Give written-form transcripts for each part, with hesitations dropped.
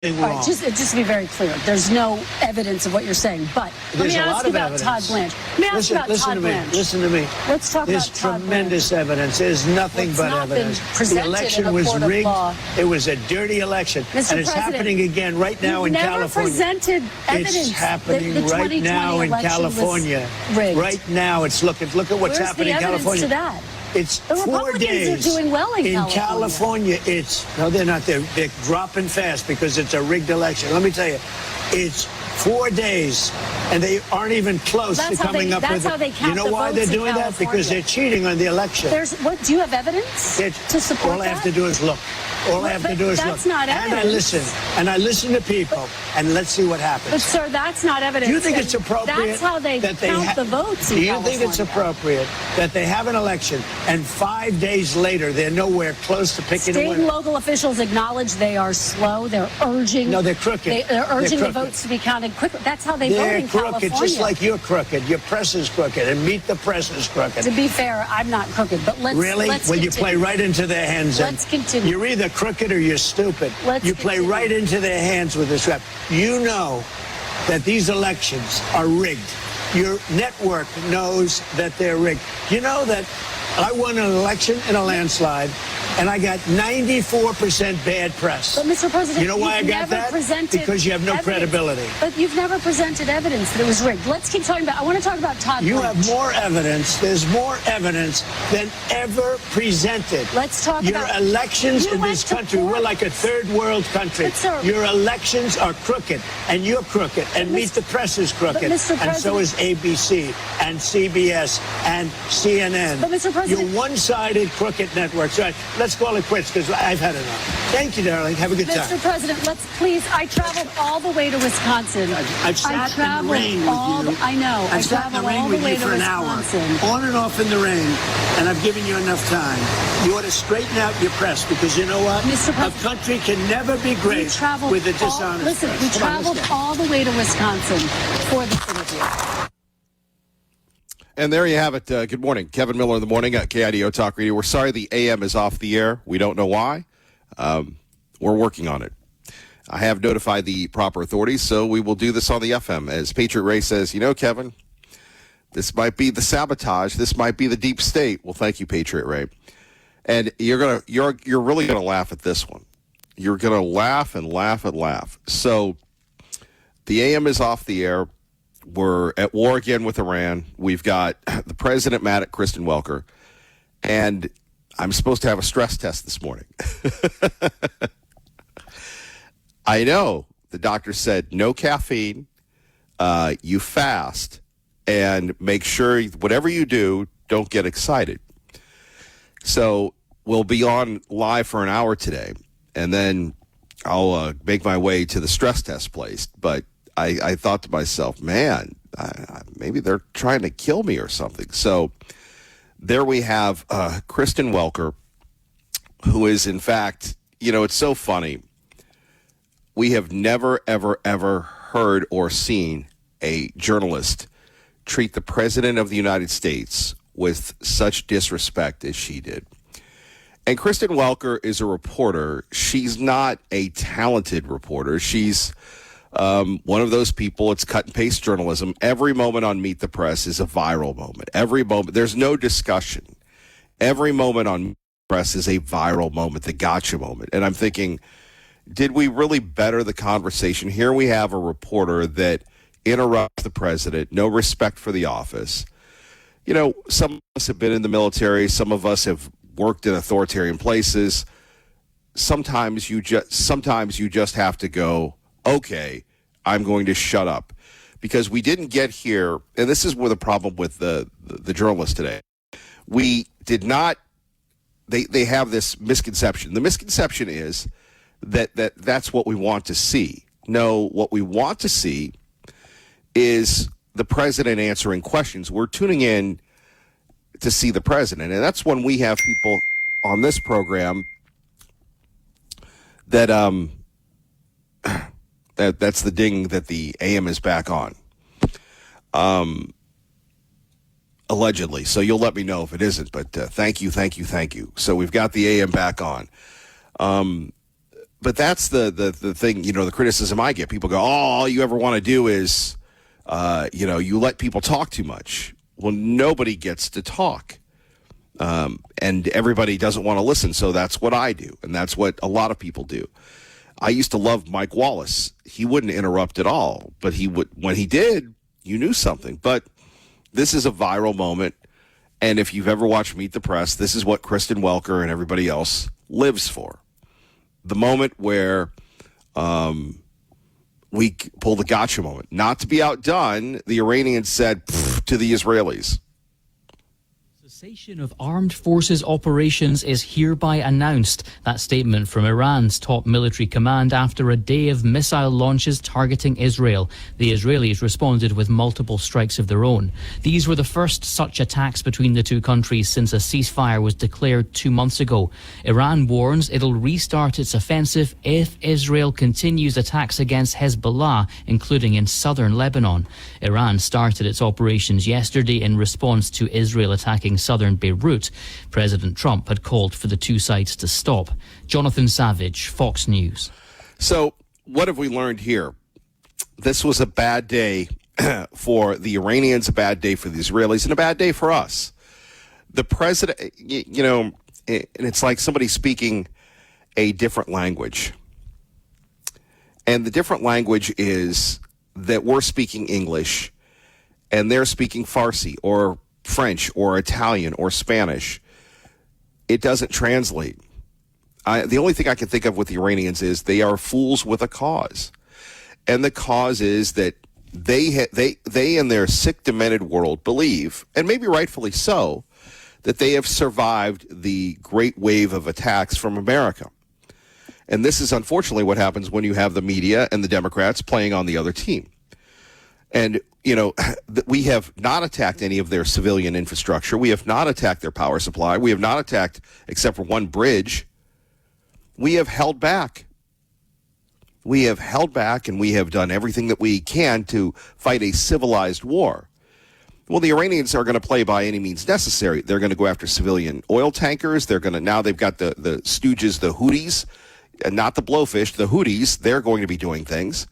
All wrong. right, just to be very clear, there's no evidence of what you're saying. But let me ask you about Todd Blanche. Let me ask you about Todd Blanche. Listen to me. Let's talk There's about Todd Blanche. tremendous evidence. There's nothing but evidence. The election was rigged. It was a dirty election. Mr. And it's happening again right now in California. Presented evidence. It's happening the right now in California. Right now, it's look at what's happening in California. Where's the evidence to that? It's the 4 days. Are doing well in California. No, they're not. They're dropping fast because it's a rigged election. Let me tell you, it's 4 days, and they aren't even close to coming up with it. You know why they're doing that? Because they're cheating on the election. Do you have evidence to support that? All I have to do is look. All I have to do is look. That's not evidence. And I listen to people, and let's see what happens. But, sir, that's not evidence. Do you think it's appropriate? That's how they count the votes in California. Do you think it's appropriate that they have an election, and 5 days later they're nowhere close to picking a winner? State and local officials acknowledge they are slow. They're urging. No, they're crooked. They're urging the votes to be counted quickly. That's how they vote in California. They're crooked, just like you're crooked. Your press is crooked, and Meet the Press is crooked. To be fair, I'm not crooked, but let's you play right into their hands. Let's continue. You're either crooked or you're stupid. You play right into their hands with this rap. You know that these elections are rigged. Your network knows that they're rigged. You know that I won an election in a landslide, and I got 94% bad press. But, Mr. President, you know why I got that? Because you have no credibility. But you've never presented evidence that it was rigged. Let's keep talking about. I want to talk about Todd Blanche. You have more evidence. There's more evidence than ever presented. Let's talk about your elections in this country. We're like a third world country. But, sir, your elections are crooked, and you're crooked, and Meet the Press is crooked, and so is ABC and CBS and CNN. But, Mr. President, you're one-sided crooked networks. All right, let's call it quits because I've had enough. Thank you, darling. Have a good time. Mr. President, I traveled all the way to Wisconsin. I've sat in the rain with you. I know. I've sat in the rain with you for an hour, on and off in the rain, and I've given you enough time. You ought to straighten out your press because you know what? A country can never be great with a dishonest press. Listen, we traveled all the way to Wisconsin for this interview. And there you have it. Good morning. Kevin Miller in the morning at KIDO Talk Radio. We're sorry the AM is off the air. We don't know why. We're working on it. I have notified the proper authorities, so we will do this on the FM. As Patriot Ray says, you know, Kevin, this might be the sabotage. This might be the deep state. Well, thank you, Patriot Ray. And you're really gonna laugh at this one. You're gonna laugh and laugh and laugh. So the AM is off the air. We're at war again with Iran. We've got the president mad at Kristen Welker, and I'm supposed to have a stress test this morning. I know. The doctor said no caffeine, you fast, and make sure whatever you do, don't get excited. So we'll be on live for an hour today, and then I'll make my way to the stress test place. But I thought to myself, man, maybe they're trying to kill me or something. So there we have Kristen Welker, who is, in fact, you know, it's so funny. We have never, ever, ever heard or seen a journalist treat the president of the United States with such disrespect as she did. And Kristen Welker is a reporter. She's not a talented reporter. She's one of those people. It's cut and paste journalism. Every moment on Meet the Press is a viral moment. Every moment. There's no discussion. Every moment on Meet the Press is a viral moment, the gotcha moment. And I'm thinking, did we really better the conversation? Here we have a reporter that interrupts the president, no respect for the office. You know, some of us have been in the military. Some of us have worked in authoritarian places. Sometimes you just have to go, okay, I'm going to shut up. Because we didn't get here, and this is where the problem with the journalists today. We did not, they have this misconception. The misconception is that's what we want to see. No, what we want to see is the president answering questions. We're tuning in to see the president, and that's when we have people on this program that that's the ding that the AM is back on. Allegedly. So you'll let me know if it isn't, but thank you. So we've got the AM back on. But that's the thing, the criticism I get. People go, oh, all you ever want to do is, you let people talk too much. Well, nobody gets to talk. And everybody doesn't want to listen, so that's what I do. And that's what a lot of people do. I used to love Mike Wallace. He wouldn't interrupt at all. But he would, when he did, you knew something. But this is a viral moment. And if you've ever watched Meet the Press, this is what Kristen Welker and everybody else lives for. The moment where we pull the gotcha moment. Not to be outdone, the Iranians said to the Israelis. Cessation of armed forces operations is hereby announced. That statement from Iran's top military command after a day of missile launches targeting Israel. The Israelis responded with multiple strikes of their own. These were the first such attacks between the two countries since a ceasefire was declared 2 months ago. Iran warns it'll restart its offensive if Israel continues attacks against Hezbollah, including in southern Lebanon. Iran started its operations yesterday in response to Israel attacking southern Beirut. President Trump had called for the two sides to stop. Jonathan Savage, Fox News. So what have we learned here? This was a bad day for the Iranians, a bad day for the Israelis, and a bad day for us. The president, and it's like somebody speaking a different language. And the different language is that we're speaking English and they're speaking Farsi or French or Italian or Spanish. It doesn't translate. The only thing I can think of with the Iranians is they are fools with a cause. And the cause is that they in their sick, demented world believe, and maybe rightfully so, that they have survived the great wave of attacks from America. And this is unfortunately what happens when you have the media and the Democrats playing on the other team. And, we have not attacked any of their civilian infrastructure. We have not attacked their power supply. We have not attacked, except for one bridge. We have held back. We have held back, and we have done everything that we can to fight a civilized war. Well, the Iranians are going to play by any means necessary. They're going to go after civilian oil tankers. Now they've got the stooges, the Houthis, and not the blowfish, the Houthis. They're going to be doing things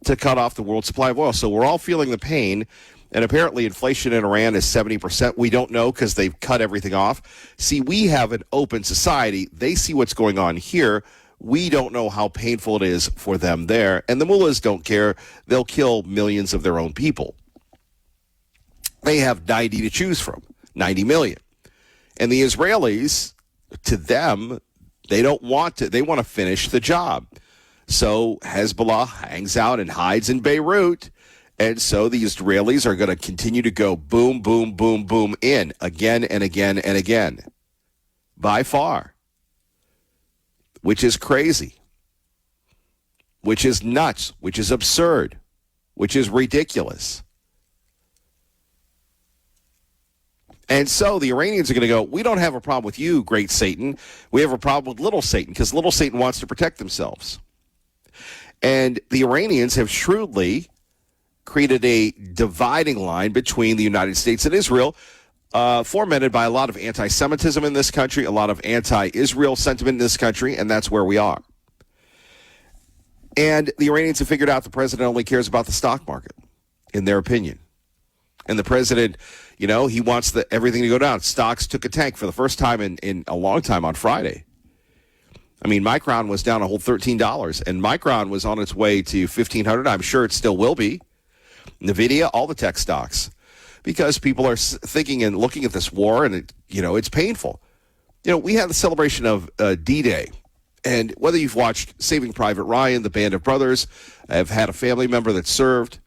to cut off the world's supply of oil. So we're all feeling the pain, and apparently inflation in Iran is 70%. We don't know because they've cut everything off. See, we have an open society. They see what's going on here. We don't know how painful it is for them there, and the mullahs don't care. They'll kill millions of their own people. They have 90 to choose from, 90 million. And the Israelis, to them, they don't want to. They want to finish the job. So Hezbollah hangs out and hides in Beirut. And so the Israelis are going to continue to go boom, boom, boom, boom in again and again and again. By far. Which is crazy. Which is nuts. Which is absurd. Which is ridiculous. And so the Iranians are going to go, we don't have a problem with you, great Satan. We have a problem with little Satan because little Satan wants to protect themselves. And the Iranians have shrewdly created a dividing line between the United States and Israel, fomented by a lot of anti-Semitism in this country, a lot of anti-Israel sentiment in this country, and that's where we are. And the Iranians have figured out the president only cares about the stock market, in their opinion. And the president, he wants everything to go down. Stocks took a tank for the first time in a long time on Friday. I mean, Micron was down a whole $13, and Micron was on its way to $1,500. I'm sure it still will be. NVIDIA, all the tech stocks, because people are thinking and looking at this war, and it's painful. We had the celebration of D-Day, and whether you've watched Saving Private Ryan, the Band of Brothers, have had a family member that served,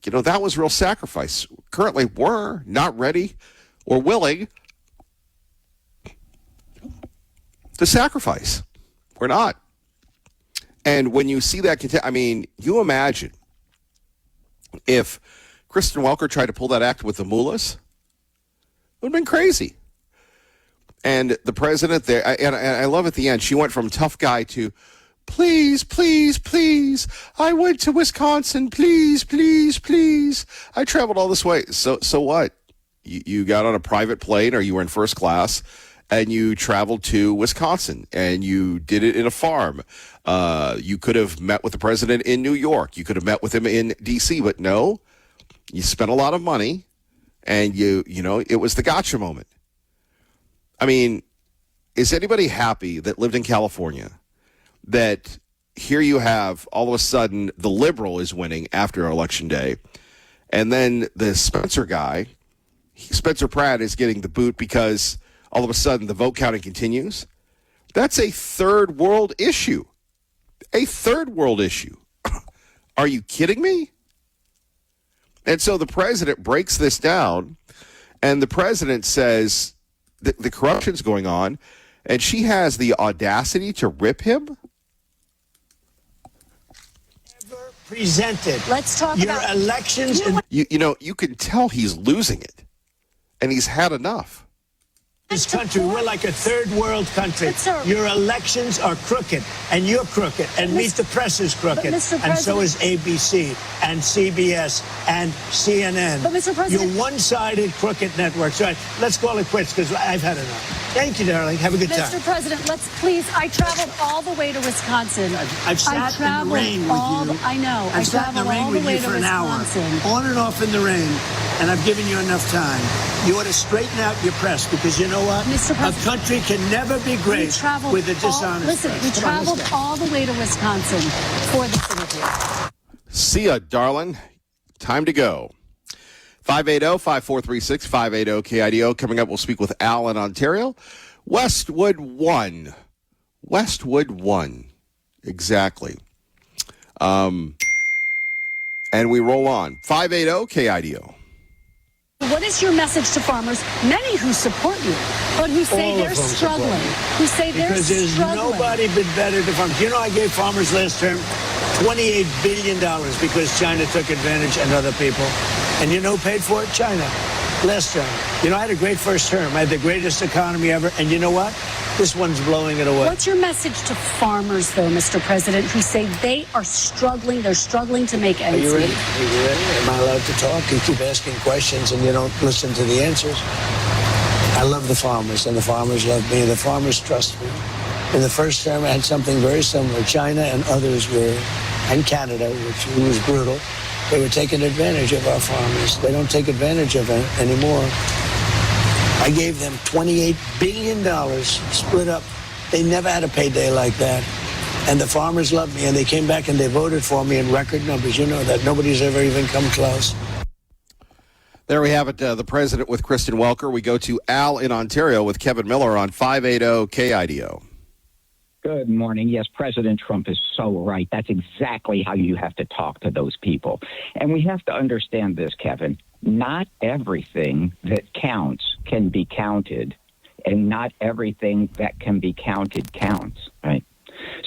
that was real sacrifice. Currently, we're not ready or willing to sacrifice. We're not. And when you see that, you imagine if Kristen Welker tried to pull that act with the mullahs, it would have been crazy. And the president there, and I love at the end, she went from tough guy to, please, please, please, I went to Wisconsin, please, please, please. I traveled all this way. So what? You got on a private plane or you were in first class and you traveled to Wisconsin and you did it in a farm. You could have met with the president in New York. You could have met with him in D.C., but no, you spent a lot of money and you know, it was the gotcha moment. I mean, is anybody happy that lived in California that here you have all of a sudden the liberal is winning after Election Day, and then the Spencer guy, Spencer Pratt, is getting the boot because all of a sudden the vote counting continues? That's a third world issue. A third world issue. Are you kidding me? And so the president breaks this down, and the president says that the corruption's going on, and she has the audacity to rip him? Presented. Let's talk your about elections. You know, you can tell he's losing it, and he's had enough. This country, we're like a third world country. Your elections are crooked, and you're crooked, and Meet the Press is crooked, and so is ABC, and CBS, and CNN. But Mr. President, you're one-sided, crooked networks. All right, let's call it quits because I've had enough. Thank you, darling. Have a good time. Mr. President, let's please. I traveled all the way to Wisconsin. I've sat in the rain with you. I know. I've sat in the rain with you for an hour, on and off in the rain, and I've given you enough time. You ought to straighten out your press because you know what? A country can never be great with a dishonest press. We traveled all the way to Wisconsin for this interview. See ya, darling. Time to go. 580-5436, 580-KIDO. Coming up, we'll speak with Al in Ontario. Westwood 1. Westwood 1. Exactly. And we roll on. 580-KIDO. What is your message to farmers, many who support you, but who say they're struggling? Because there's nobody been better to farmers. You know, I gave farmers last term $28 billion because China took advantage and other people. And you know who paid for it? China. Last term. You know, I had a great first term. I had the greatest economy ever. And you know what? This one's blowing it away. What's your message to farmers, though, Mr. President, who say they are struggling, they're struggling to make ends meet? Are you ready? Am I allowed to talk? You keep asking questions and you don't listen to the answers. I love the farmers, and the farmers love me. The farmers trust me. In the first term, I had something very similar. China and others were, and Canada, which was brutal, they were taking advantage of our farmers. They don't take advantage of it anymore. I gave them $28 billion split up. They never had a payday like that. And the farmers loved me, and they came back and they voted for me in record numbers. You know that. Nobody's ever even come close. There we have it, the president with Kristen Welker. We go to Al in Ontario with Kevin Miller on 580-KIDO. Good morning. Yes, President Trump is so right. That's exactly how you have to talk to those people. And we have to understand this, Kevin. Not everything that counts can be counted, and not everything that can be counted counts, right?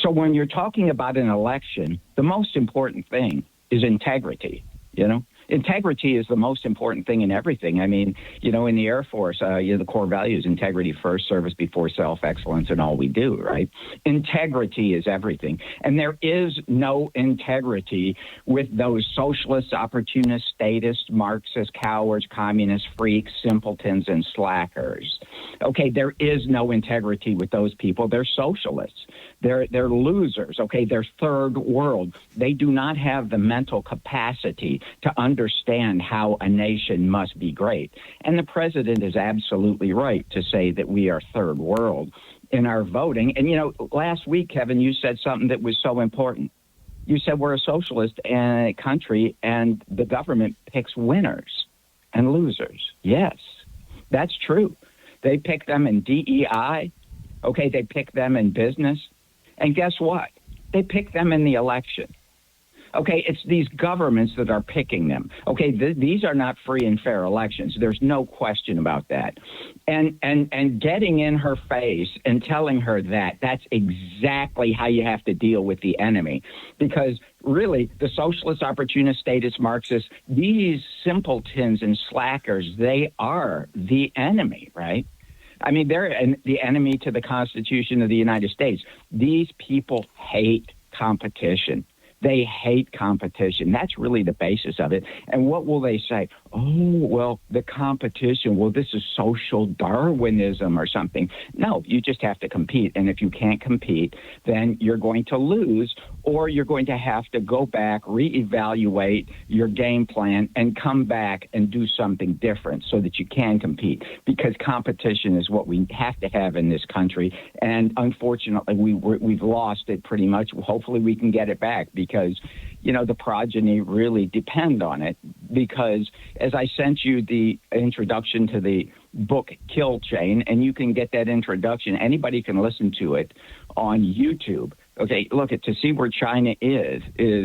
So when you're talking about an election, the most important thing is integrity, you know? Integrity is the most important thing in everything. I mean, you know, in the Air Force, the core values, integrity first, service before self, excellence in all we do, right? Integrity is everything. And there is no integrity with those socialists, opportunists, statists, Marxists, cowards, communist freaks, simpletons, and slackers. Okay, there is no integrity with those people. They're socialists. They're losers, okay? They're third world. They do not have the mental capacity to understand how a nation must be great. And the president is absolutely right to say that we are third world in our voting. And, you know, last week, Kevin, you said something that was so important. You said we're a socialist country and the government picks winners and losers. Yes, that's true. They pick them in DEI. Okay, they pick them in business. And guess what? They pick them in the election. Okay, it's these governments that are picking them. Okay, these are not free and fair elections. There's no question about that. And getting in her face and telling her that's exactly how you have to deal with the enemy. Because really, the socialist, opportunist, statist, Marxists, these simpletons and slackers, they are the enemy, right? I mean, they're the enemy to the Constitution of the United States. These people hate competition. They hate competition. That's really the basis of it. And what will they say? Oh, well, the competition, well, this is social Darwinism or something. No, you just have to compete. And if you can't compete, then you're going to lose, or you're going to have to go back, reevaluate your game plan, and come back and do something different so that you can compete. Because competition is what we have to have in this country. And unfortunately, we've lost it pretty much. Hopefully we can get it back, because the progeny really depend on it. Because as I sent you the introduction to the book Kill Chain, and you can get that introduction, anybody can listen to it on YouTube. Okay, look, to see where China is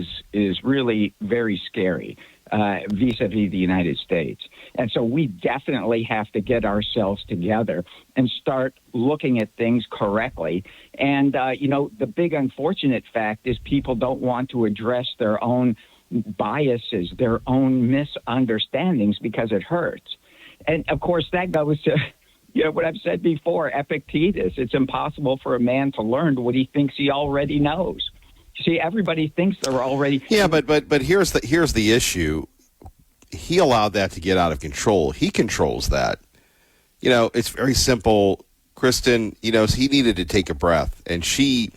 really very scary vis-a-vis the United States. And so we definitely have to get ourselves together and start looking at things correctly. And, the big unfortunate fact is people don't want to address their own biases, their own misunderstandings, because it hurts. And, of course, that goes to what I've said before, Epictetus. It's impossible for a man to learn what he thinks he already knows. See, everybody thinks they're already. Yeah, but here's the issue. He allowed that to get out of control. He controls that. It's very simple. Kristen, he needed to take a breath, and she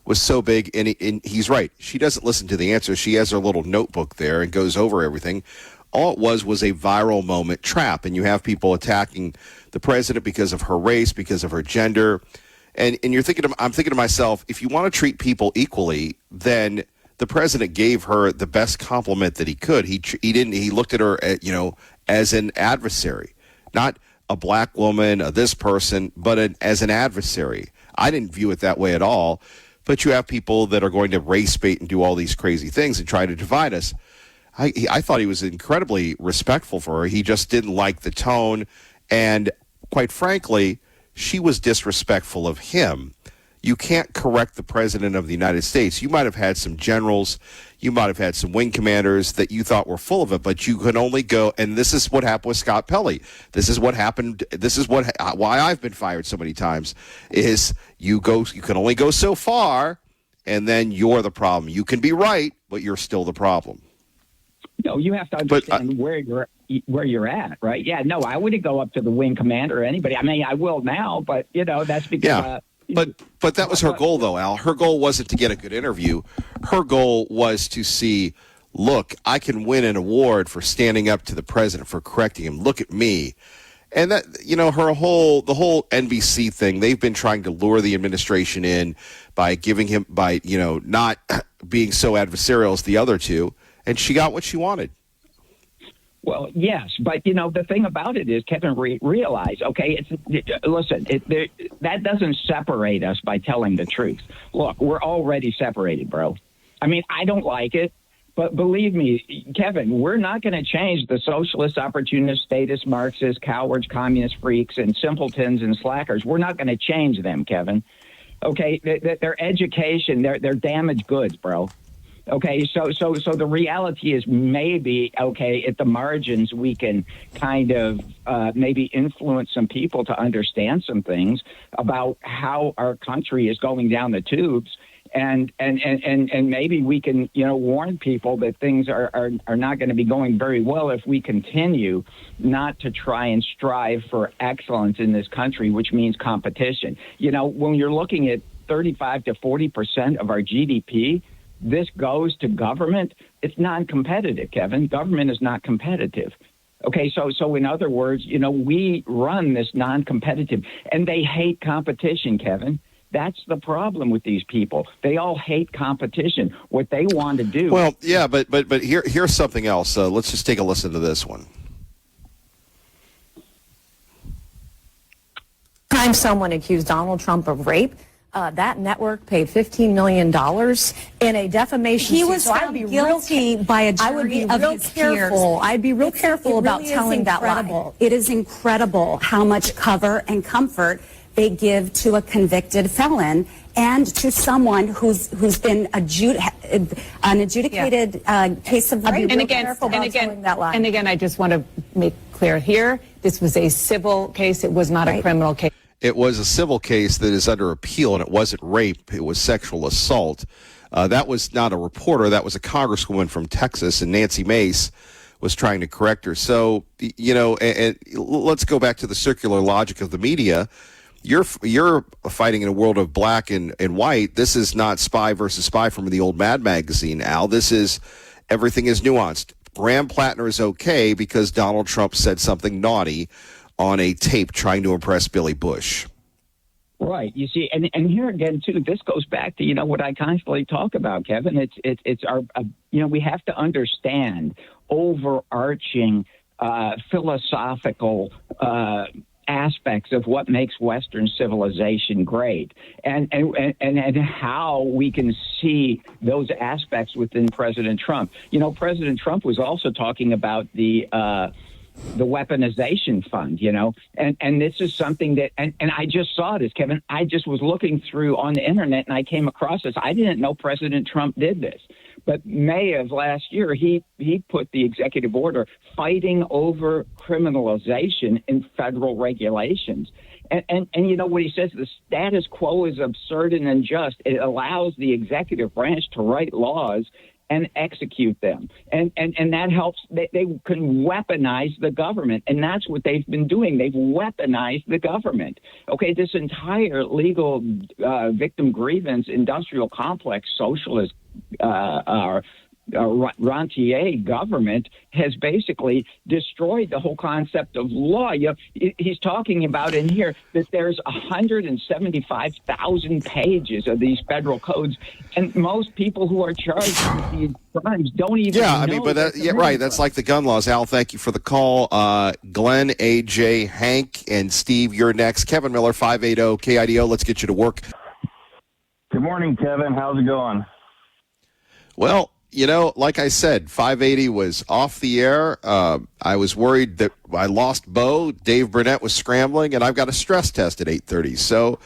was so big, and he's right. She doesn't listen to the answers. She has her little notebook there and goes over everything. All it was a viral moment trap, and you have people attacking the president because of her race, because of her gender, and I'm thinking to myself, if you want to treat people equally, then the president gave her the best compliment that he could. He looked at her, as an adversary, not a black woman, this person, but as an adversary. I didn't view it that way at all. But you have people that are going to race bait and do all these crazy things and try to divide us. I thought he was incredibly respectful for her. He just didn't like the tone. And quite frankly, she was disrespectful of him. You can't correct the president of the United States. You might have had some generals, you might have had some wing commanders that you thought were full of it, but you can only go, and this is what happened with Scott Pelley. This is what happened. This is why I've been fired so many times, is you can only go so far, and then you're the problem. You can be right, but you're still the problem. No, you have to understand where you're at, right? Yeah, no, I wouldn't go up to the wing commander or anybody. I mean, I will now, but that's because. Yeah. But that was her goal, though, Al. Her goal wasn't to get a good interview. Her goal was to see, look, I can win an award for standing up to the president, for correcting him. Look at me. And that, the whole NBC thing, they've been trying to lure the administration in by not being so adversarial as the other two. And she got what she wanted. Well, yes, but the thing about it is, Kevin, realize, okay, that doesn't separate us by telling the truth. Look, we're already separated, bro. I mean, I don't like it, but believe me, Kevin, we're not going to change the socialist, opportunist, statist, Marxist, cowards, communist freaks, and simpletons and slackers. We're not going to change them, Kevin. Okay, their education, they're damaged goods, bro. Okay, so the reality is maybe, okay, at the margins we can kind of maybe influence some people to understand some things about how our country is going down the tubes, and maybe we can warn people that things are not going to be going very well if we continue not to try and strive for excellence in this country, which means competition. When you're looking at 35 to 40% of our GDP. This goes to government. It's non-competitive, Kevin. Government is not competitive. Okay, so in other words, we run this non-competitive, and they hate competition, Kevin. That's the problem with these people. They all hate competition. What they want to do. Well, yeah, but here's something else. Let's just take a listen to this one. Time someone accused Donald Trump of rape. That network paid $15 million in a defamation suit. He was found guilty by a jury of his peers. I'd be real careful about telling that lie. It is incredible how much cover and comfort they give to a convicted felon and to someone who's been an adjudicated case of rape. And again, I just want to make clear here, this was a civil case. It was not a criminal case. It was a civil case that is under appeal, and it wasn't rape. It was sexual assault. That was not a reporter. That was a congresswoman from Texas, and Nancy Mace was trying to correct her. So, and let's go back to the circular logic of the media. You're fighting in a world of black and white. This is not spy versus spy from the old Mad magazine, Al. This is everything is nuanced. Graham Plattner is okay because Donald Trump said something naughty on a tape trying to impress Billy Bush. Right. You see, and here again, too, this goes back to, what I constantly talk about, Kevin. It's our, we have to understand overarching philosophical aspects of what makes Western civilization great, and how we can see those aspects within President Trump. President Trump was also talking about the weaponization fund, and this is something that, and I just saw this, Kevin. I just was looking through on the internet and I came across this. I didn't know President Trump did this, but May of last year, he put the executive order fighting over criminalization in federal regulations. And what he says, the status quo is absurd and unjust. It allows the executive branch to write laws and execute them. And that helps. They can weaponize the government. And that's what they've been doing. They've weaponized the government. Okay, this entire legal victim grievance industrial complex socialist rentier government has basically destroyed the whole concept of law. He's talking about in here that there's 175,000 pages of these federal codes, and most people who are charged with these crimes don't even know. Right. That's like the gun laws. Al, thank you for the call. Glenn, AJ, Hank, and Steve, you're next. Kevin Miller, 580 KIDO. Let's get you to work. Good morning, Kevin. How's it going? Well, like I said, 580 was off the air. I was worried that I lost Bo. Dave Burnett was scrambling, and I've got a stress test at 8:30. So,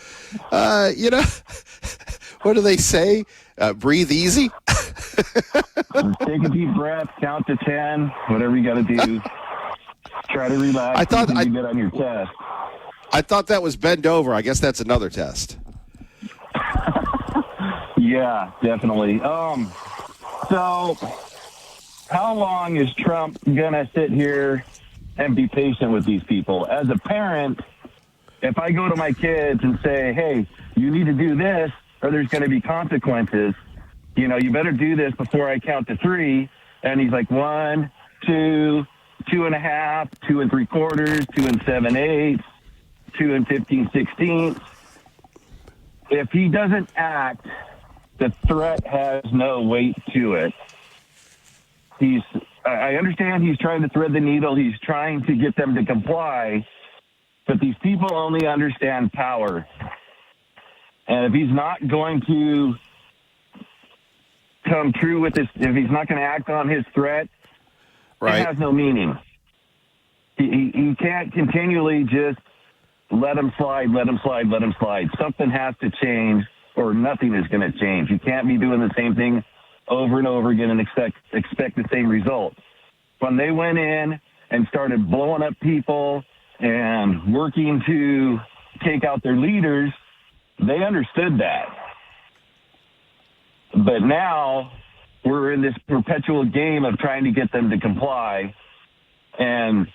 what do they say? Breathe easy. Take a deep breath, count to 10, whatever you got to do. Try to relax. I thought you get on your test. I thought that was bend over. I guess that's another test. Yeah, definitely. So, how long is Trump going to sit here and be patient with these people? As a parent, if I go to my kids and say, hey, you need to do this or there's going to be consequences, you better do this before I count to 3. And he's like 1, 2, 2.5, 2 3/4, 2 7/8, 2 15/16. If he doesn't act, the threat has no weight to it. I understand he's trying to thread the needle. He's trying to get them to comply, but these people only understand power. And if he's not going to come true with this, if he's not going to act on his threat, right, it has no meaning. He can't continually just let him slide. Something has to change, or nothing is going to change. You can't be doing the same thing over and over again and expect the same result. When they went in and started blowing up people and working to take out their leaders, they understood that. But now we're in this perpetual game of trying to get them to comply. And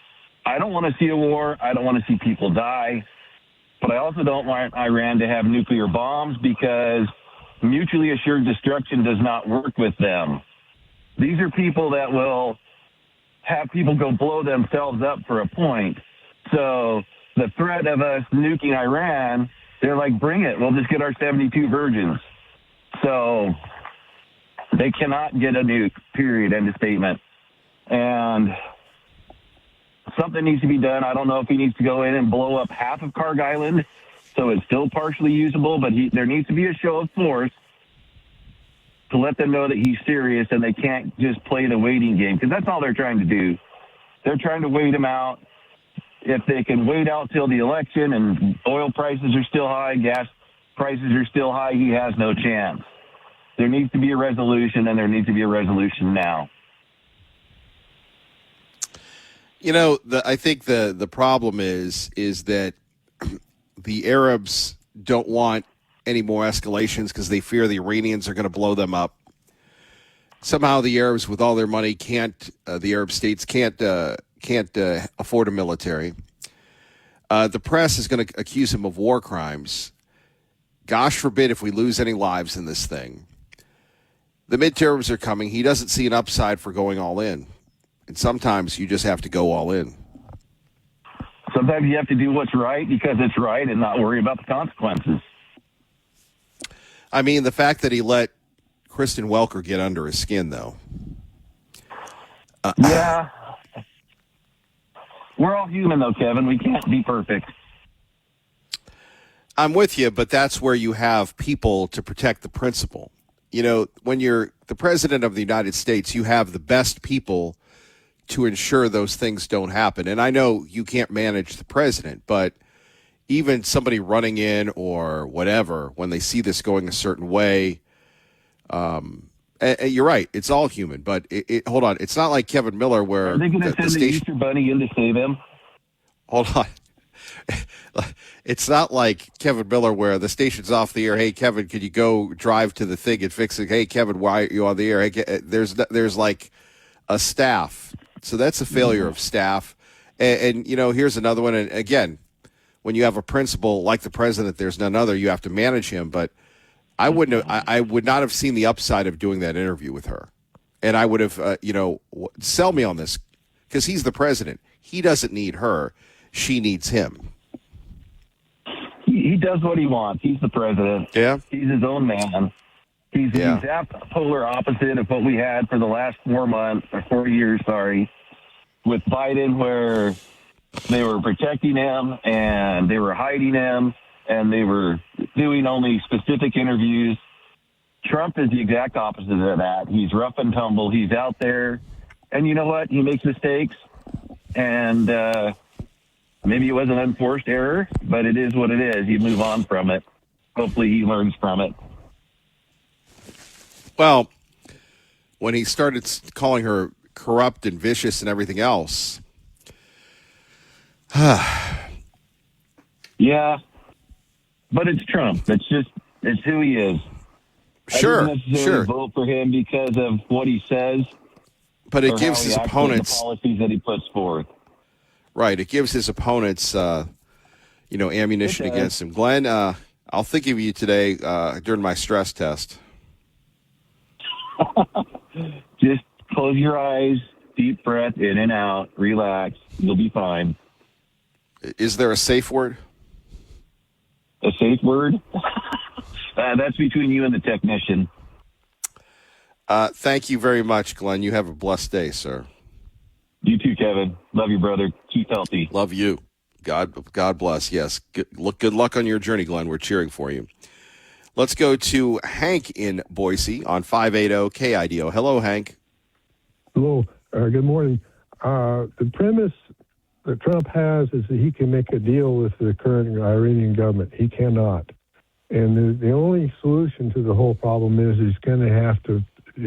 I don't want to see a war. I don't want to see people die. But I also don't want Iran to have nuclear bombs, because mutually assured destruction does not work with them. These are people that will have people go blow themselves up for a point. So the threat of us nuking Iran, they're like, bring it. We'll just get our 72 virgins. So they cannot get a nuke, period, end of statement. And something needs to be done. I don't know if he needs to go in and blow up half of Karg Island so it's still partially usable, but there needs to be a show of force to let them know that he's serious and they can't just play the waiting game, because that's all they're trying to do. They're trying to wait him out. If they can wait out till the election and oil prices are still high, gas prices are still high, he has no chance. There needs to be a resolution, and there needs to be a resolution now. I think the problem is that the Arabs don't want any more escalations because they fear the Iranians are going to blow them up. Somehow the Arabs, with all their money, the Arab states can't afford a military. The press is going to accuse him of war crimes. Gosh forbid if we lose any lives in this thing. The midterms are coming. He doesn't see an upside for going all in. And sometimes you just have to go all in. Sometimes you have to do what's right because it's right and not worry about the consequences. I mean, the fact that he let Kristen Welker get under his skin, though. Yeah. We're all human, though, Kevin. We can't be perfect. I'm with you, but that's where you have people to protect the principle. You know, when you're the president of the United States, you have the best people to ensure those things don't happen. And I know you can't manage the president, but even somebody running in or whatever, when they see this going a certain way, you're right, it's all human. But hold on, it's not like Kevin Miller where are they going to send the Easter Bunny in to save him? Hold on. It's not like Kevin Miller where the station's off the air. Hey, Kevin, could you go drive to the thing and fix it? Hey, Kevin, why are you on the air? Hey, there's like a staff. So that's a failure of staff. And, you know, here's another one. And, again, when you have a principal like the president, there's none other. You have to manage him. But I would not have seen the upside of doing that interview with her. And I would have, sell me on this because he's the president. He doesn't need her. She needs him. He does what he wants. He's the president. Yeah. He's his own man. He's the exact polar opposite of what we had for the last 4 years, with Biden, where they were protecting him and they were hiding him and they were doing only specific interviews. Trump is the exact opposite of that. He's rough and tumble. He's out there. And you know what? He makes mistakes. And maybe it was an unforced error, but it is what it is. You move on from it. Hopefully he learns from it. Well, when he started calling her corrupt and vicious and everything else. Yeah, but it's Trump. It's who he is. Sure, I didn't necessarily vote for him because of what he says. But it gives his opponents the policies that he puts forth. Right, it gives his opponents, ammunition against him. Glenn, I'll think of you today during my stress test. Just close your eyes, deep breath, in and out, relax. You'll be fine. Is there a safe word? A safe word? That's between you and the technician. Thank you very much, Glenn. You have a blessed day, sir. You too, Kevin. Love you, brother. Keep healthy. Love you. God bless. Yes. Good luck on your journey, Glenn. We're cheering for you. Let's go to Hank in Boise on 580 KIDO. Hello, Hank. Hello. Good morning. The premise that Trump has is that he can make a deal with the current Iranian government. He cannot. And the only solution to the whole problem is he's going to have to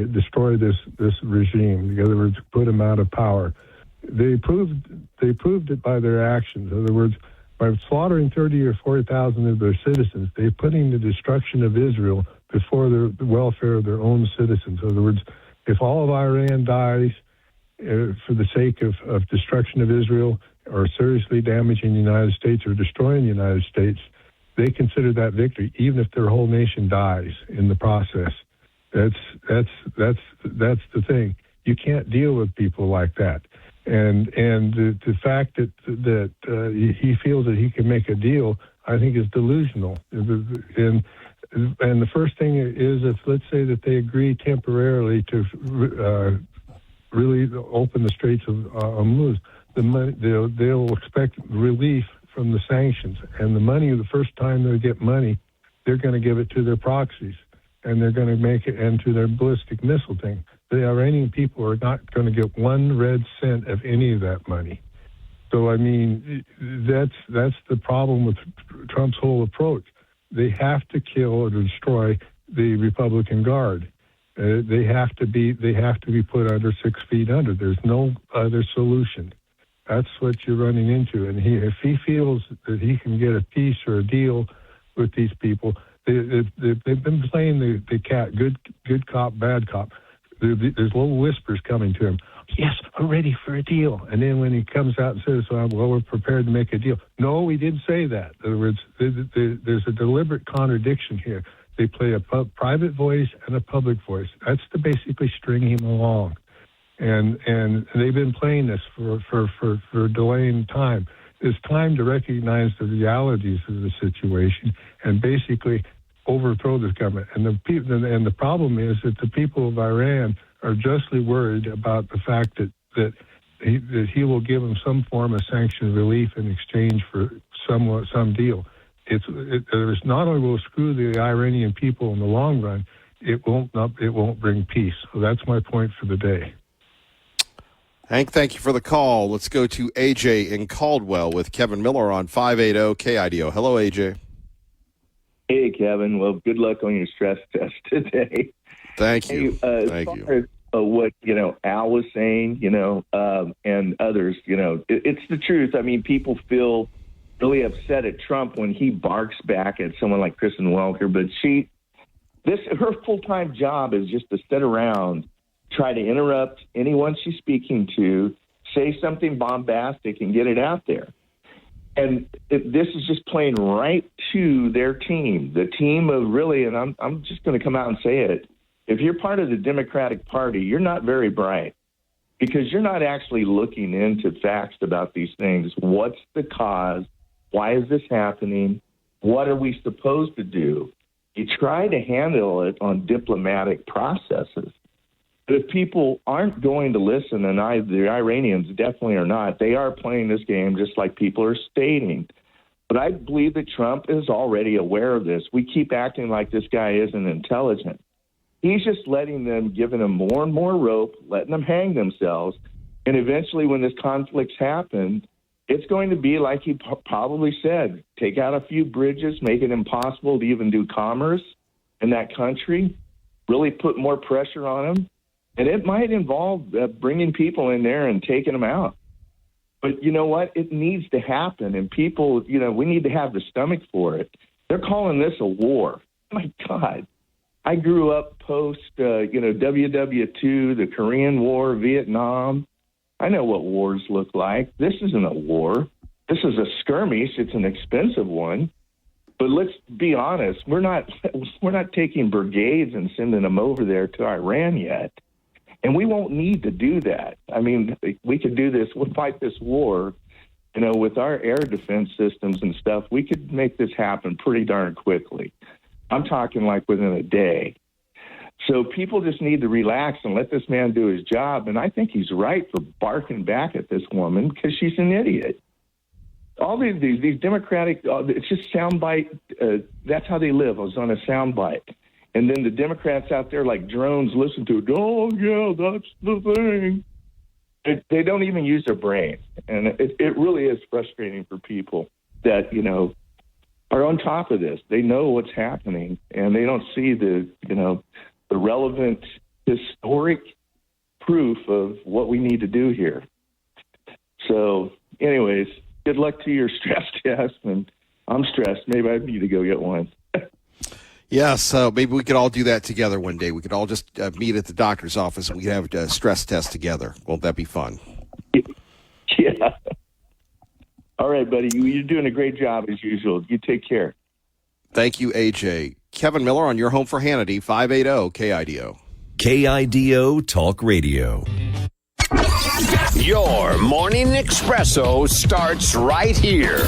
destroy this regime. In other words, put him out of power. They proved it by their actions. In other words, by slaughtering 30 or 40,000 of their citizens, they're putting the destruction of Israel before the welfare of their own citizens. In other words, if all of Iran dies for the sake of destruction of Israel or seriously damaging the United States or destroying the United States, they consider that victory, even if their whole nation dies in the process. That's the thing. You can't deal with people like that. And the fact that he feels that he can make a deal, I think, is delusional. And the first thing is, if let's say that they agree temporarily to really open the Straits of Hormuz, they'll expect relief from the sanctions. And the money, the first time they get money, they're going to give it to their proxies, and they're going to make it into their ballistic missile thing. The Iranian people are not going to get 1 red cent of any of that money. So, I mean, that's the problem with Trump's whole approach. They have to kill or destroy the Republican Guard. They have to be put under 6 feet under. There's no other solution. That's what you're running into. And if he feels that he can get a peace or a deal with these people, They've been playing the cat, good cop, bad cop. There's little whispers coming to him. Yes, we're ready for a deal. And then when he comes out and says, well, we're prepared to make a deal. No, we didn't say that. In other words, there's a deliberate contradiction here. They play a private voice and a public voice. That's to basically string him along. And they've been playing this for delaying time. It's time to recognize the realities of the situation and basically overthrow this government. And the problem is that the people of Iran are justly worried about the fact that he will give them some form of sanctioned relief in exchange for some deal. It's not only will screw the Iranian people in the long run, it won't bring peace. So that's my point for the day. Hank, thank you for the call. Let's go to AJ in Caldwell with Kevin Miller on 580 KIDO. Hello, AJ. Hey, Kevin. Well, good luck on your stress test today. Thank you. Hey, Thank you. As what Al was saying, and others, it's the truth. I mean, people feel really upset at Trump when he barks back at someone like Kristen Welker, but her full-time job is just to sit around, try to interrupt anyone she's speaking to, say something bombastic, and get it out there. And this is just playing right to their team, the team of really, and I'm just going to come out and say it, if you're part of the Democratic Party, you're not very bright because you're not actually looking into facts about these things. What's the cause? Why is this happening? What are we supposed to do? You try to handle it on diplomatic processes. But if people aren't going to listen, and the Iranians definitely are not, they are playing this game just like people are stating. But I believe that Trump is already aware of this. We keep acting like this guy isn't intelligent. He's just letting them, giving them more and more rope, letting them hang themselves. And eventually when this conflict's happened, it's going to be like he probably said, take out a few bridges, make it impossible to even do commerce in that country, really put more pressure on them. And it might involve bringing people in there and taking them out. But you know what? It needs to happen. And people, we need to have the stomach for it. They're calling this a war. My God. I grew up post, WW2, the Korean War, Vietnam. I know what wars look like. This isn't a war. This is a skirmish. It's an expensive one. But let's be honest. We're not taking brigades and sending them over there to Iran yet. And we won't need to do that. I mean, we could do this. We'll fight this war, with our air defense systems and stuff. We could make this happen pretty darn quickly. I'm talking like within a day. So people just need to relax and let this man do his job. And I think he's right for barking back at this woman because she's an idiot. All these Democratic, it's just soundbite. That's how they live. I was on a soundbite. And then the Democrats out there like drones listen to it. Oh, yeah, that's the thing. They don't even use their brain. And it really is frustrating for people that, are on top of this. They know what's happening, and they don't see the relevant historic proof of what we need to do here. So, anyways, good luck to your stress test. And I'm stressed. Maybe I need to go get one. Yes, maybe we could all do that together one day. We could all just meet at the doctor's office and we could have a stress test together. Won't that be fun? Yeah. All right, buddy. You're doing a great job as usual. You take care. Thank you, AJ. Kevin Miller on your home for Hannity, 580 KIDO. KIDO Talk Radio. Your morning espresso starts right here.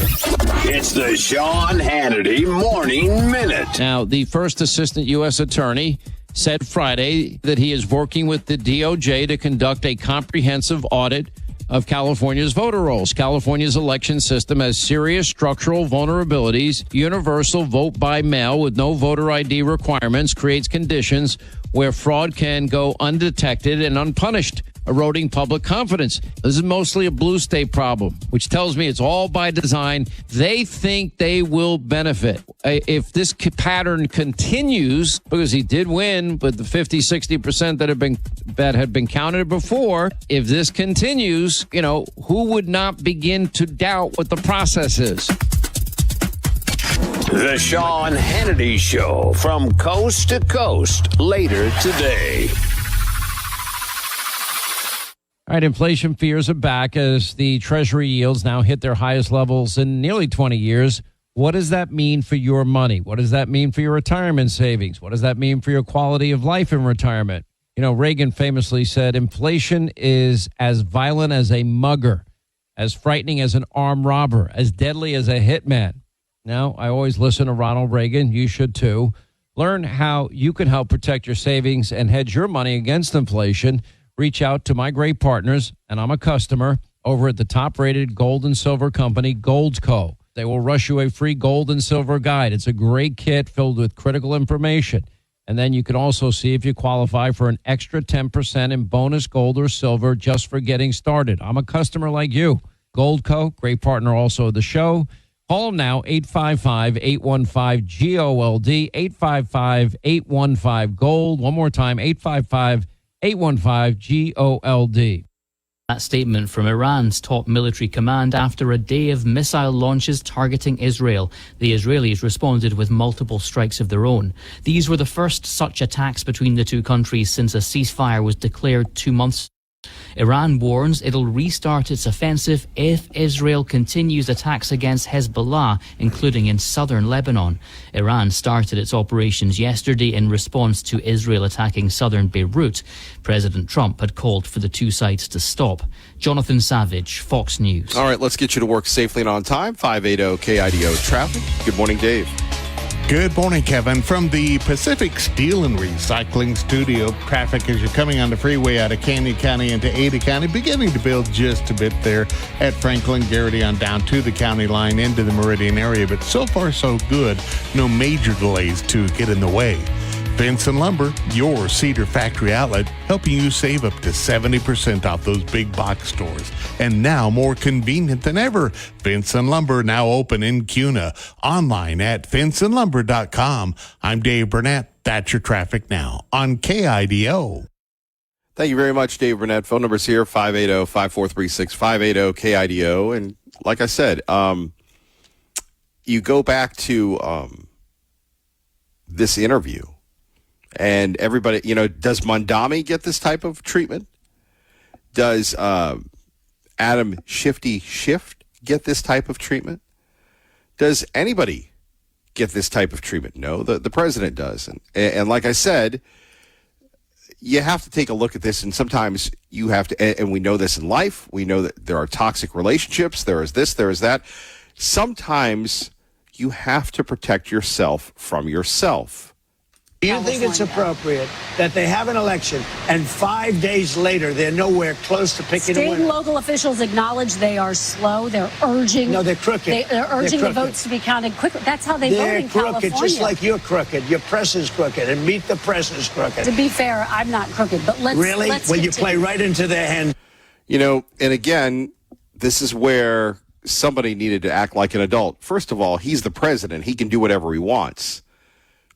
It's the Sean Hannity Morning Minute. Now, the first assistant U.S. attorney said Friday that he is working with the DOJ to conduct a comprehensive audit of California's voter rolls. California's election system has serious structural vulnerabilities. Universal vote by mail with no voter ID requirements creates conditions where fraud can go undetected and unpunished, eroding public confidence. This is mostly a blue state problem, which tells me it's all by design. They think they will benefit. If this pattern continues, because he did win with the 50-60% that had been counted before, if this continues, who would not begin to doubt what the process is? The Sean Hannity Show from coast to coast later today. All right, inflation fears are back as the Treasury yields now hit their highest levels in nearly 20 years. What does that mean for your money? What does that mean for your retirement savings? What does that mean for your quality of life in retirement? You know, Reagan famously said, inflation is as violent as a mugger, as frightening as an armed robber, as deadly as a hitman. Now, I always listen to Ronald Reagan. You should too. Learn how you can help protect your savings and hedge your money against inflation. Reach out to my great partners, and I'm a customer, over at the top-rated gold and silver company, Gold Co. They will rush you a free gold and silver guide. It's a great kit filled with critical information. And then you can also see if you qualify for an extra 10% in bonus gold or silver just for getting started. I'm a customer like you. Gold Co., great partner also of the show. Call them now, 855-815-GOLD, 855-815-GOLD. One more time, 855-815-GOLD. That statement from Iran's top military command after a day of missile launches targeting Israel. The Israelis responded with multiple strikes of their own. These were the first such attacks between the two countries since a ceasefire was declared 2 months ago. Iran warns it'll restart its offensive if Israel continues attacks against Hezbollah, including in southern Lebanon. Iran started its operations yesterday in response to Israel attacking southern Beirut. President Trump had called for the two sides to stop. Jonathan Savage, Fox News. All right, let's get you to work safely and on time. 580 KIDO traffic. Good morning, Dave. Good morning, Kevin. From the Pacific Steel and Recycling Studio, traffic as you're coming on the freeway out of Canyon County into Ada County, beginning to build just a bit there at Franklin, Garrity on down to the county line into the Meridian area. But so far, so good. No major delays to get in the way. Fence and Lumber, your Cedar Factory outlet, helping you save up to 70% off those big box stores. And now more convenient than ever. Fence and Lumber now open in Cuna. Online at fenceandlumber.com. I'm Dave Burnett. That's your traffic now on KIDO. Thank you very much, Dave Burnett. Phone number's here, 580-5436, 580-KIDO. And like I said, you go back to this interview. And everybody, you know, does Mondami get this type of treatment? Does Adam Shifty Schiff get this type of treatment? Does anybody get this type of treatment? No, the president does. And like I said, you have to take a look at this, and sometimes you have to, and we know this in life. We know that there are toxic relationships. There is this, there is that. Sometimes you have to protect yourself from yourself. Do you think it's appropriate that they have an election and 5 days later they're nowhere close to picking a winner? State and local officials acknowledge they are slow. They're urging. No, they're crooked. They're urging the votes to be counted quickly. That's how they vote in California. They're crooked, just like you're crooked. Your press is crooked, and Meet the Press is crooked. To be fair, I'm not crooked, but let's really. Well, you play right into their hand. You know, and again, this is where somebody needed to act like an adult. First of all, he's the president. He can do whatever he wants.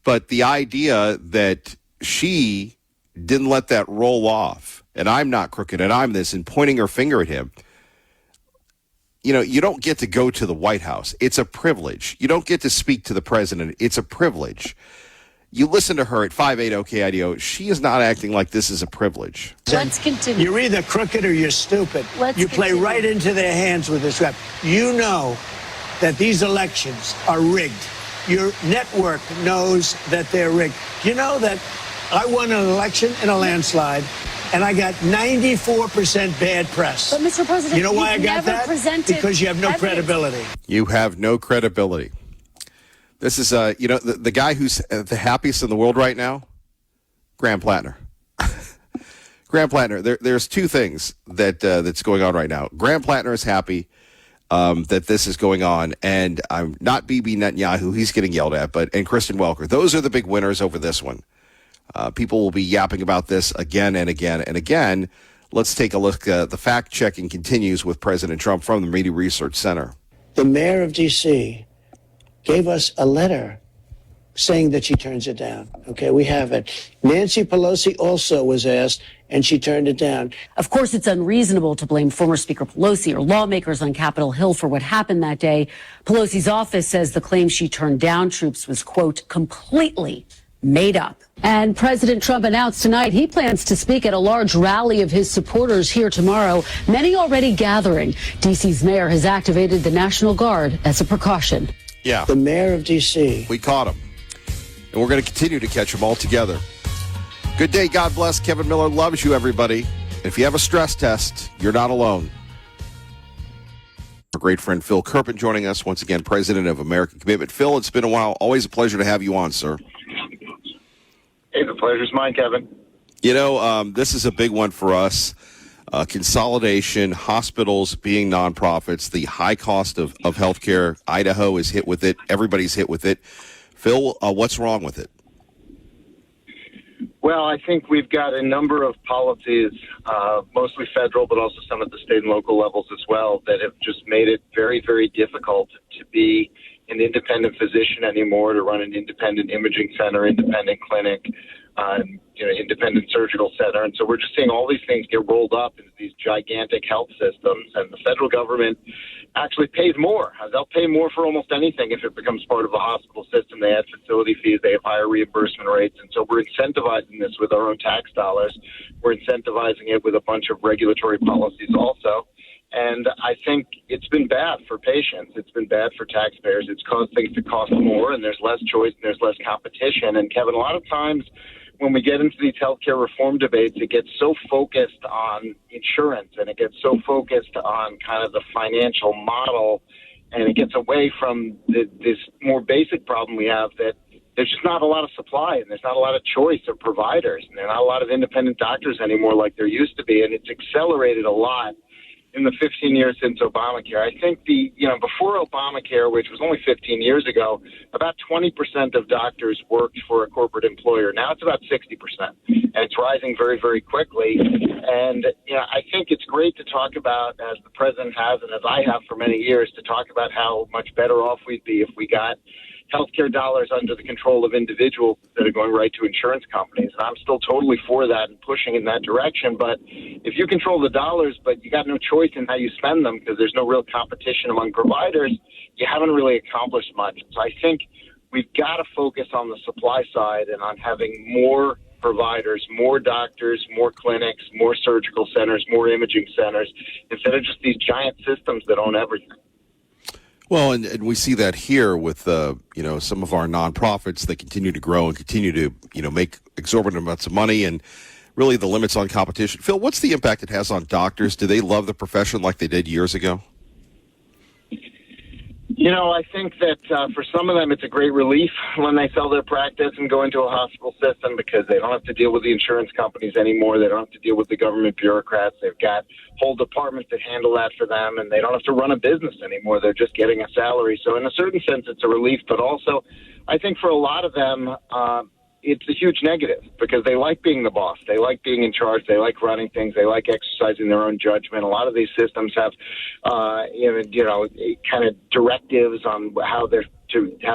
But the idea that she didn't let that roll off, and I'm not crooked, and I'm this, and pointing her finger at him, you know, you don't get to go to the White House. It's a privilege. You don't get to speak to the president. It's a privilege. You listen to her at 580 KIDO. She is not acting like this is a privilege. Let's continue. You're either crooked or you're stupid. You play right into their hands with this rep. You know that these elections are rigged. Your network knows that they're rigged. You know that I won an election in a landslide, and I got 94% bad press. But, Mr. President, you know why I got that? Because you have no credibility. You have no credibility. This is, you know, the guy who's the happiest in the world right now, Graham Plattner. Graham Plattner, there's two things that's going on right now. Graham Plattner is happy that this is going on, and I'm not Bibi Netanyahu, he's getting yelled at, and Kristen Welker. Those are the big winners over this one. People will be yapping about this again and again and again. Let's take a look. The fact-checking continues with President Trump from the Media Research Center. The mayor of D.C. gave us a letter saying that she turns it down. Okay, we have it. Nancy Pelosi also was asked, and she turned it down. Of course, it's unreasonable to blame former Speaker Pelosi or lawmakers on Capitol Hill for what happened that day. Pelosi's office says the claim she turned down troops was, quote, completely made up. And President Trump announced tonight he plans to speak at a large rally of his supporters here tomorrow, many already gathering. D.C.'s mayor has activated the National Guard as a precaution. Yeah. The mayor of D.C. We caught him. And we're going to continue to catch them all together. Good day. God bless. Kevin Miller loves you, everybody. If you have a stress test, you're not alone. Our great friend Phil Kerpen joining us, once again, president of American Commitment. Phil, it's been a while. Always a pleasure to have you on, sir. Hey, the pleasure's mine, Kevin. You know, this is a big one for us. Consolidation, hospitals being nonprofits, the high cost of healthcare. Idaho is hit with it. Everybody's hit with it. Phil, what's wrong with it? Well, I think we've got a number of policies, mostly federal, but also some at the state and local levels as well, that have just made it very, very difficult to be an independent physician anymore, to run an independent imaging center, independent clinic, independent surgical center. And so we're just seeing all these things get rolled up into these gigantic health systems, and the federal government actually pays more. They'll pay more for almost anything if it becomes part of a hospital system. They add facility fees, they have higher reimbursement rates, and so we're incentivizing this with our own tax dollars. We're incentivizing it with a bunch of regulatory policies also. And I think it's been bad for patients. It's been bad for taxpayers. It's caused things to cost more, and there's less choice and there's less competition. And, Kevin, a lot of times when we get into these healthcare reform debates, it gets so focused on insurance and it gets so focused on kind of the financial model, and it gets away from this more basic problem we have, that there's just not a lot of supply and there's not a lot of choice of providers, and there are not a lot of independent doctors anymore like there used to be. And it's accelerated a lot in the 15 years since Obamacare. I think before Obamacare, which was only 15 years ago, about 20% of doctors worked for a corporate employer. Now it's about 60%, and it's rising very, very quickly. And I think it's great to talk about, as the president has and as I have for many years, to talk about how much better off we'd be if we got healthcare dollars under the control of individuals that are going right to insurance companies. And I'm still totally for that and pushing in that direction. But if you control the dollars, but you got no choice in how you spend them because there's no real competition among providers, you haven't really accomplished much. So I think we've got to focus on the supply side and on having more providers, more doctors, more clinics, more surgical centers, more imaging centers, instead of just these giant systems that own everything. Well, and we see that here with some of our nonprofits that continue to grow and continue to make exorbitant amounts of money, and really the limits on competition. Phil, what's the impact it has on doctors? Do they love the profession like they did years ago? I think that for some of them it's a great relief when they sell their practice and go into a hospital system, because they don't have to deal with the insurance companies anymore. They don't have to deal with the government bureaucrats. They've got whole departments that handle that for them, and they don't have to run a business anymore. They're just getting a salary. So in a certain sense, it's a relief, but also I think for a lot of them, it's a huge negative, because they like being the boss. They like being in charge. They like running things. They like exercising their own judgment. A lot of these systems have, kind of directives on how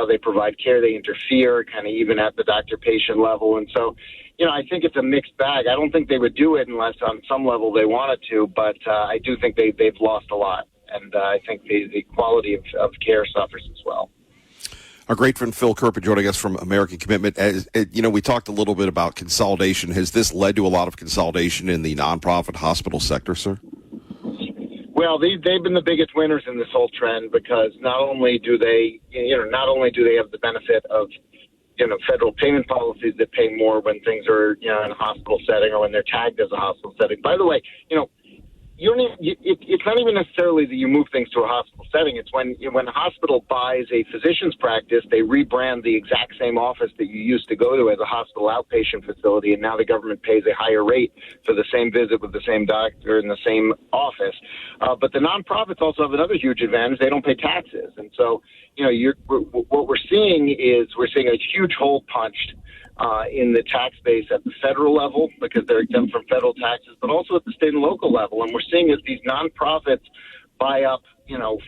they provide care. They interfere kind of even at the doctor-patient level. And so, I think it's a mixed bag. I don't think they would do it unless on some level they wanted to, but I do think they've lost a lot. And I think the quality of care suffers as well. Our great friend Phil Kerpen joining us from American Commitment. We talked a little bit about consolidation. Has this led to a lot of consolidation in the nonprofit hospital sector, sir? Well, they've been the biggest winners in this whole trend, because not only do they have the benefit of federal payment policies that pay more when things are in a hospital setting or when they're tagged as a hospital setting. By the way, it's not even necessarily that you move things to a hospital setting. It's when a hospital buys a physician's practice, they rebrand the exact same office that you used to go to as a hospital outpatient facility, and now the government pays a higher rate for the same visit with the same doctor in the same office. But the nonprofits also have another huge advantage. They don't pay taxes. And so, what we're seeing is a huge hole punched in the tax base at the federal level, because they're exempt from federal taxes, but also at the state and local level. And we're seeing as these nonprofits buy up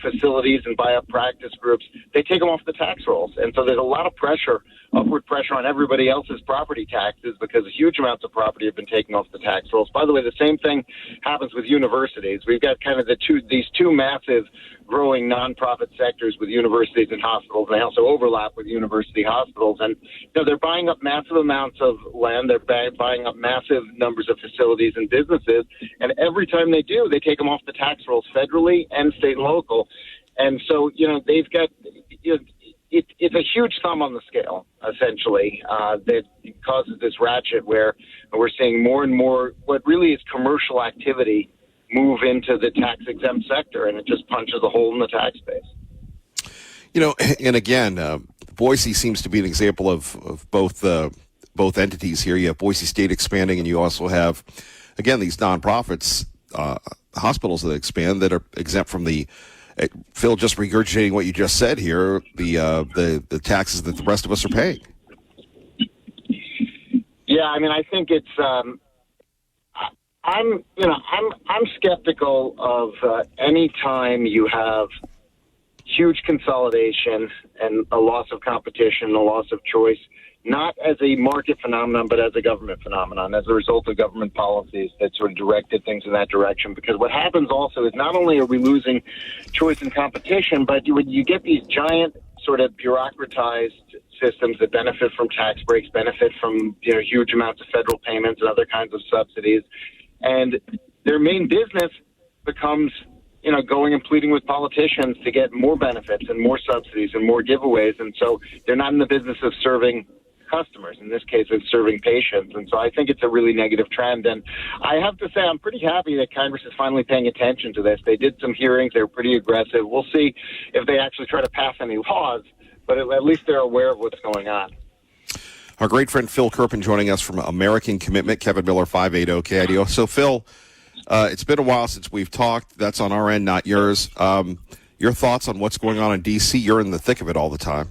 facilities and buy up practice groups, they take them off the tax rolls. And so there's a lot of pressure, upward pressure on everybody else's property taxes because huge amounts of property have been taken off the tax rolls. By the way, the same thing happens with universities. We've got kind of these two massive growing nonprofit sectors with universities and hospitals. They also overlap with university hospitals. And they're buying up massive amounts of land. They're buying up massive numbers of facilities and businesses. And every time they do, they take them off the tax rolls federally and state and local. And so, they've got it's a huge thumb on the scale, essentially, that causes this ratchet where we're seeing more and more what really is commercial activity move into the tax-exempt sector, and it just punches a hole in the tax base. And again, Boise seems to be an example of both entities here. You have Boise State expanding, and you also have, again, these nonprofits, hospitals that expand that are exempt from the, Phil, just regurgitating what you just said here, the taxes that the rest of us are paying. Yeah, I think it's. I'm skeptical of any time you have huge consolidation and a loss of competition, a loss of choice, not as a market phenomenon, but as a government phenomenon, as a result of government policies that sort of directed things in that direction. Because what happens also is not only are we losing choice and competition, but you get these giant sort of bureaucratized systems that benefit from tax breaks, benefit from huge amounts of federal payments and other kinds of subsidies. And their main business becomes, going and pleading with politicians to get more benefits and more subsidies and more giveaways. And so they're not in the business of serving customers. In this case, it's serving patients. And so I think it's a really negative trend. And I have to say, I'm pretty happy that Congress is finally paying attention to this. They did some hearings. They were pretty aggressive. We'll see if they actually try to pass any laws, but at least they're aware of what's going on. Our great friend Phil Kerpen joining us from American Commitment, Kevin Miller, 580 KIDO. So, Phil, it's been a while since we've talked. That's on our end, not yours. Your thoughts on what's going on in D.C.? You're in the thick of it all the time.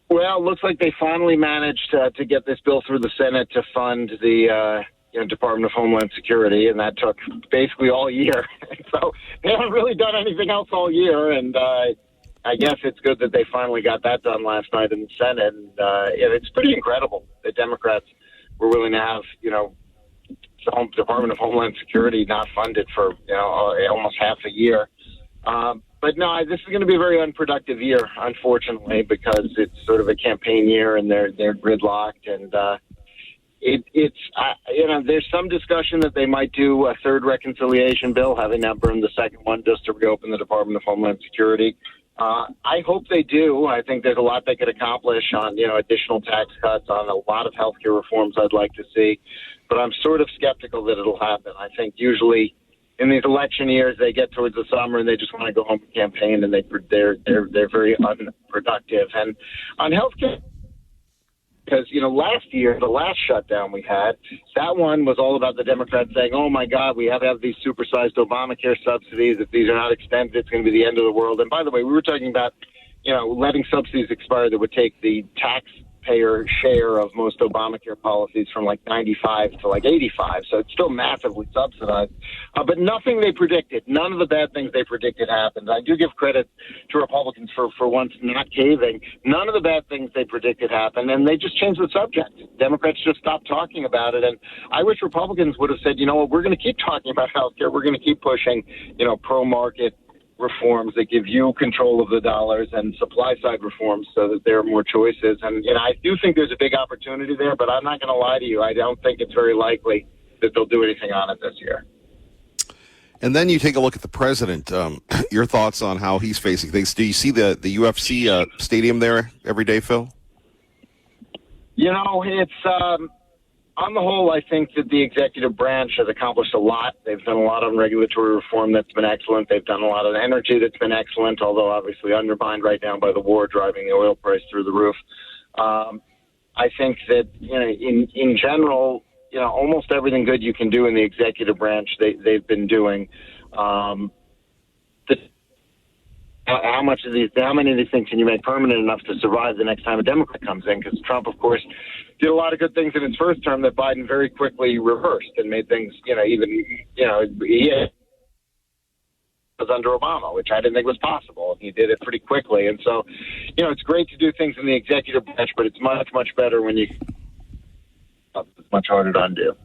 Well, it looks like they finally managed to get this bill through the Senate to fund the Department of Homeland Security, and that took basically all year. So they haven't really done anything else all year, and I guess it's good that they finally got that done last night in the Senate. And it's pretty incredible that Democrats were willing to have, the Department of Homeland Security not funded for, almost half a year. But no, this is going to be a very unproductive year, unfortunately, because it's sort of a campaign year and they're gridlocked. And there's some discussion that they might do a third reconciliation bill, having that burn the second one just to reopen the Department of Homeland Security. I hope they do. I think there's a lot they could accomplish on, additional tax cuts, on a lot of healthcare reforms I'd like to see. But I'm sort of skeptical that it'll happen. I think usually in these election years, they get towards the summer and they just want to go home and campaign, and they're very unproductive. And on healthcare, because last year, the last shutdown we had, that one was all about the Democrats saying, "Oh my God, we have to have these supersized Obamacare subsidies. If these are not extended, it's going to be the end of the world." And by the way, we were talking about letting subsidies expire that would take the taxpayer share of most Obamacare policies from like 95 to like 85. So it's still massively subsidized. But nothing they predicted, none of the bad things they predicted happened. I do give credit to Republicans for once not caving. None of the bad things they predicted happened, and they just changed the subject. Democrats just stopped talking about it. And I wish Republicans would have said, we're going to keep talking about health care. We're going to keep pushing, pro-market reforms that give you control of the dollars and supply side reforms so that there are more choices. And I do think there's a big opportunity there, but I'm not going to lie to you. I don't think it's very likely that they'll do anything on it this year. And then you take a look at the president. Your thoughts on how he's facing things. Do you see the UFC stadium there every day, Phil? It's on the whole, I think that the executive branch has accomplished a lot. They've done a lot on regulatory reform that's been excellent. They've done a lot on energy that's been excellent, although obviously undermined right now by the war driving the oil price through the roof. I think that in general, almost everything good you can do in the executive branch, they've been doing. How many of these things can you make permanent enough to survive the next time a Democrat comes in? Because Trump, of course, did a lot of good things in his first term that Biden very quickly reversed and made things, was under Obama, which I didn't think was possible. He did it pretty quickly. And so, it's great to do things in the executive branch, but it's much, much better when it's much harder to undo.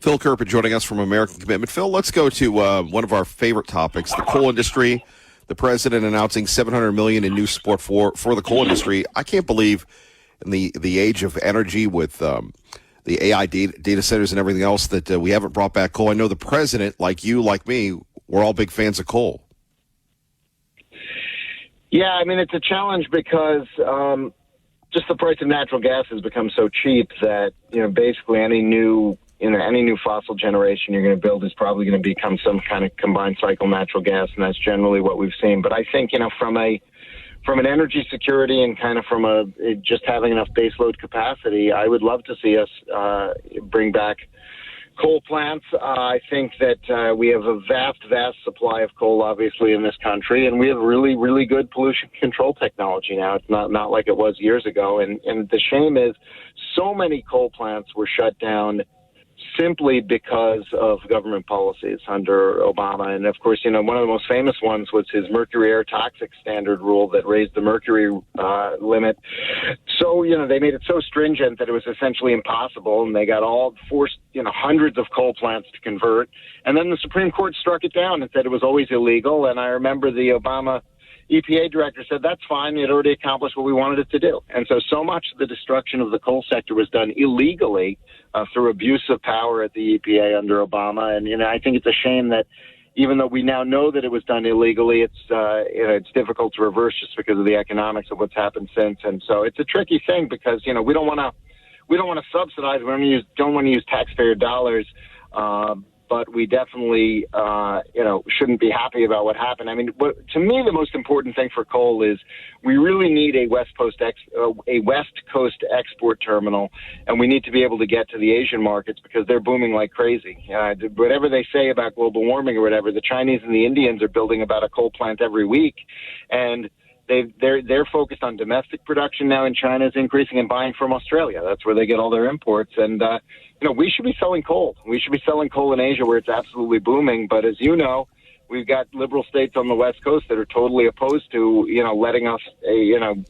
Phil Kerpen joining us from American Commitment. Phil, let's go to one of our favorite topics, the coal industry. The president announcing $700 million in new support for the coal industry. I can't believe in the age of energy with the AI data centers and everything else that we haven't brought back coal. I know the president, like you, like me, we're all big fans of coal. Yeah, I mean, it's a challenge because just the price of natural gas has become so cheap that, basically any new fossil generation you're going to build is probably going to become some kind of combined cycle natural gas, and that's generally what we've seen. But I think, from an energy security and kind of from just having enough baseload capacity, I would love to see us bring back coal plants. I think that we have a vast supply of coal, obviously, in this country, and we have really, really good pollution control technology now. It's not like it was years ago. And the shame is so many coal plants were shut down simply because of government policies under Obama. And, of course, one of the most famous ones was his mercury air toxic standard rule that raised the mercury limit. So, they made it so stringent that it was essentially impossible, and they got forced hundreds of coal plants to convert. And then the Supreme Court struck it down and said it was always illegal. And I remember the Obama EPA director said that's fine. It already accomplished what we wanted it to do. And so much of the destruction of the coal sector was done illegally through abuse of power at the EPA under Obama. And, I think it's a shame that even though we now know that it was done illegally, it's difficult to reverse just because of the economics of what's happened since. And so it's a tricky thing because, we don't want to subsidize. We don't want to use taxpayer dollars. But we definitely, shouldn't be happy about what happened. I mean, to me, the most important thing for coal is we really need a West Coast export terminal, and we need to be able to get to the Asian markets because they're booming like crazy. Whatever they say about global warming or whatever, the Chinese and the Indians are building about a coal plant every week, and they're focused on domestic production now, and China is increasing and buying from Australia. That's where they get all their imports. And, we should be selling coal. We should be selling coal in Asia where it's absolutely booming. But as you know, we've got liberal states on the West Coast that are totally opposed to, letting us,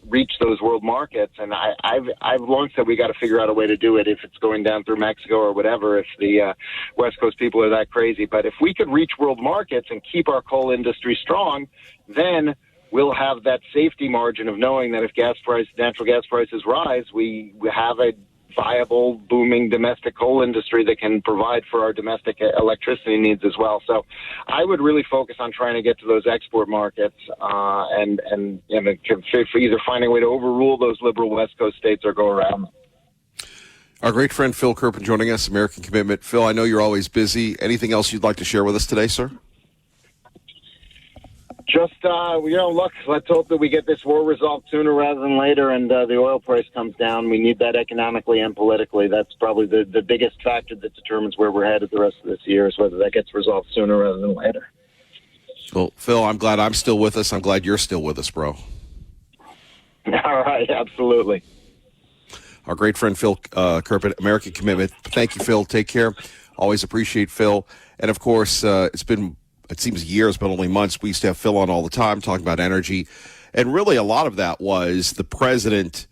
reach those world markets. And I've long said we got to figure out a way to do it if it's going down through Mexico or whatever, if the West Coast people are that crazy. But if we could reach world markets and keep our coal industry strong, then we'll have that safety margin of knowing that if natural gas prices rise, we have a viable, booming domestic coal industry that can provide for our domestic electricity needs as well. So I would really focus on trying to get to those export markets and either finding a way to overrule those liberal West Coast states or go around them. Our great friend Phil Kerpen joining us, American Commitment. Phil, I know you're always busy. Anything else you'd like to share with us today, sir? Just, look, let's hope that we get this war resolved sooner rather than later and the oil price comes down. We need that economically and politically. That's probably the biggest factor that determines where we're headed the rest of this year is whether that gets resolved sooner rather than later. Well, Phil, I'm glad I'm still with us. I'm glad you're still with us, bro. All right, absolutely. Our great friend Phil Kerpen, American Commitment. Thank you, Phil. Take care. Always appreciate Phil. And, of course, it seems years, but only months. We used to have Phil on all the time talking about energy. And really a lot of that was the president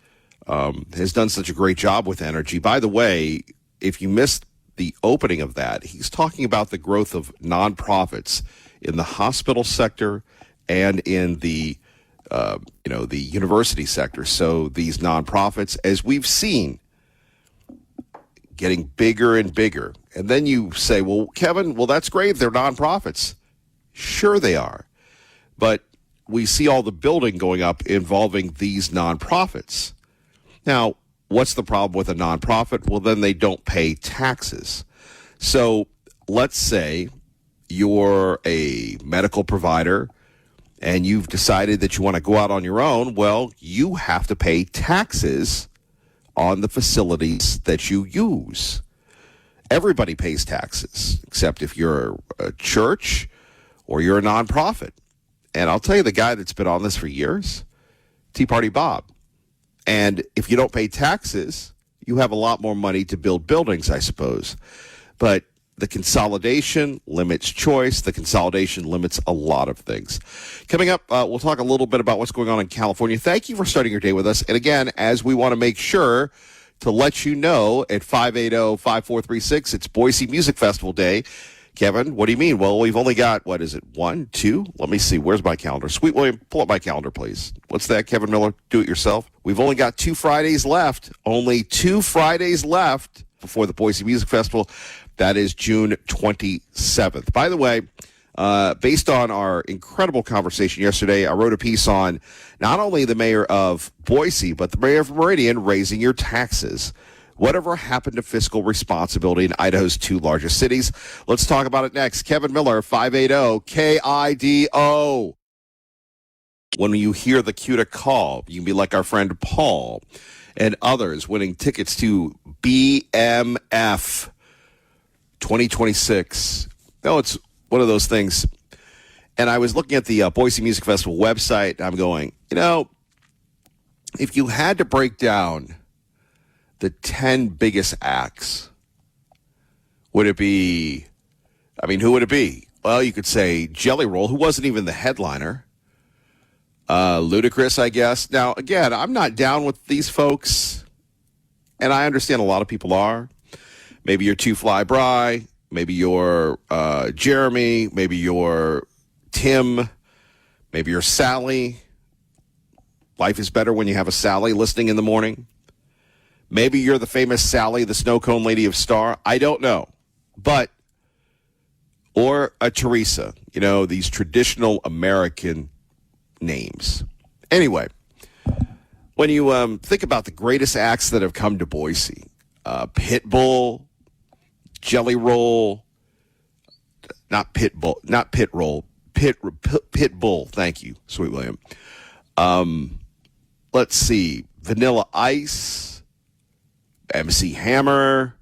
has done such a great job with energy. By the way, if you missed the opening of that, he's talking about the growth of nonprofits in the hospital sector and in the the university sector. So these nonprofits, as we've seen, getting bigger and bigger. And then you say, well, Kevin, that's great. They're nonprofits. Sure they are. But we see all the building going up involving these nonprofits. Now, what's the problem with a nonprofit? Well, then they don't pay taxes. So let's say you're a medical provider and you've decided that you want to go out on your own. Well, you have to pay taxes on the facilities that you use. Everybody pays taxes, except if you're a church or you're a nonprofit. And I'll tell you the guy that's been on this for years, Tea Party Bob. And if you don't pay taxes, you have a lot more money to build buildings, I suppose. But the consolidation limits choice. The consolidation limits a lot of things. Coming up, we'll talk a little bit about what's going on in California. Thank you for starting your day with us. And again, as we want to make sure to let you know at 580-5436, it's Boise Music Festival Day. Kevin, what do you mean? Well, we've only got, what is it, 1, 2? Let me see. Where's my calendar? Sweet William, pull up my calendar, please. What's that, Kevin Miller? Do it yourself. We've only got 2 Fridays left. Only 2 Fridays left before the Boise Music Festival. That is June 27th. By the way, based on our incredible conversation yesterday, I wrote a piece on not only the mayor of Boise, but the mayor of Meridian raising your taxes. Whatever happened to fiscal responsibility in Idaho's 2 largest cities? Let's talk about it next. Kevin Miller, 580-KIDO. When you hear the cue to call, you can be like our friend Paul and others winning tickets to BMF 2026. No, it's one of those things. And I was looking at the Boise Music Festival website, and I'm going, if you had to break down the 10 biggest acts, would it be, who would it be? Well, you could say Jelly Roll, who wasn't even the headliner. Ludacris, I guess. Now, again, I'm not down with these folks, and I understand a lot of people are. Maybe you're Two Fly Bry. Maybe you're Jeremy. Maybe you're Tim. Maybe you're Sally. Life is better when you have a Sally listening in the morning. Maybe you're the famous Sally, the snow cone lady of Star. I don't know. Or a Teresa. These traditional American names. Anyway, when you think about the greatest acts that have come to Boise, Pitbull, Jelly Roll, not Pitbull, not Pit Roll, Pitbull. Thank you, Sweet William. Let's see, Vanilla Ice, MC Hammer.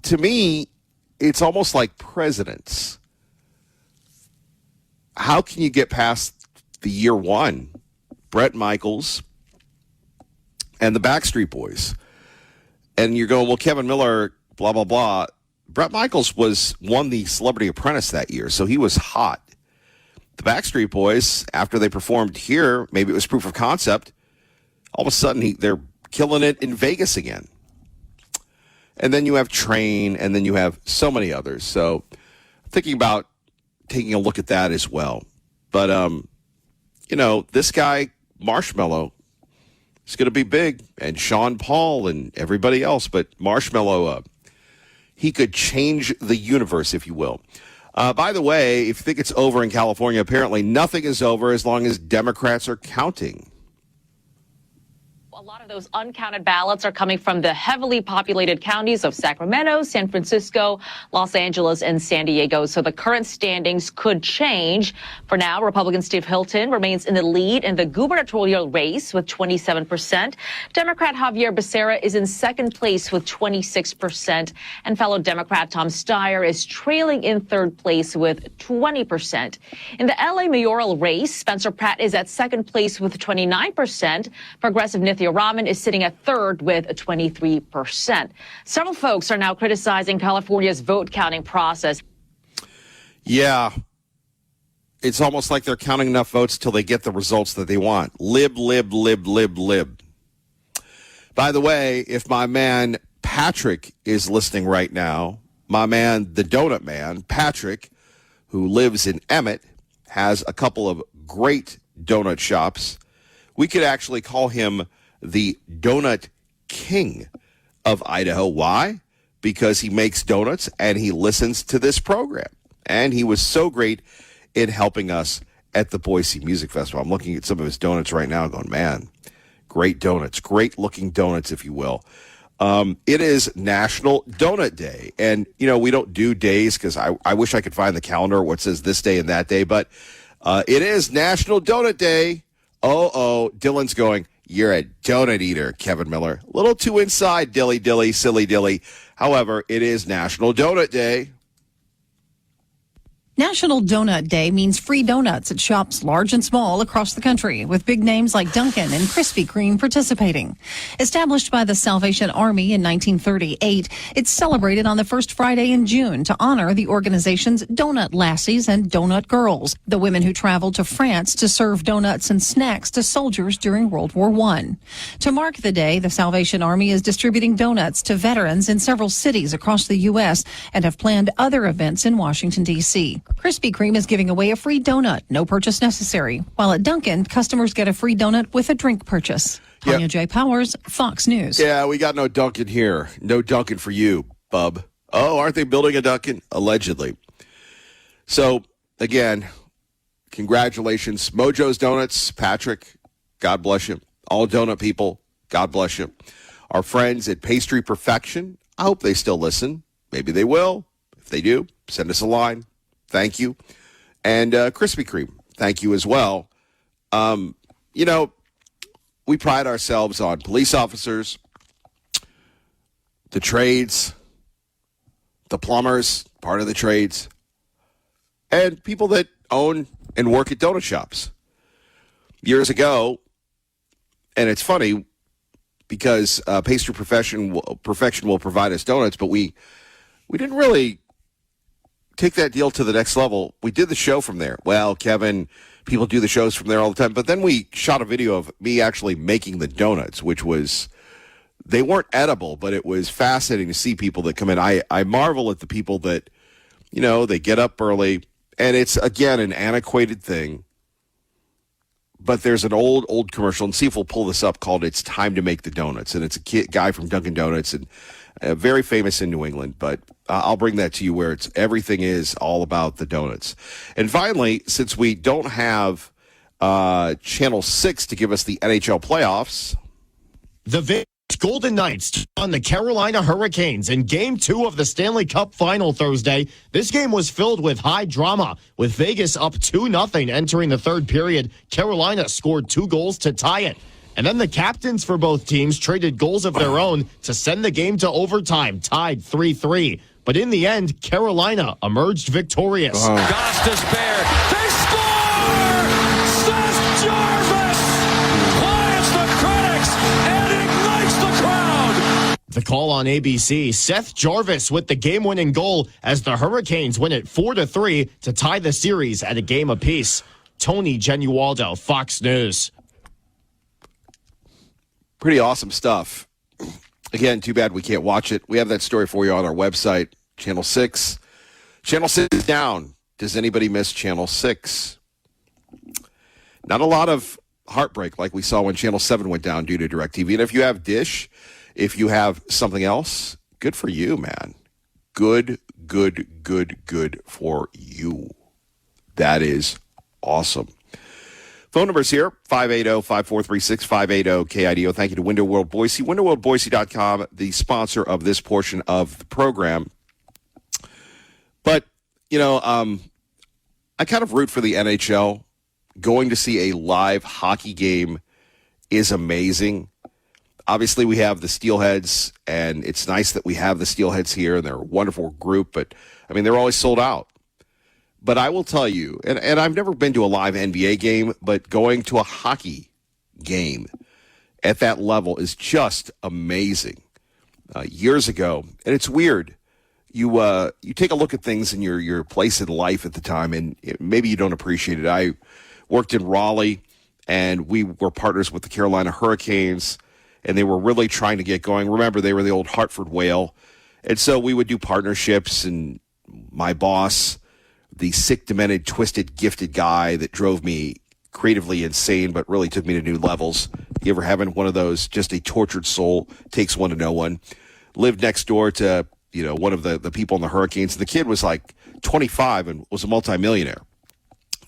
To me, it's almost like presidents. How can you get past the year one? Bret Michaels and the Backstreet Boys. And you're going, well, Kevin Miller, blah, blah, blah. Bret Michaels won the Celebrity Apprentice that year, so he was hot. The Backstreet Boys, after they performed here, maybe it was proof of concept, all of a sudden they're killing it in Vegas again. And then you have Train, and then you have so many others. So thinking about taking a look at that as well. But, this guy, Marshmello, is going to be big, and Sean Paul and everybody else. But Marshmello, he could change the universe, if you will. By the way, if you think it's over in California, apparently nothing is over as long as Democrats are counting. A lot of those uncounted ballots are coming from the heavily populated counties of Sacramento, San Francisco, Los Angeles, and San Diego. So the current standings could change. For now, Republican Steve Hilton remains in the lead in the gubernatorial race with 27%. Democrat Javier Becerra is in second place with 26%. And fellow Democrat Tom Steyer is trailing in third place with 20%. In the LA mayoral race, Spencer Pratt is at second place with 29%. Progressive Nithya Raman is sitting at third with 23%. Several folks are now criticizing California's vote counting process. Yeah. It's almost like they're counting enough votes till they get the results that they want. Lib. By the way, if my man Patrick is listening right now, my man, the Donut Man, Patrick, who lives in Emmett, has a couple of great donut shops. We could actually call him the Donut King of Idaho. Why? Because he makes donuts and he listens to this program. And he was so great in helping us at the Boise Music Festival. I'm looking at some of his donuts right now going, man, great donuts, great looking donuts, if you will. It is National Donut Day. And, we don't do days because I wish I could find the calendar, what says this day and that day. But it is National Donut Day. Dylan's going, you're a donut eater, Kevin Miller. A little too inside, dilly, silly dilly. However, it is National Donut Day. National Donut Day means free donuts at shops large and small across the country, with big names like Dunkin' and Krispy Kreme participating. Established by the Salvation Army in 1938, it's celebrated on the first Friday in June to honor the organization's donut lassies and donut girls, the women who traveled to France to serve donuts and snacks to soldiers during World War I. To mark the day, the Salvation Army is distributing donuts to veterans in several cities across the U.S. and have planned other events in Washington, D.C. Krispy Kreme is giving away a free donut, no purchase necessary, while at Dunkin', customers get a free donut with a drink purchase. Tanya J. Powers, Fox News. Yeah, we got no Dunkin' here. No Dunkin' for you, bub. Oh, aren't they building a Dunkin'? Allegedly. So, again, congratulations. Mojo's Donuts, Patrick, God bless you. All donut people, God bless you. Our friends at Pastry Perfection, I hope they still listen. Maybe they will. If they do, send us a line. Thank you. And Krispy Kreme, thank you as well. You know, we pride ourselves on police officers, the trades, the plumbers, part of the trades, and people that own and work at donut shops. Years ago, and it's funny because Pastry Perfection will provide us donuts, but we didn't really take that deal to the next level. We did the show from there. Well, Kevin, people do the shows from there all the time. But then we shot a video of me actually making the donuts, which was, they weren't edible, but it was fascinating to see people that come in. I marvel at the people that, you know, they get up early. And it's, again, an antiquated thing. But there's an old commercial, and see if we'll pull this up, called It's Time to Make the Donuts. And it's a guy from Dunkin' Donuts, and very famous in New England, but I'll bring that to you where everything is all about the donuts. And finally, since we don't have Channel 6 to give us the NHL playoffs. The Vegas Golden Knights took on the Carolina Hurricanes in Game 2 of the Stanley Cup Final Thursday. This game was filled with high drama, with Vegas up 2-0 entering the third period. Carolina scored 2 goals to tie it. And then the captains for both teams traded goals of their own to send the game to overtime, tied 3-3. But in the end, Carolina emerged victorious. Goss to spare. They score! Seth Jarvis quiets the critics and ignites the crowd. The call on ABC, Seth Jarvis with the game-winning goal as the Hurricanes win it 4-3 to tie the series at a game apiece. Tony Genualdo, Fox News. Pretty awesome stuff. Again, too bad we can't watch it. We have that story for you on our website, Channel 6. Channel 6 is down. Does anybody miss Channel 6? Not a lot of heartbreak like we saw when Channel 7 went down due to DirecTV. And if you have Dish, if you have something else, good for you, man. Good for you. That is awesome. Phone numbers here, 580-5436, 580-KIDO. Thank you to Window World Boise. WindowWorldBoise.com, the sponsor of this portion of the program. But, you know, I kind of root for the NHL. Going to see a live hockey game is amazing. Obviously, we have the Steelheads, and it's nice that we have the Steelheads here, and they're a wonderful group. But, I mean, they're always sold out. But I will tell you, and I've never been to a live NBA game, but going to a hockey game at that level is just amazing. Years ago, and it's weird. You take a look at things in your place in life at the time, and maybe you don't appreciate it. I worked in Raleigh, and we were partners with the Carolina Hurricanes, and they were really trying to get going. Remember, they were the old Hartford Whale, and so we would do partnerships, and my boss, the sick, demented, twisted, gifted guy that drove me creatively insane, but really took me to new levels. You ever having one of those, just a tortured soul, takes one to know one? Lived next door to, you know, one of the people in the Hurricanes. The kid was like 25 and was a multimillionaire.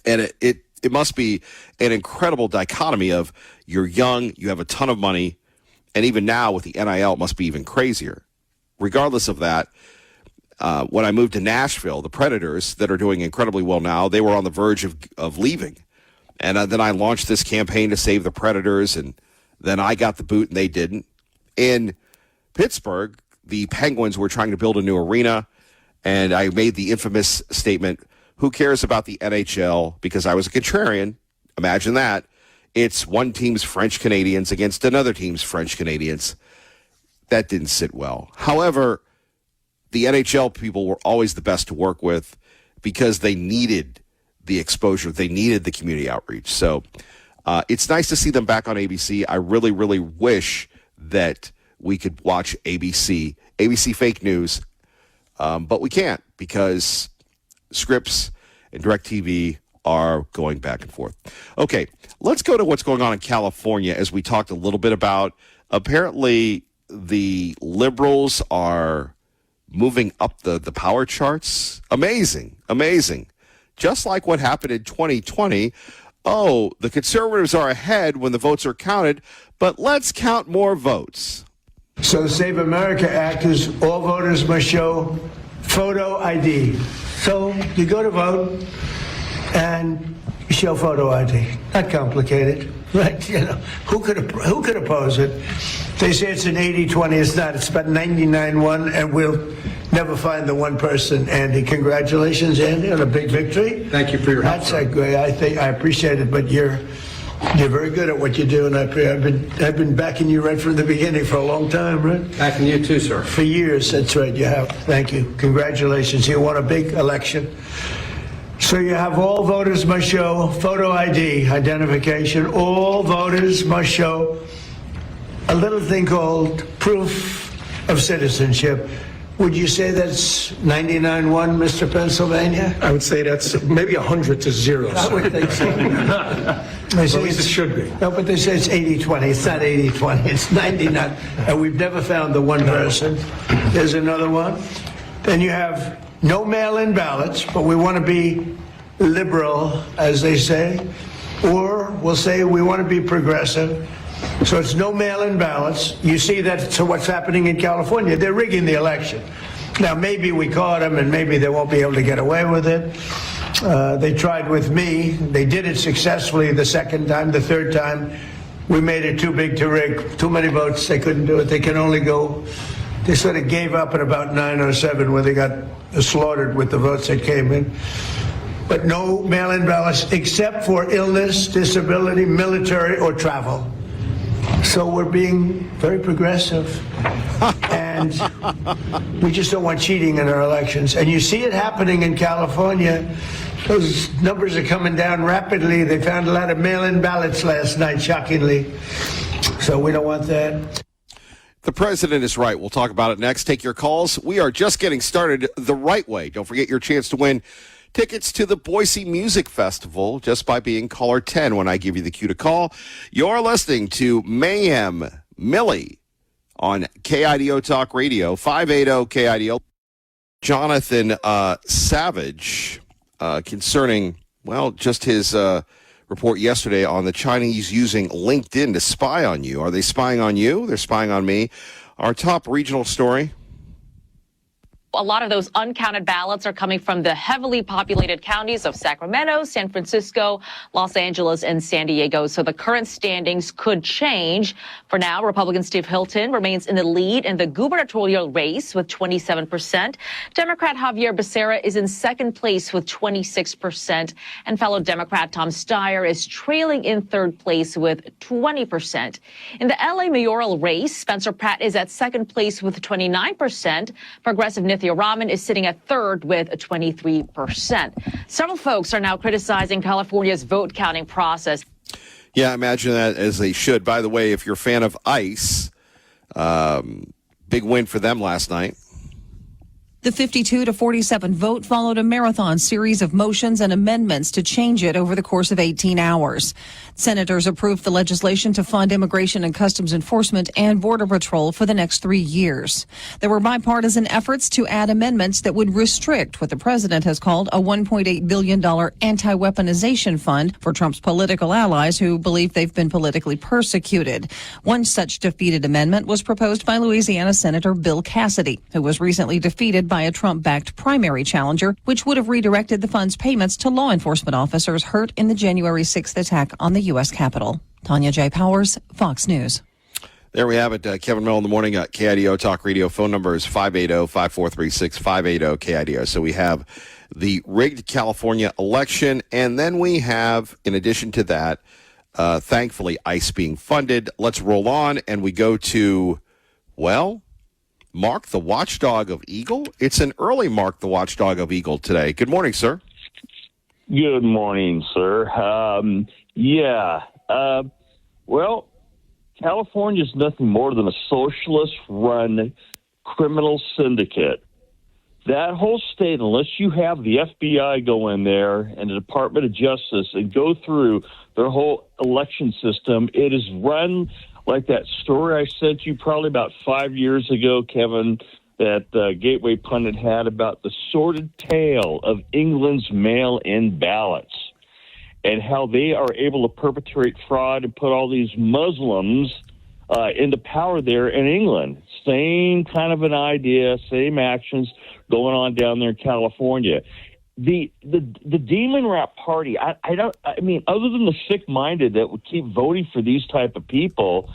And it must be an incredible dichotomy of you're young, you have a ton of money, and even now with the NIL, it must be even crazier. Regardless of that, when I moved to Nashville, the Predators, that are doing incredibly well now, they were on the verge of leaving. And then I launched this campaign to save the Predators, and then I got the boot and they didn't. In Pittsburgh, the Penguins were trying to build a new arena, and I made the infamous statement, who cares about the NHL? Because I was a contrarian. Imagine that. It's one team's French Canadians against another team's French Canadians. That didn't sit well. However, the NHL people were always the best to work with because they needed the exposure. They needed the community outreach. So it's nice to see them back on ABC. I really, really wish that we could watch ABC fake news, but we can't because Scripps and DirecTV are going back and forth. Okay, let's go to what's going on in California as we talked a little bit about. Apparently, the liberals are moving up the power charts. Amazing. Just like what happened in 2020. Oh, the conservatives are ahead when the votes are counted, but let's count more votes. So the Save America Act is all voters must show photo ID. So you go to vote and you show photo ID. Not complicated, right? You know, who could oppose it? They say it's an 80-20. It's not. It's about 99-1, and we'll never find the one person. Andy, congratulations, Andy, on a big victory. Thank you for your help. That's great. I appreciate it, but you're very good at what you do, and I've been backing you right from the beginning for a long time, right? Backing you too, sir. For years, that's right. You have. Thank you. Congratulations. You won a big election. So you have all voters must show photo ID identification. All voters must show a little thing called proof of citizenship. Would you say that's 99-1, Mr. Pennsylvania? I would say that's maybe 100 to 0. I would think so. They say At least it should be. No, but they say it's 80-20. It's not 80-20. It's 99. And we've never found the one person. There's another one. Then you have no mail-in ballots, but we want to be liberal, as they say. Or we'll say we want to be progressive. So it's no mail-in ballots. You see that's what's happening in California. They're rigging the election. Now, maybe we caught them, and maybe they won't be able to get away with it. They tried with me. They did it successfully the second time. The third time, we made it too big to rig. Too many votes. They couldn't do it. They can only go. They sort of gave up at about 9:07 where they got slaughtered with the votes that came in. But no mail-in ballots except for illness, disability, military, or travel. So we're being very progressive, and we just don't want cheating in our elections. And you see it happening in California. Those numbers are coming down rapidly. They found a lot of mail-in ballots last night, shockingly. So we don't want that. The president is right. We'll talk about it next. Take your calls. We are just getting started the right way. Don't forget your chance to win tickets to the Boise Music Festival just by being caller 10 when I give you the cue to call. You're listening to Mayhem Millie on KIDO Talk Radio, 580 KIDO. Jonathan Savage concerning, well, just his report yesterday on the Chinese using LinkedIn to spy on you. Are they spying on you? They're spying on me. Our top regional story. A lot of those uncounted ballots are coming from the heavily populated counties of Sacramento, San Francisco, Los Angeles, and San Diego. So the current standings could change. For now, Republican Steve Hilton remains in the lead in the gubernatorial race with 27%. Democrat Javier Becerra is in second place with 26%. And fellow Democrat Tom Steyer is trailing in third place with 20%. In the LA mayoral race, Spencer Pratt is at second place with 29%. Progressive Nithya Raman is sitting at third with 23%. Several folks are now criticizing California's vote counting process. Yeah, imagine that, as they should. By the way, if you're a fan of ICE, big win for them last night. The 52-47 vote followed a marathon series of motions and amendments to change it over the course of 18 hours. Senators approved the legislation to fund Immigration and Customs Enforcement and Border Patrol for the next 3 years. There were bipartisan efforts to add amendments that would restrict what the president has called a $1.8 billion anti-weaponization fund for Trump's political allies who believe they've been politically persecuted. One such defeated amendment was proposed by Louisiana Senator Bill Cassidy, who was recently defeated by a Trump-backed primary challenger, which would have redirected the fund's payments to law enforcement officers hurt in the January 6th attack on the U.S. Capitol. Tanya J. Powers, Fox News. There we have it. Kevin Mill in the morning at KIDO Talk Radio. Phone number is 580-5436, 580-KIDO. So we have the rigged California election, and then we have, in addition to that, thankfully, ICE being funded. Let's roll on, and we go to, well, Mark the Watchdog of Eagle. It's an early Mark the Watchdog of Eagle today. Good morning, sir. Good morning, sir. Well, California is nothing more than a socialist-run criminal syndicate. That whole state, unless you have the FBI go in there and the Department of Justice and go through their whole election system, it is run like that story I sent you probably about 5 years ago, Kevin, that Gateway Pundit had about the sordid tale of England's mail-in ballots and how they are able to perpetrate fraud and put all these Muslims into power there in England. Same kind of an idea, same actions going on down there in California. The Demon Rat Party, I mean, other than the sick-minded that would keep voting for these type of people,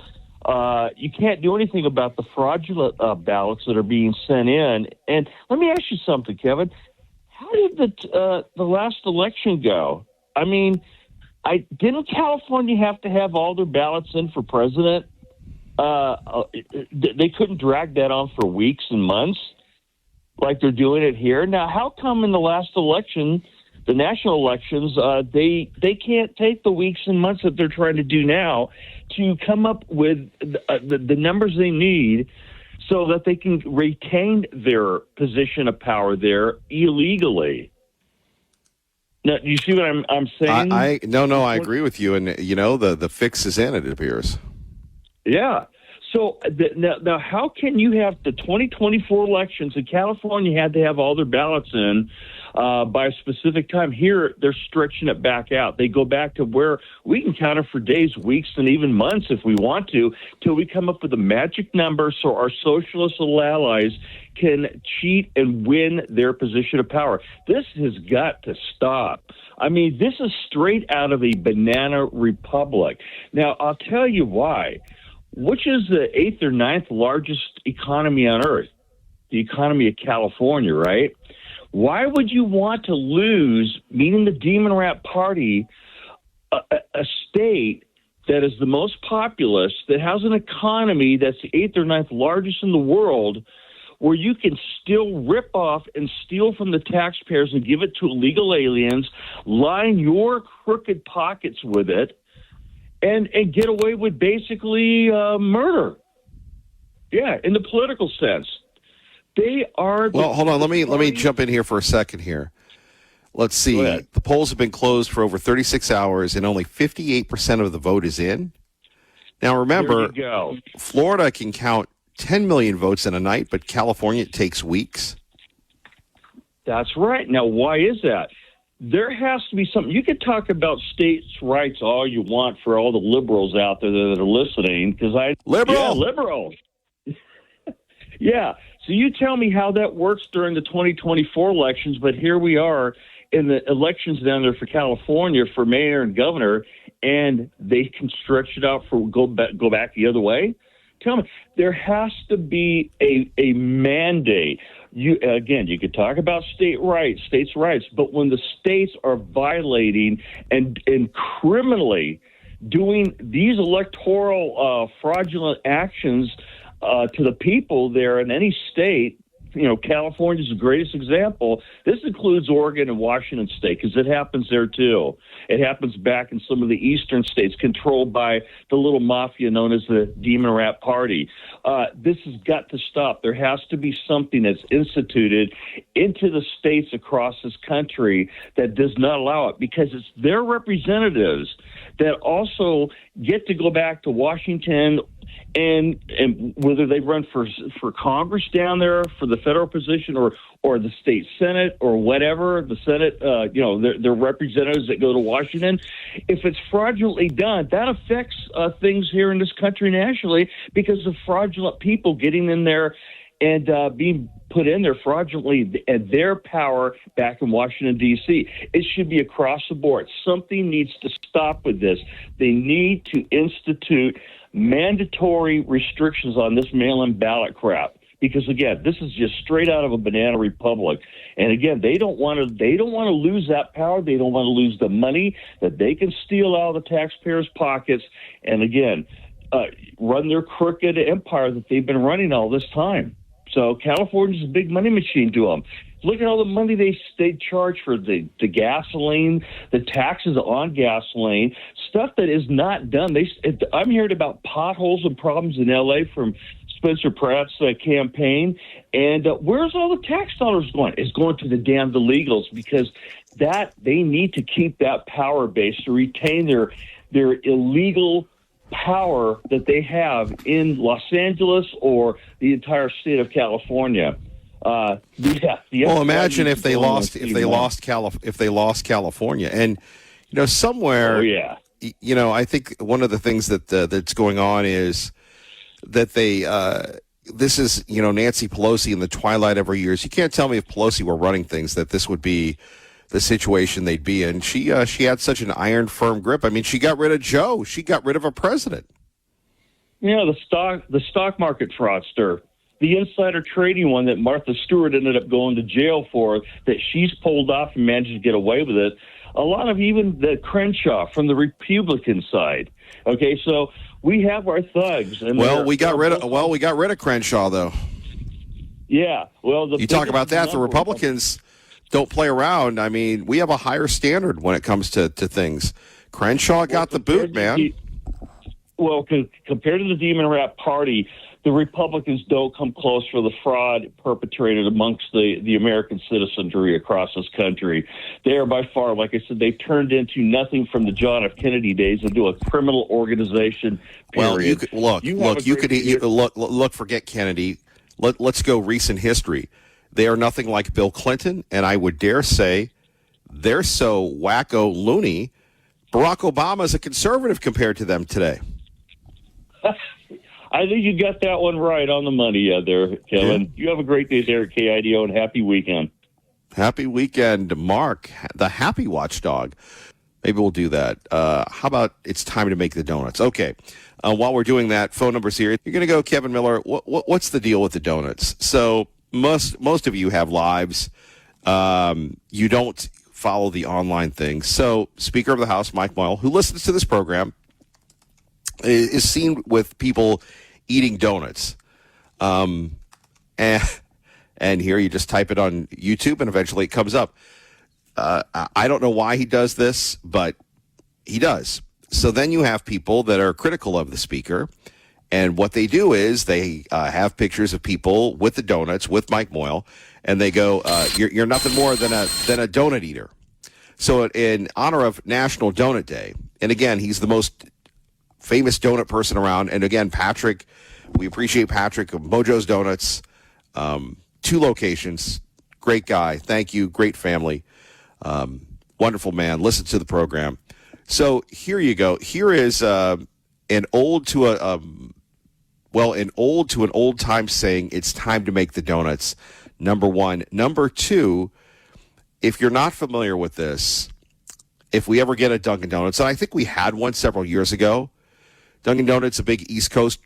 you can't do anything about the fraudulent ballots that are being sent in. And let me ask you something, Kevin. How did the last election go? I mean, didn't California have to have all their ballots in for president? They couldn't drag that on for weeks and months like they're doing it here. Now, how come in the last election, the national elections, they can't take the weeks and months that they're trying to do now to come up with the numbers they need so that they can retain their position of power there illegally? Now, do you see what I'm saying? I agree with you. And, the fix is in, it appears. Yeah. So now how can you have the 2024 elections in California had to have all their ballots in by a specific time? Here, they're stretching it back out. They go back to where we can count it for days, weeks, and even months if we want to, till we come up with a magic number so our socialist allies can cheat and win their position of power. This has got to stop. I mean, this is straight out of a banana republic. Now, I'll tell you why. Which is the 8th or 9th largest economy on earth? The economy of California, right? Why would you want to lose, meaning the Demon Rat Party, a state that is the most populous, that has an economy that's the 8th or 9th largest in the world, where you can still rip off and steal from the taxpayers and give it to illegal aliens, line your crooked pockets with it, and get away with basically murder? Yeah, in the political sense. They are... Well, hold on. Let me jump in here for a second here. Let's see. The polls have been closed for over 36 hours, and only 58% of the vote is in. Now, remember, Florida can count 10 million votes in a night, but California, it takes weeks. That's right. Now, why is that? There has to be something. You could talk about states' rights all you want for all the liberals out there that are listening. Liberal? Yeah, liberal. Yeah. So you tell me how that works during the 2024 elections, but here we are in the elections down there for California for mayor and governor, and they can stretch it out for go back the other way. Tell me, there has to be a mandate. You could talk about states' rights, but when the states are violating and criminally doing these electoral fraudulent actions to the people there in any state, California is the greatest example. This includes Oregon and Washington State because it happens there too. It happens back in some of the eastern states controlled by the little mafia known as the Demon Rat Party. This has got to stop. There has to be something that's instituted into the states across this country that does not allow it, because it's their representatives that also get to go back to Washington and whether they run for Congress down there for the federal position or the state Senate or whatever, the Senate, their representatives that go to Washington, if it's fraudulently done, that affects things here in this country nationally because of fraudulent people getting in there and being put in there fraudulently and their power back in Washington, D.C. It should be across the board. Something needs to stop with this. They need to institute mandatory restrictions on this mail-in ballot crap. Because again, this is just straight out of a banana republic, and again, they don't want to lose that power. They don't want to lose the money that they can steal out of the taxpayers' pockets, and again, run their crooked empire that they've been running all this time. So California's a big money machine to them. Look at all the money they charge for the gasoline, the taxes on gasoline, stuff that is not done. I'm hearing about potholes and problems in L.A. from Spencer Pratt's campaign, and where's all the tax dollars going? It's going to the damned illegals, because they need to keep that power base to retain their illegal power that they have in Los Angeles or the entire state of California. Well, imagine if they lost California, and somewhere. Oh yeah. I think one of the things that's going on is that this is Nancy Pelosi in the twilight of her years. You can't tell me if Pelosi were running things that this would be the situation they'd be in. She had such an iron firm grip. I mean, she got rid of Joe. She got rid of a president. The stock market fraudster, the insider trading one that Martha Stewart ended up going to jail for, that she's pulled off and managed to get away with it. A lot of even the Crenshaw from the Republican side. Okay, so we have our thugs. And we got rid of Crenshaw, though. Yeah, well, you talk about that. The Republicans don't play around. I mean, we have a higher standard when it comes to things. Crenshaw got the boot, man. Compared to the Demon Rat Party, the Republicans don't come close for the fraud perpetrated amongst the American citizenry across this country. They are by far, like I said, they've turned into nothing from the John F. Kennedy days into a criminal organization. Period. Well, forget Kennedy. Let's go recent history. They are nothing like Bill Clinton, and I would dare say they're so wacko loony. Barack Obama is a conservative compared to them today. I think you got that one right on the money there, Kevin. Yeah. You have a great day there at KIDO, and happy weekend. Happy weekend, Mark, the happy watchdog. Maybe we'll do that. How about it's time to make the donuts? Okay. While we're doing that, phone number's here. You're going to go, Kevin Miller. What's the deal with the donuts? So most of you have lives. You don't follow the online thing. So Speaker of the House, Mike Moyle, who listens to this program, is seen with people eating donuts. And here you just type it on YouTube and eventually it comes up. I don't know why he does this, but he does. So then you have people that are critical of the speaker, and what they do is they have pictures of people with the donuts with Mike Moyle, and they go, "You're nothing more than a donut eater." So in honor of National Donut Day, and again, he's the most famous donut person around, and again, Patrick, we appreciate Patrick of Mojo's Donuts, 2 locations, great guy, thank you, great family, wonderful man. Listen to the program. So here you go. Here is an old to an old time saying, it's time to make the donuts. Number 1. Number 2, if you're not familiar with this, if we ever get a Dunkin' Donuts, and I think we had one several years ago, Dunkin' Donuts, a big East Coast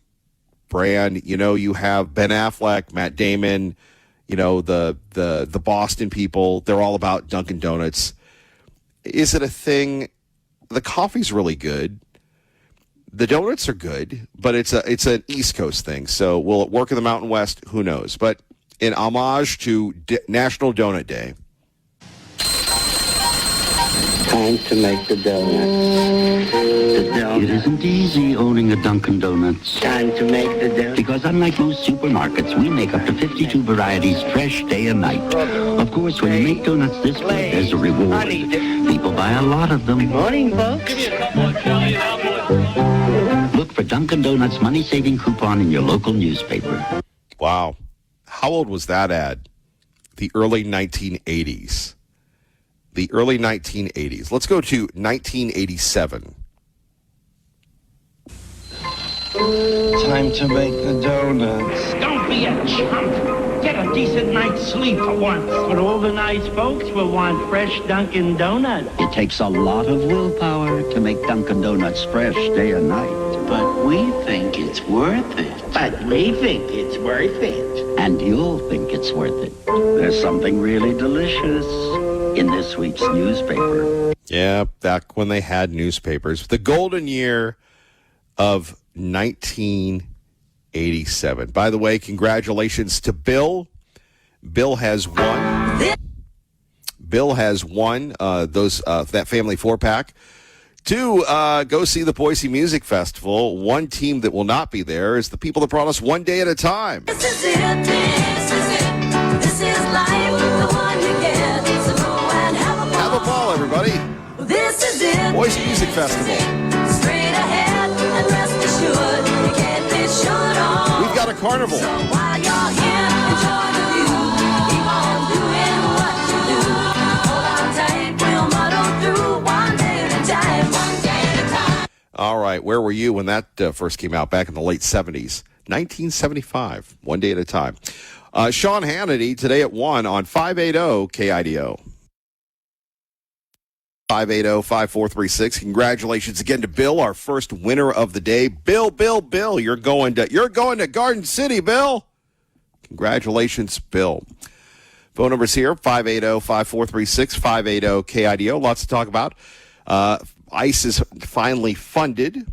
brand. You have Ben Affleck, Matt Damon, the Boston people. They're all about Dunkin' Donuts. Is it a thing? The coffee's really good. The donuts are good, but it's an East Coast thing. So will it work in the Mountain West? Who knows? But in homage to National Donut Day. Time to make the donuts. It isn't easy owning a Dunkin' Donuts. Time to make the donuts. Because unlike most supermarkets, we make up to 52 varieties fresh day and night. Of course, when you make donuts this way, there's a reward. People buy a lot of them. Good morning, folks. Look for Dunkin' Donuts money-saving coupon in your local newspaper. Wow. How old was that ad? The early 1980s. The early 1980s. Let's go to 1987. Time to make the donuts. Don't be a chump. Get a decent night's sleep for once. But all the nice folks will want fresh Dunkin' Donuts. It takes a lot of willpower to make Dunkin' Donuts fresh day and night. But we think it's worth it. But we think it's worth it. And you'll think it's worth it. There's something really delicious in this week's newspaper. Yeah, back when they had newspapers. The golden year of 1987. By the way, congratulations to Bill. Bill has won. Bill has won that family 4-pack to go see the Boise Music Festival. One team that will not be there is the people that brought us One Day at a Time. This is it, this is it, this is life, the one you get. So go and Have a ball, everybody. This is it. Boise Music Festival. Straight ahead and rest assured, you can't be short on. We've got a carnival. So while you're here, enjoy the view. Keep on doing what you do. Hold on tight, we'll muddle through one day at a time, one day at a time. All right, where were you when that first came out back in the late 70s? 1975, One Day at a Time. Sean Hannity today at 1 on 580 KIDO. 580-5436. Congratulations again to Bill, our first winner of the day. Bill, you're going to Garden City, Bill. Congratulations, Bill. Phone numbers here, 580-5436, 580-KIDO. Lots to talk about. ICE is finally funded,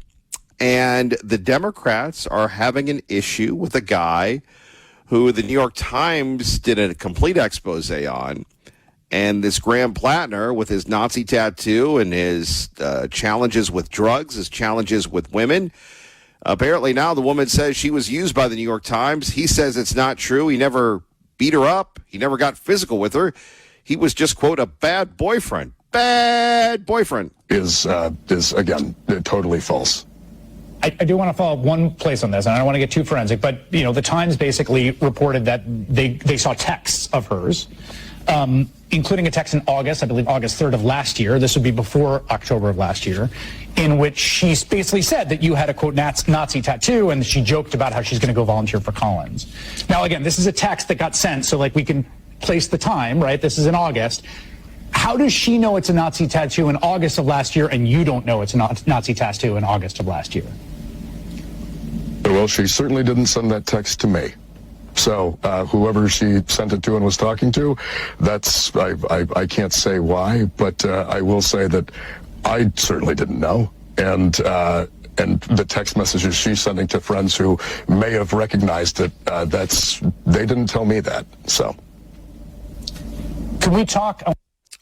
and the Democrats are having an issue with a guy who the New York Times did a complete expose on. And this Graham Plattner, with his Nazi tattoo and his challenges with drugs, his challenges with women. Apparently now the woman says she was used by the New York Times. He says it's not true. He never beat her up. He never got physical with her. He was just, quote, a bad boyfriend. Bad boyfriend. Is again, totally false. I do want to follow up one place on this, and I don't want to get too forensic, but, the Times basically reported that they saw texts of hers, including a text in August, I believe August 3rd of last year. This would be before October of last year, in which she basically said that you had a, quote, Nazi tattoo, and she joked about how she's going to go volunteer for Collins. Now, again, this is a text that got sent, so, we can place the time, right? This is in August. How does she know it's a Nazi tattoo in August of last year, and you don't know it's a Nazi tattoo in August of last year? Well, she certainly didn't send that text to me. So whoever she sent it to and was talking to, that's I can't say why, but I will say that I certainly didn't know. And the text messages she's sending to friends who may have recognized it, they didn't tell me that. So can we talk?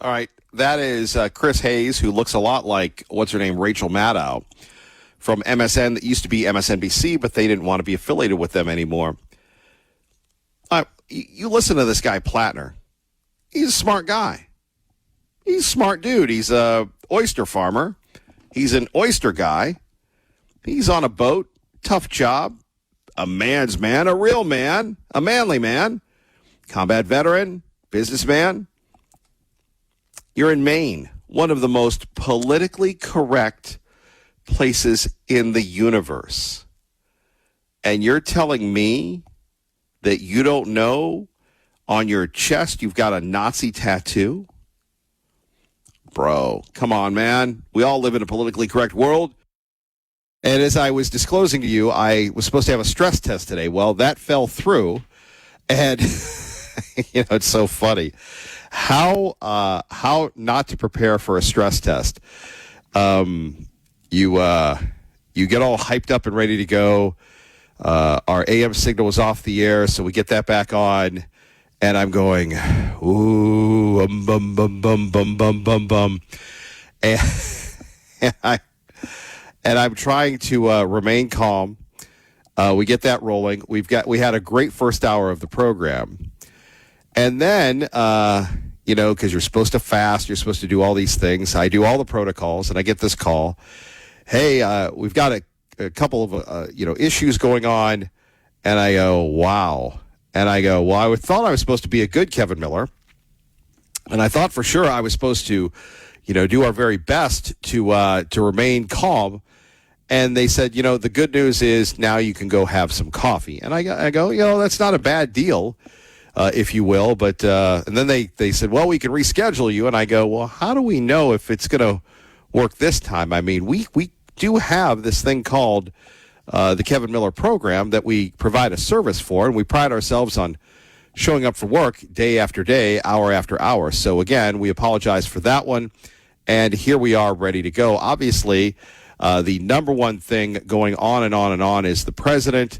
All right, that is Chris Hayes, who looks a lot like what's her name, Rachel Maddow from MSN, that used to be MSNBC, but they didn't want to be affiliated with them anymore. You listen to this guy, Plattner. He's a smart guy. He's a smart dude. He's a oyster farmer. He's an oyster guy. He's on a boat. Tough job. A man's man, a real man, a manly man. Combat veteran, businessman. You're in Maine, one of the most politically correct places in the universe. And you're telling me that you don't know on your chest you've got a Nazi tattoo? Bro, come on, man. We all live in a politically correct world. And as I was disclosing to you, I was supposed to have a stress test today. Well, that fell through. And, it's so funny. How not to prepare for a stress test. You get all hyped up and ready to go. Our AM signal was off the air, so we get that back on, and I'm going, ooh, bum, bum, bum, bum, bum, bum, bum. And I'm trying to remain calm. We get that rolling. We had a great first hour of the program. And then, because you're supposed to fast, you're supposed to do all these things. I do all the protocols, and I get this call. Hey, we've got a couple of, issues going on. And I go, wow. And I go, well, I thought I was supposed to be a good Kevin Miller. And I thought for sure I was supposed to, do our very best to remain calm. And they said, the good news is now you can go have some coffee. And I go, that's not a bad deal, if you will. But and then they said, well, we can reschedule you. And I go, well, how do we know if it's going to work this time? I mean, we do have this thing called the Kevin Miller program that we provide a service for, and we pride ourselves on showing up for work day after day, hour after hour. So again, we apologize for that one, and here we are ready to go. Obviously, the number one thing going on and on and on is the president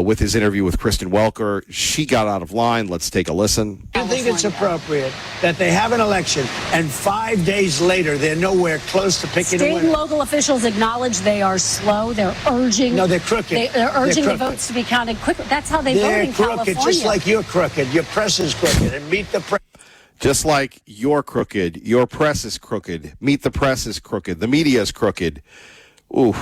with his interview with Kristen Welker. She got out of line. Let's take a listen. I think it's appropriate that they have an election, and 5 days later, they're nowhere close to picking a State winner. and local officials acknowledge they are slow. They're urging. No, they're crooked. They're urging They're the crooked. votes to be counted quicker. That's how they vote They're in crooked, California. just like you're crooked. Your press is crooked, and meet the press. Just like you're crooked, your press is crooked. Meet the press is crooked. The media is crooked. Oof.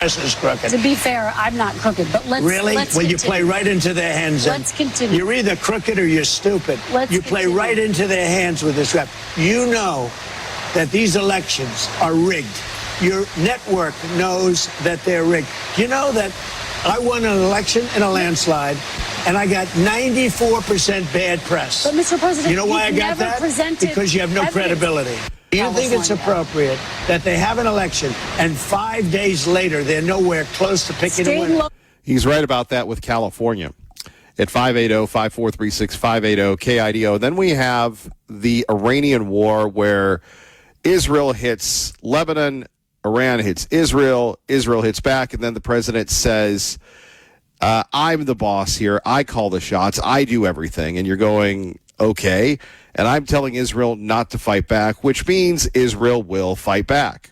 Is crooked. To be fair, I'm not crooked, but let's Really? Let's Well, you continue. play right into their hands. and Let's continue. You're either crooked or you're stupid. You play continue. right into their hands with this rap. You know that these elections are rigged. Your network knows that they're rigged. You know that I won an election in a landslide, and I got 94% bad press. But, Mr. President, you know why I you've got never that? presented Because you have no evidence. credibility. Do you think it's appropriate that they have an election, and 5 days later, they're nowhere close to picking a winner? He's right about that with California at 580-5436-580 KIDO. Then we have the Iranian war where Israel hits Lebanon, Iran hits Israel, Israel hits back, and then the president says, I'm the boss here. I call the shots. I do everything. And you're going, okay. And I'm telling Israel not to fight back, which means Israel will fight back.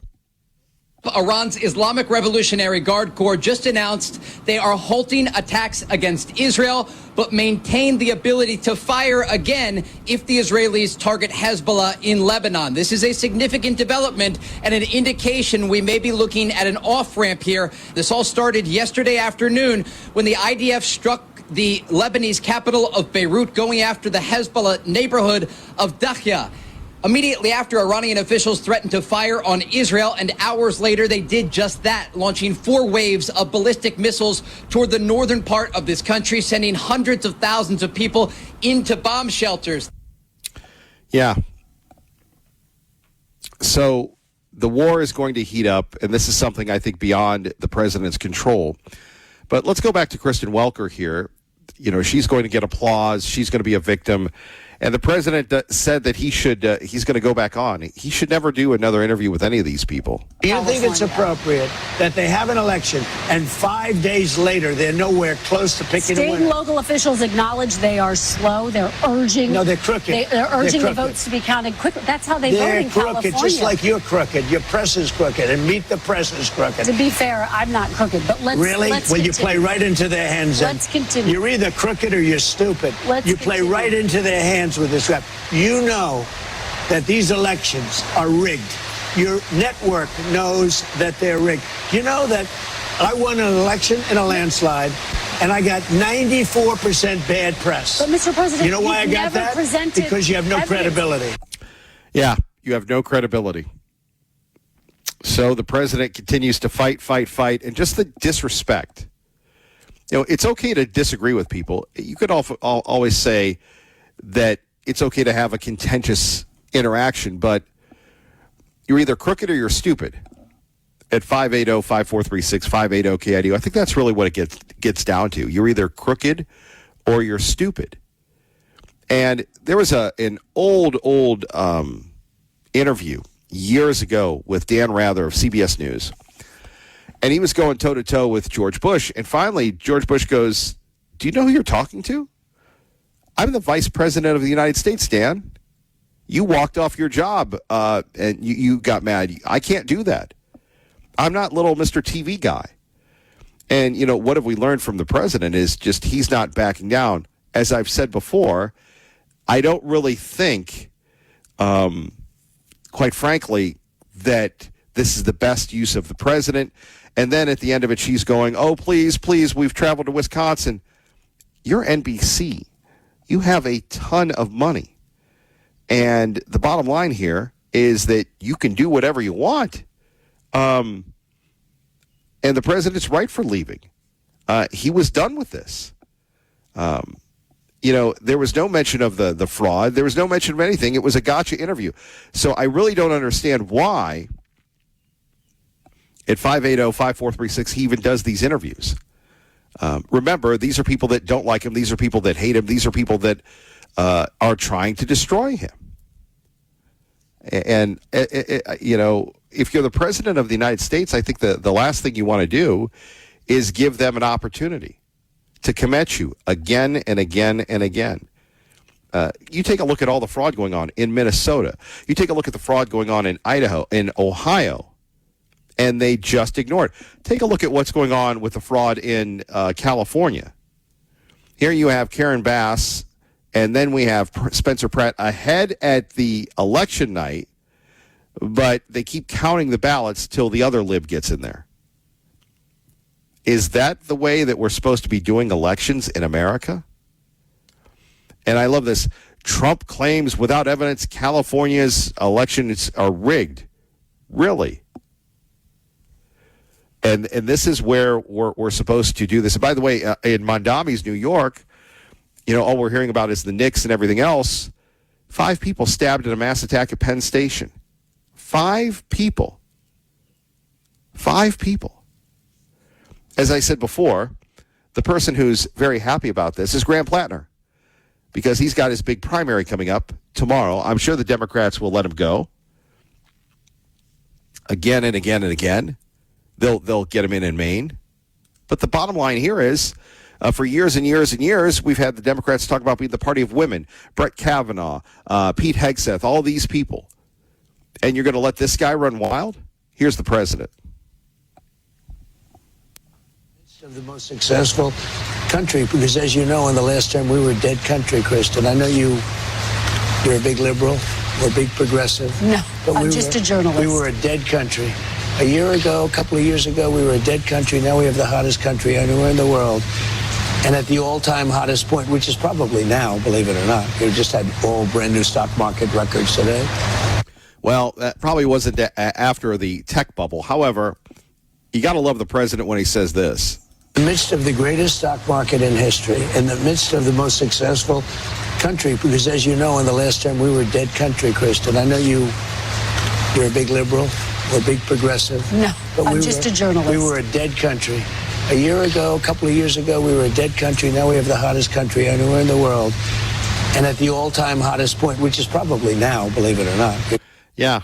Iran's Islamic Revolutionary Guard Corps just announced they are halting attacks against Israel, but maintain the ability to fire again if the Israelis target Hezbollah in Lebanon. This is a significant development and an indication we may be looking at an off-ramp here. This all started yesterday afternoon when the IDF struck the Lebanese capital of Beirut, going after the Hezbollah neighborhood of Dakhya. Immediately after, Iranian officials threatened to fire on Israel, and hours later they did just that, launching 4 waves of ballistic missiles toward the northern part of this country, sending hundreds of thousands of people into bomb shelters. Yeah. So the war is going to heat up, and this is something I think beyond the president's control. But let's go back to Kristen Welker here. You know, she's going to get applause. She's going to be a victim. And the president said that he's going to go back on. He should never do another interview with any of these people. Do you think it's appropriate that they have an election, and 5 days later, they're nowhere close to picking a State winner? and local officials acknowledge they are slow. They're urging. No, they're crooked. They're urging They're the crooked. votes to be counted quicker. That's how they vote They're in crooked, California. just like you're crooked. Your press is crooked, and meet the press is crooked. To be fair, I'm not crooked, but let's Really? Let's Well, you continue. play right into their hands. and Let's continue. You're either crooked or you're stupid. You play right into their hands with this rap. You know that these elections are rigged. Your network knows that they're rigged. You know that I won an election in a landslide, and I got 94% bad press. But, Mr. President, you know why I you've got never that? presented Because you have no evidence. credibility. Yeah, you have no credibility. So the president continues to fight, and just the disrespect. You know, it's okay to disagree with people. You could always say that it's okay to have a contentious interaction, but you're either crooked or you're stupid. At 580-5436-580 KIDO, I think that's really what it gets down to. You're either crooked or you're stupid. And there was an old interview years ago with Dan Rather of CBS News, and he was going toe-to-toe with George Bush, and finally George Bush goes, do you know who you're talking to? I'm the vice president of the United States, Dan. You walked off your job and you got mad. I can't do that. I'm not little Mr. TV guy. And, you know, what have we learned from the president is just he's not backing down. As I've said before, I don't really think, quite frankly, that this is the best use of the president. And then at the end of it, she's going, oh, please, we've traveled to Wisconsin. You're NBC. You have a ton of money. And the bottom line here is that you can do whatever you want. And the president's right for leaving. He was done with this. You know, there was no mention of the fraud. There was no mention of anything. It was a gotcha interview. So I really don't understand why At 580-5436, he even does these interviews. Remember, these are people that don't like him. These are people that hate him. These are people that are trying to destroy him. And, if you're the president of the United States, I think the last thing you want to do is give them an opportunity to come at you again and again and again. You take a look at all the fraud going on in Minnesota. You take a look at the fraud going on in Idaho, in Ohio, and they just ignore it. Take a look at what's going on with the fraud in California. Here you have Karen Bass, and then we have Spencer Pratt ahead at the election night, but they keep counting the ballots till the other lib gets in there. Is that the way that we're supposed to be doing elections in America? And I love this. Trump claims without evidence California's elections are rigged. Really? And this is where we're supposed to do this. And by the way, in Mondami's, New York, all we're hearing about is the Knicks and everything else. 5 people stabbed in a mass attack at Penn Station. 5 people. 5 people. As I said before, the person who's very happy about this is Graham Plattner, because he's got his big primary coming up tomorrow. I'm sure the Democrats will let him go again and again and again. They'll get him in Maine. But the bottom line here is, for years and years and years, we've had the Democrats talk about being the party of women. Brett Kavanaugh, Pete Hegseth, all these people. And you're going to let this guy run wild? Here's the president. Of the most successful country, because as you know, in the last term we were a dead country, Kristen. I know you're a big liberal, we're a big progressive. No, but I'm just a journalist. We were a dead country. A year ago, a couple of years ago, we were a dead country. Now we have the hottest country anywhere in the world. And at the all-time hottest point, which is probably now, believe it or not, we just had all brand new stock market records today. Well, that probably wasn't after the tech bubble. However, you got to love the president when he says this. In the midst of the greatest stock market in history, in the midst of the most successful country, because as you know, in the last term we were a dead country, Kristen. I know you're a big liberal, we're a big progressive. No, but I'm just a journalist. We were a dead country. A year ago, a couple of years ago, we were a dead country. Now we have the hottest country anywhere in the world. And at the all-time hottest point, which is probably now, believe it or not. Yeah,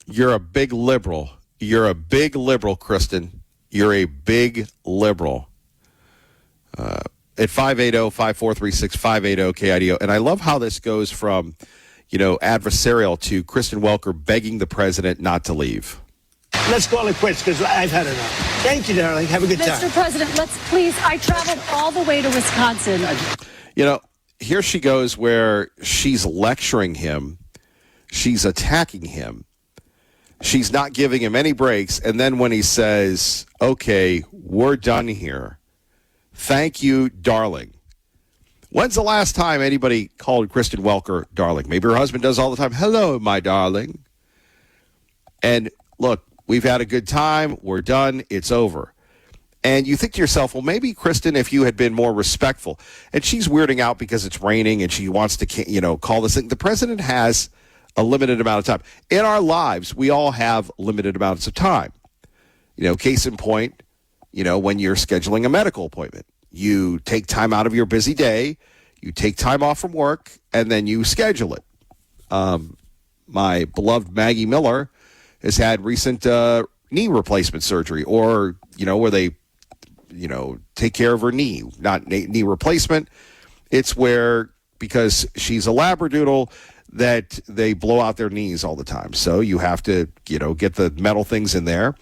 you're a big liberal. You're a big liberal, Kristen. You're a big liberal. At 580-5436, 580-KIDO. And I love how this goes from, adversarial to Kristen Welker begging the president not to leave. Let's call it quits because I've had enough. Thank you, darling. Have a good time. Mr. President, I traveled all the way to Wisconsin. Here she goes where she's lecturing him. She's attacking him. She's not giving him any breaks. And then when he says, okay, we're done here. Thank you, darling. When's the last time anybody called Kristen Welker darling? Maybe her husband does all the time. Hello, my darling. And look, we've had a good time. We're done. It's over. And you think to yourself, well, maybe, Kristen, if you had been more respectful. And she's weirding out because it's raining and she wants to, call this thing. The president has a limited amount of time. In our lives, we all have limited amounts of time. Case in point, when you're scheduling a medical appointment, you take time out of your busy day, you take time off from work, and then you schedule it. My beloved Maggie Miller has had recent knee replacement surgery, or, where they, take care of her knee, not knee replacement. It's where, because she's a Labradoodle, that they blow out their knees all the time. So you have to, get the metal things in there.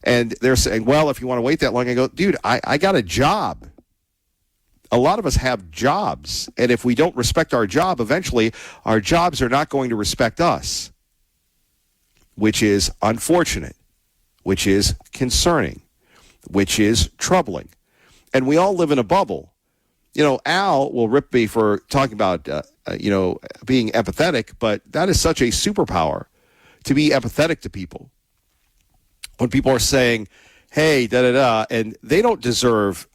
And they're saying, well, if you want to wait that long, I go, dude, I got a job. A lot of us have jobs. And if we don't respect our job, eventually our jobs are not going to respect us, which is unfortunate, which is concerning, which is troubling. And we all live in a bubble. Al will rip me for talking about, being empathetic, but that is such a superpower, to be empathetic to people. When people are saying, hey, da-da-da, and they don't deserve,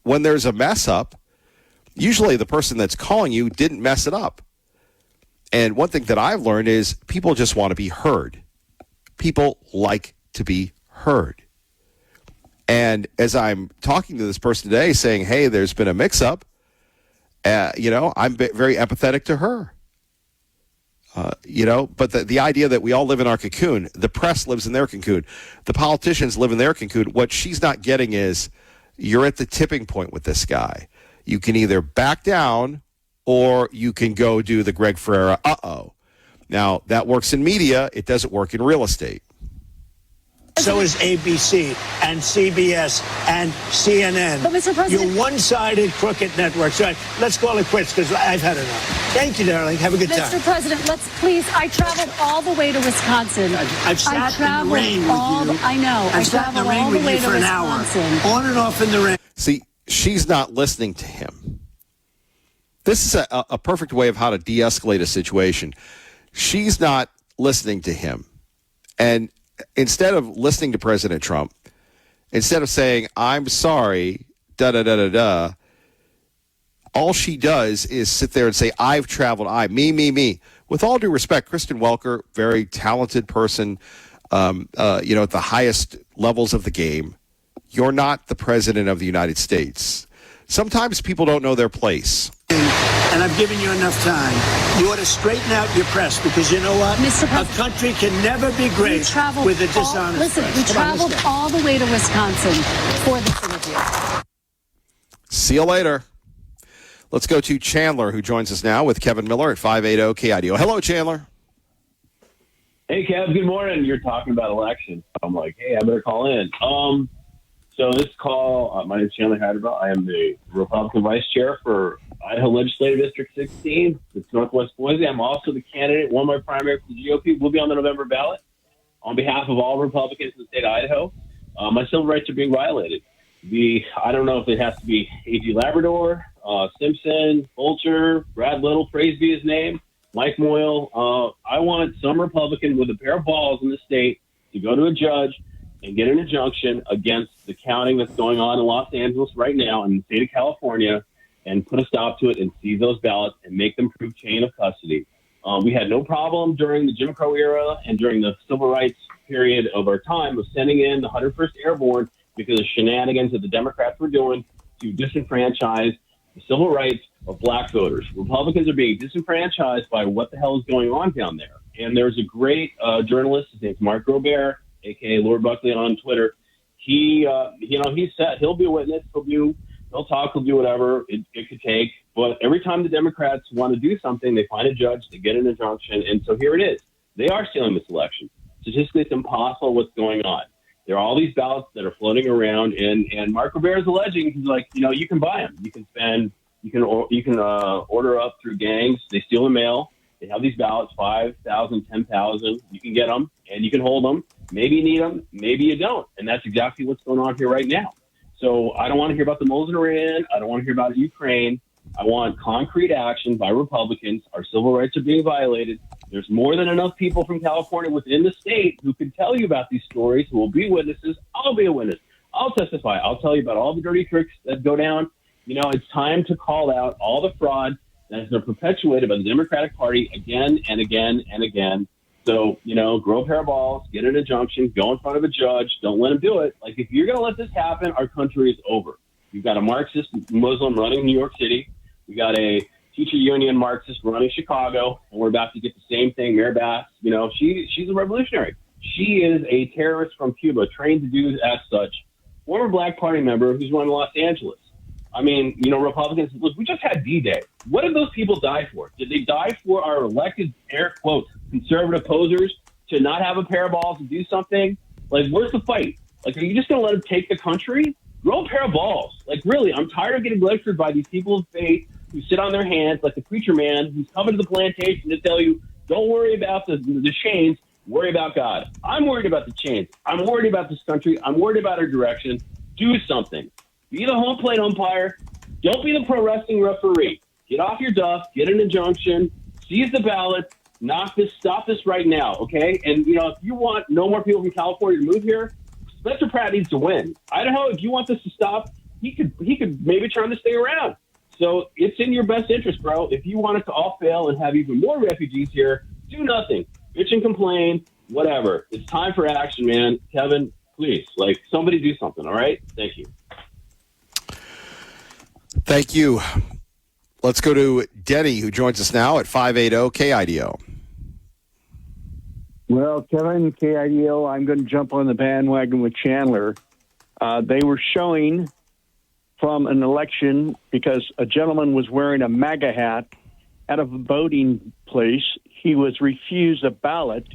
when there's a mess up, usually the person that's calling you didn't mess it up. And one thing that I've learned is people just want to be heard. People like to be heard. And as I'm talking to this person today saying, hey, there's been a mix-up, I'm very empathetic to her. But the idea that we all live in our cocoon, the press lives in their cocoon, the politicians live in their cocoon, what she's not getting is you're at the tipping point with this guy. You can either back down or you can go do the Greg Ferrara, Now, that works in media. It doesn't work in real estate. So is ABC and CBS and CNN. But, Mr. President, your one-sided crooked network. So let's call it quits because I've had enough. Thank you, darling. Have a good time. Mr. President, let's please. I traveled all the way to Wisconsin. I've sat in the rain with you. I know. I've sat in the rain with you for an hour. On and off in the rain. See, she's not listening to him. This is a perfect way of how to de-escalate a situation. She's not listening to him. And instead of listening to President Trump, instead of saying, I'm sorry, da-da-da-da-da, all she does is sit there and say, I've traveled, me. With all due respect, Kristen Welker, very talented person, at the highest levels of the game. You're not the president of the United States. Sometimes people don't know their place. And I've given you enough time. You ought to straighten out your press because you know what? Mr. President, a country can never be great with a dishonest press. We traveled all the way to Wisconsin for this interview. See you later. Let's go to Chandler, who joins us now with Kevin Miller at 580 KIDO. Hello, Chandler. Hey, Kev. Good morning. You're talking about elections. I'm like, hey, I better call in. So this call, my name is Chandler Hyderabad. I am the Republican Vice Chair for Idaho Legislative District 16. It's Northwest Boise. I'm also the candidate, one of my primaries for the GOP. Will be on the November ballot on behalf of all Republicans in the state of Idaho. My civil rights are being violated. I don't know if it has to be A.G. Labrador, Simpson, Fulcher, Brad Little, praise be his name, Mike Moyle. I want some Republican with a pair of balls in the state to go to a judge and get an injunction against the counting that's going on in Los Angeles right now in the state of California and put a stop to it and seize those ballots and make them prove chain of custody. We had no problem during the Jim Crow era and during the civil rights period of our time of sending in the 101st Airborne because of shenanigans that the Democrats were doing to disenfranchise the civil rights of black voters. Republicans are being disenfranchised by what the hell is going on down there. And there's a great journalist, his name's Mark Robert, a.k.a. Lord Buckley on Twitter. He said he'll be a witness. He'll talk. He'll do whatever it could take. But every time the Democrats want to do something, they find a judge, they get an injunction. And so here it is. They are stealing this election. Statistically, it's impossible what's going on. There are all these ballots that are floating around. And Mark Rivera is alleging, he's like, you can buy them. You can order up through gangs. They steal the mail. They have these ballots, 5,000, 10,000. You can get them and you can hold them. Maybe you need them, maybe you don't. And that's exactly what's going on here right now. So I don't want to hear about the moles in Iran. I don't want to hear about Ukraine. I want concrete action by Republicans. Our civil rights are being violated. There's more than enough people from California within the state who can tell you about these stories, who will be witnesses. I'll be a witness. I'll testify. I'll tell you about all the dirty tricks that go down. It's time to call out all the fraud that has been perpetuated by the Democratic Party again and again and again. So, grow a pair of balls, get an injunction, go in front of a judge. Don't let him do it. Like, if you're going to let this happen, our country is over. You've got a Marxist Muslim running New York City. We got a teacher union Marxist running Chicago, and we're about to get the same thing. Mary Bass, she's a revolutionary. She is a terrorist from Cuba, trained to do as such. Former Black Party member who's run Los Angeles. I mean, Republicans, look, we just had D-Day. What did those people die for? Did they die for our elected, air quotes, conservative posers to not have a pair of balls and do something? Like, where's the fight? Like, are you just going to let them take the country? Grow a pair of balls. Like, really, I'm tired of getting lectured by these people of faith who sit on their hands like the preacher man who's coming to the plantation to tell you, don't worry about the chains, worry about God. I'm worried about the chains. I'm worried about this country. I'm worried about our direction. Do something. Be the home plate umpire. Don't be the pro wrestling referee. Get off your duff. Get an injunction. Seize the ballot. Stop this right now, okay? And, if you want no more people from California to move here, Spencer Pratt needs to win. Idaho, if you want this to stop, he could maybe try to stay around. So it's in your best interest, bro. If you want it to all fail and have even more refugees here, do nothing. Bitch and complain, whatever. It's time for action, man. Kevin, Please, like, somebody do something, all right? Thank you. Thank you. Let's go to Denny, who joins us now at 580 KIDO. Well, Kevin, KIDO, I'm going to jump on the bandwagon with Chandler. They were showing from an election because a gentleman was wearing a MAGA hat at a voting place. He was refused a ballot.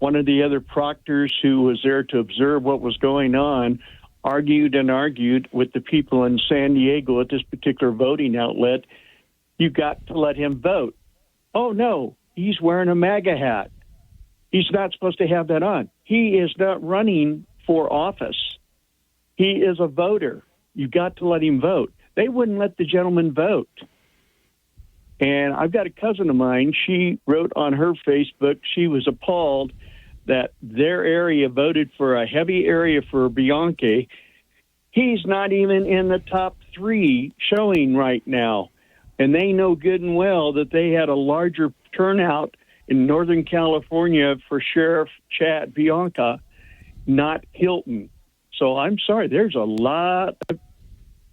One of the other proctors who was there to observe what was going on argued and argued with the people in San Diego at this particular voting outlet. You got to let him vote. Oh, no, he's wearing a MAGA hat. He's not supposed to have that on. He is not running for office. He is a voter. You got to let him vote. They wouldn't let the gentleman vote. And I've got a cousin of mine. She wrote on her Facebook, she was appalled that their area voted for a heavy area for Bianchi. He's not even in the top 3 showing right now. And they know good and well that they had a larger turnout in Northern California for Sheriff Chad Bianca, not Hilton. So I'm sorry, there's a lot of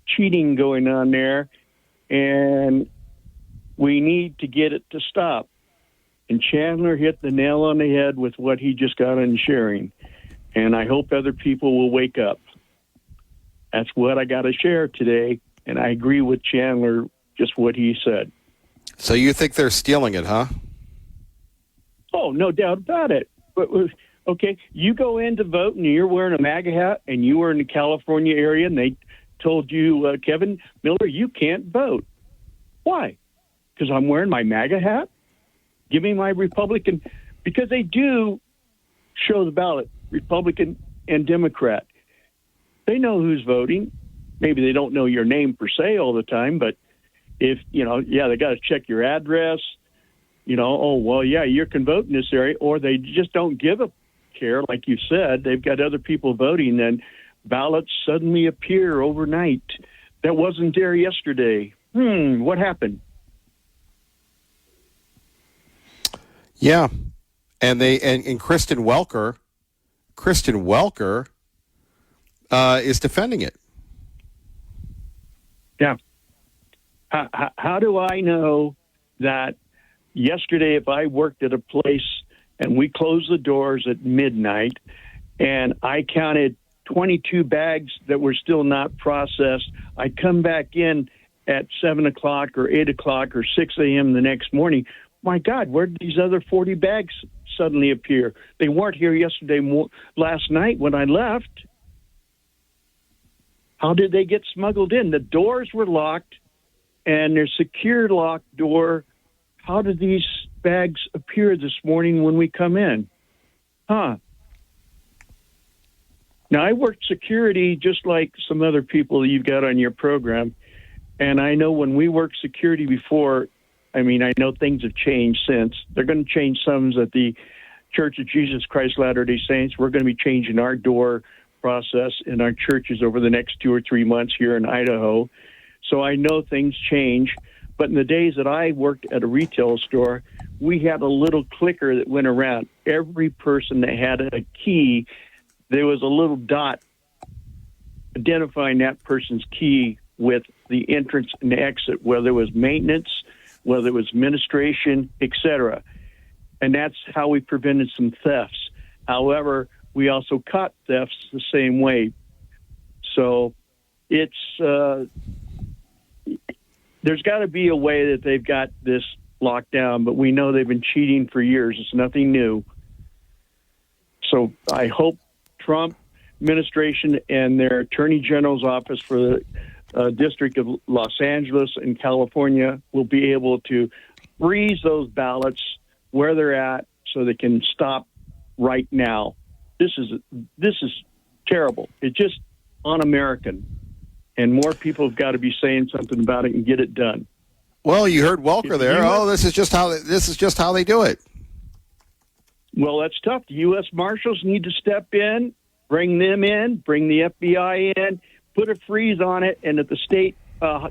cheating going on there, and we need to get it to stop. And Chandler hit the nail on the head with what he just got on sharing. And I hope other people will wake up. That's what I got to share today. And I agree with Chandler, just what he said. So you think they're stealing it, huh? Oh, no doubt about it. But, okay, you go in to vote and you're wearing a MAGA hat and you were in the California area and they told you, Kevin Miller, you can't vote. Why? Because I'm wearing my MAGA hat? Give me my Republican, because they do show the ballot, Republican and Democrat. They know who's voting. Maybe they don't know your name per se all the time, but if, they got to check your address, you can vote in this area, or they just don't give a care. Like you said, they've got other people voting, then ballots suddenly appear overnight. That wasn't there yesterday. What happened? Yeah. And Kristen Welker is defending it. Yeah. How do I know that yesterday, if I worked at a place and we closed the doors at midnight and I counted 22 bags that were still not processed, I come back in at 7 o'clock or 8 o'clock or 6 a.m. the next morning, my God, where did these other 40 bags suddenly appear? They weren't here last night when I left. How did they get smuggled in? The doors were locked, and their secure locked door. How did these bags appear this morning when we come in? Now, I worked security just like some other people you've got on your program, and I know when we worked security before, I know things have changed since. They're going to change some at the Church of Jesus Christ Latter-day Saints. We're going to be changing our door process in our churches over the next 2 or 3 months here in Idaho. So I know things change. But in the days that I worked at a retail store, we had a little clicker that went around. Every person that had a key, there was a little dot identifying that person's key with the entrance and exit, whether it was maintenance, whether it was administration, etc. And that's how we prevented some thefts. However, we also caught thefts the same way. So it's there's got to be a way that they've got this locked down, but we know they've been cheating for years. It's nothing new. So I hope Trump administration and their Attorney General's office for the District of Los Angeles and California will be able to freeze those ballots where they're at so they can stop right now. This is terrible. It's just un-American, and more people have got to be saying something about it and get it done. Well, you heard Welker there. This is just how they do it. Well, that's tough. The U.S. Marshals need to step in, bring them in, bring the FBI in, put a freeze on it, and at the state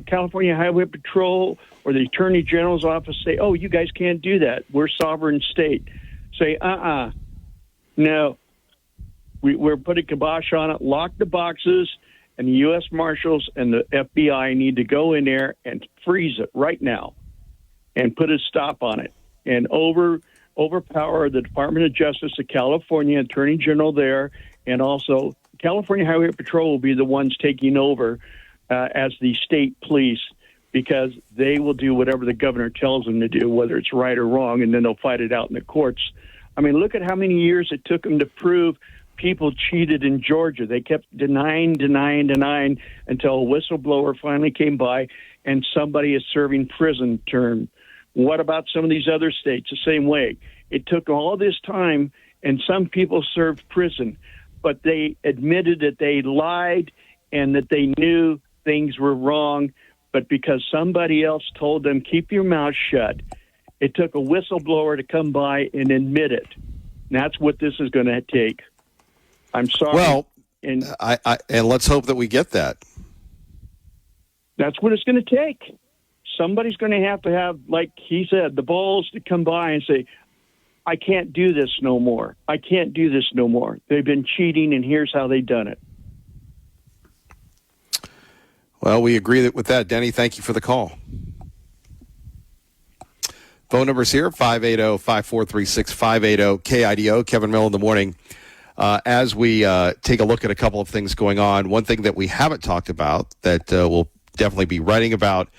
California Highway Patrol or the Attorney General's office say, oh, you guys can't do that. We're sovereign state. Say, no. We're putting kibosh on it. Lock the boxes, and the U.S. Marshals and the FBI need to go in there and freeze it right now and put a stop on it and overpower the Department of Justice of California, Attorney General there, and also California Highway Patrol will be the ones taking over as the state police, because they will do whatever the governor tells them to do, whether it's right or wrong, and then they'll fight it out in the courts. I mean, look at how many years it took them to prove people cheated in Georgia. They kept denying until a whistleblower finally came by and somebody is serving prison term. What about some of these other states? The same way. It took all this time, and some people served prison, but they admitted that they lied and that they knew things were wrong, but because somebody else told them, keep your mouth shut, it took a whistleblower to come by and admit it. And that's what this is going to take. I'm sorry. Well, and let's hope that we get that. That's what it's going to take. Somebody's going to have, like he said, the balls to come by and say, I can't do this no more. I can't do this no more. They've been cheating, and here's how they've done it. Well, we agree with that, Denny. Thank you for the call. Phone numbers here, 580-5436, 580-KIDO. Kevin Mill in the morning. As we take a look at a couple of things going on, one thing that we haven't talked about that we'll definitely be writing about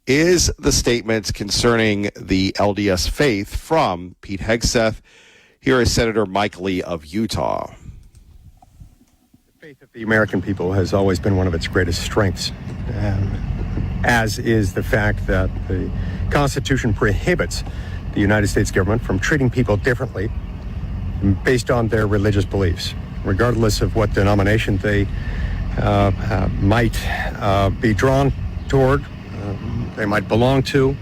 is the statements concerning the LDS faith from Pete Hegseth. Here is Senator Mike Lee of Utah. Faith of the American people has always been one of its greatest strengths, as is the fact that the Constitution prohibits the United States government from treating people differently based on their religious beliefs, regardless of what denomination they might be drawn toward, they might belong to,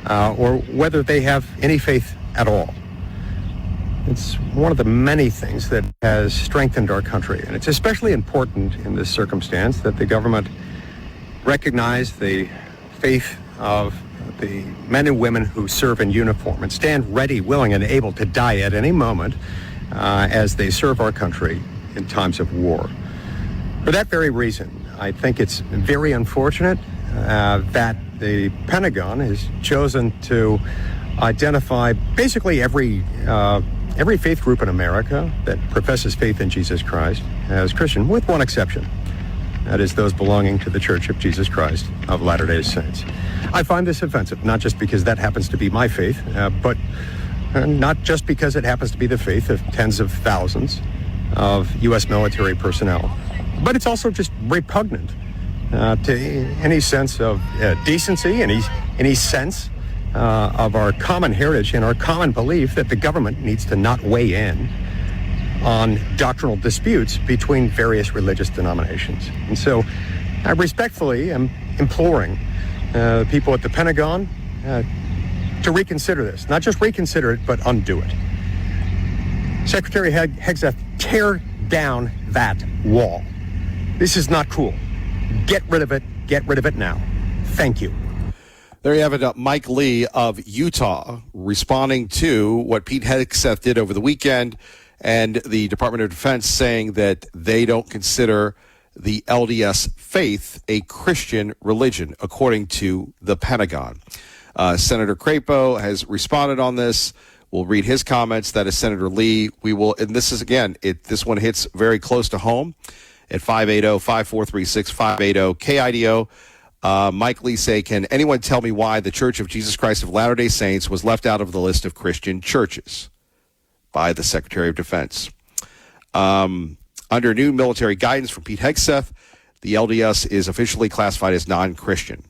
or whether they have any faith at all. It's one of the many things that has strengthened our country, and it's especially important in this circumstance that the government recognize the faith of the men and women who serve in uniform and stand ready, willing, and able to die at any moment as they serve our country in times of war. For that very reason, I think it's very unfortunate that the Pentagon has chosen to identify basically every faith group in America that professes faith in Jesus Christ as Christian, with one exception. That is those belonging to the Church of Jesus Christ of Latter-day Saints. I find this offensive, not just because that happens to be my faith, but not just because it happens to be the faith of tens of thousands of U.S. military personnel, but it's also just repugnant to any sense of decency, any sense of our common heritage and our common belief that the government needs to not weigh in on doctrinal disputes between various religious denominations. And so I respectfully am imploring people at the Pentagon to reconsider this. Not just reconsider it, but undo it. Secretary Hegseth, tear down that wall. This is not cool. Get rid of it. Get rid of it now. Thank you. There you have it, Mike Lee of Utah, responding to what Pete Hegseth did over the weekend, and the Department of Defense saying that they don't consider the LDS faith a Christian religion, according to the Pentagon. Senator Crapo has responded on this. We'll read his comments. That is Senator Lee. We will, and this is, again, this one hits very close to home at 580-5436, 580-KIDO. Mike Lee say, can anyone tell me why the Church of Jesus Christ of Latter-day Saints was left out of the list of Christian churches by the Secretary of Defense? Under new military guidance from Pete Hegseth, the LDS is officially classified as non-Christian.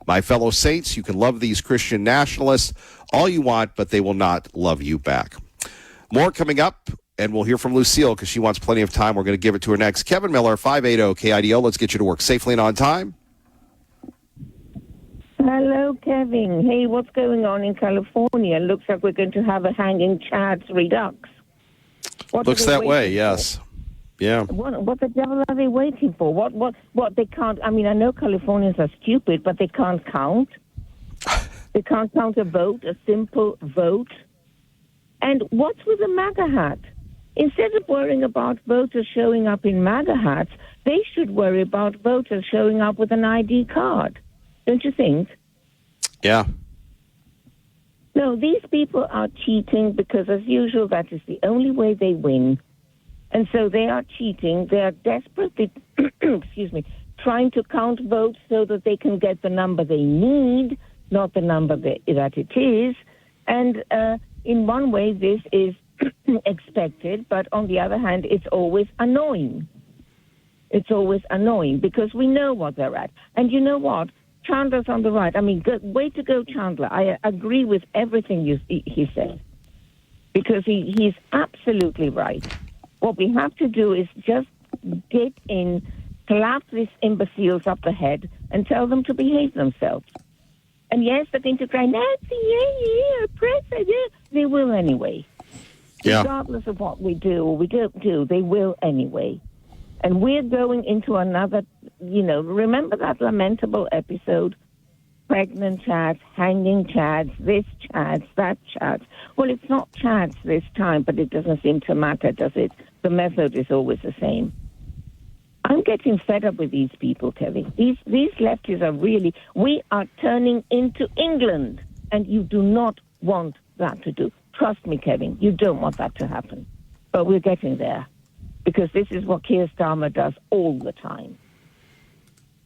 My fellow saints, you can love these Christian nationalists all you want, but they will not love you back. More coming up, and we'll hear from Lucille because she wants plenty of time. We're going to give it to her next. Kevin Miller, 580-KIDO. Let's get you to work safely and on time. Hello, Kevin. Hey, what's going on in California? Looks like we're going to have a hanging Chad's Redux. Looks that way, yes. Yeah. What the devil are they waiting for? What they can't, I mean, I know Californians are stupid, but they can't count. They can't count a vote, a simple vote. And what's with the MAGA hat? instead of worrying about voters showing up in MAGA hats, they should worry about voters showing up with an ID card. Don't you think? Yeah. No, these people are cheating because, as usual, that is the only way they win. And so they are cheating. They are desperately, excuse me, trying to count votes so that they can get the number they need, not the number that it is. And in one way, this is expected, but on the other hand, it's always annoying. It's always annoying because we know what they're at. And you know what? Chandler's on the right. I mean, way to go, Chandler. I agree with everything he said because he's absolutely right. What we have to do is just get in, slap these imbeciles up the head and tell them to behave themselves. And yes, they're going to cry, Nancy, yeah, President, yeah. They will anyway. Yeah. Regardless of what we do or we don't do, they will anyway. And we're going into another, remember that lamentable episode? Pregnant Chads, hanging Chads, this Chads, that Chads. Well, it's not Chads this time, but it doesn't seem to matter, does it? The method is always the same. I'm getting fed up with these people, Kevin. These lefties are really, we are turning into England, and you do not want that to do. Trust me, Kevin, you don't want that to happen. But we're getting there. Because this is what Keir Starmer does all the time.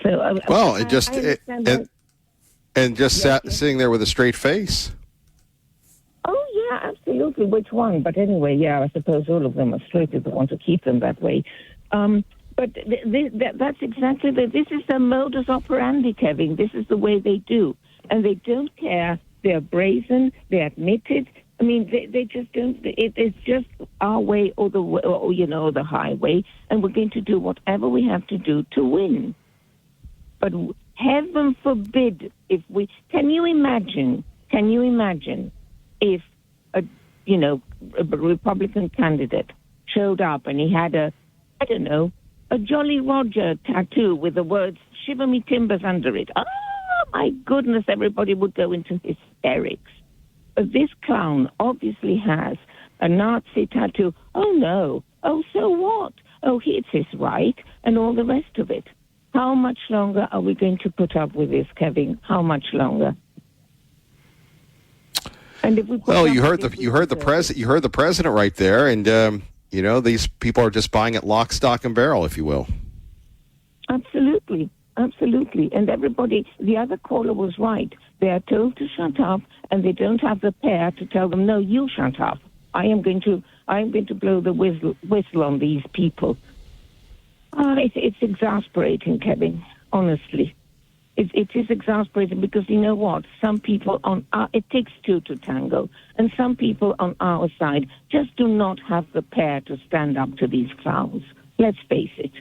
So, sitting there with a straight face. Oh yeah, absolutely. Which one? But anyway, yeah, I suppose all of them are straight if they want to keep them that way. But that's exactly this is the modus operandi, Kevin. This is the way they do, and they don't care. They're brazen. They admit it. I mean, they just don't. It's just our way or the highway, and we're going to do whatever we have to do to win. But heaven forbid if we. Can you imagine if a Republican candidate showed up and he had a Jolly Roger tattoo with the words "Shiver Me Timbers" under it? Oh my goodness! Everybody would go into hysterics. But this clown obviously has a Nazi tattoo. Oh, no. Oh, so what? Oh, it's his right and all the rest of it. How much longer are we going to put up with this, Kevin? How much longer? And if we you heard the president right there, and these people are just buying it lock, stock, and barrel, if you will. Absolutely. And everybody, the other caller was right. They are told to shut up, and they don't have the pair to tell them, no, you shut up. I am going to blow the whistle on these people. It's exasperating, Kevin, honestly. It is exasperating because you know what? Some people it takes two to tango, and some people on our side just do not have the pair to stand up to these clowns. Let's face it.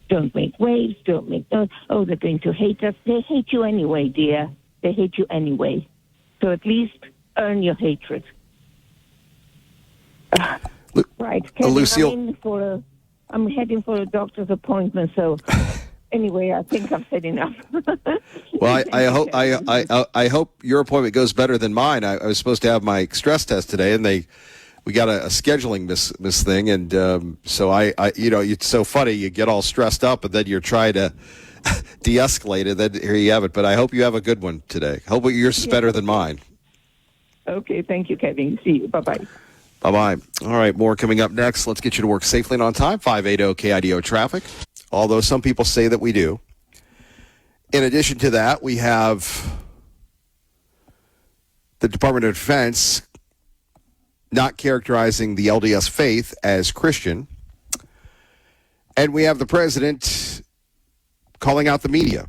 Don't make waves, they're going to hate us. They hate you anyway, dear. They hate you anyway. So at least earn your hatred. Right. Kevin, Lucille. I'm heading for a doctor's appointment, so anyway, I think I've said enough. Well, I hope your appointment goes better than mine. I was supposed to have my stress test today, and we got a scheduling miss thing, and so I it's so funny. You get all stressed up, and then you're trying to de-escalate it. Then here you have it. But I hope you have a good one today. Hope yours is better than mine. Okay, thank you, Kevin. See you. Bye-bye. Bye-bye. All right, more coming up next. Let's get you to work safely and on time. 580 KIDO traffic. Although some people say that we do. In addition to that, we have the Department of Defense not characterizing the LDS faith as Christian. And we have the president calling out the media.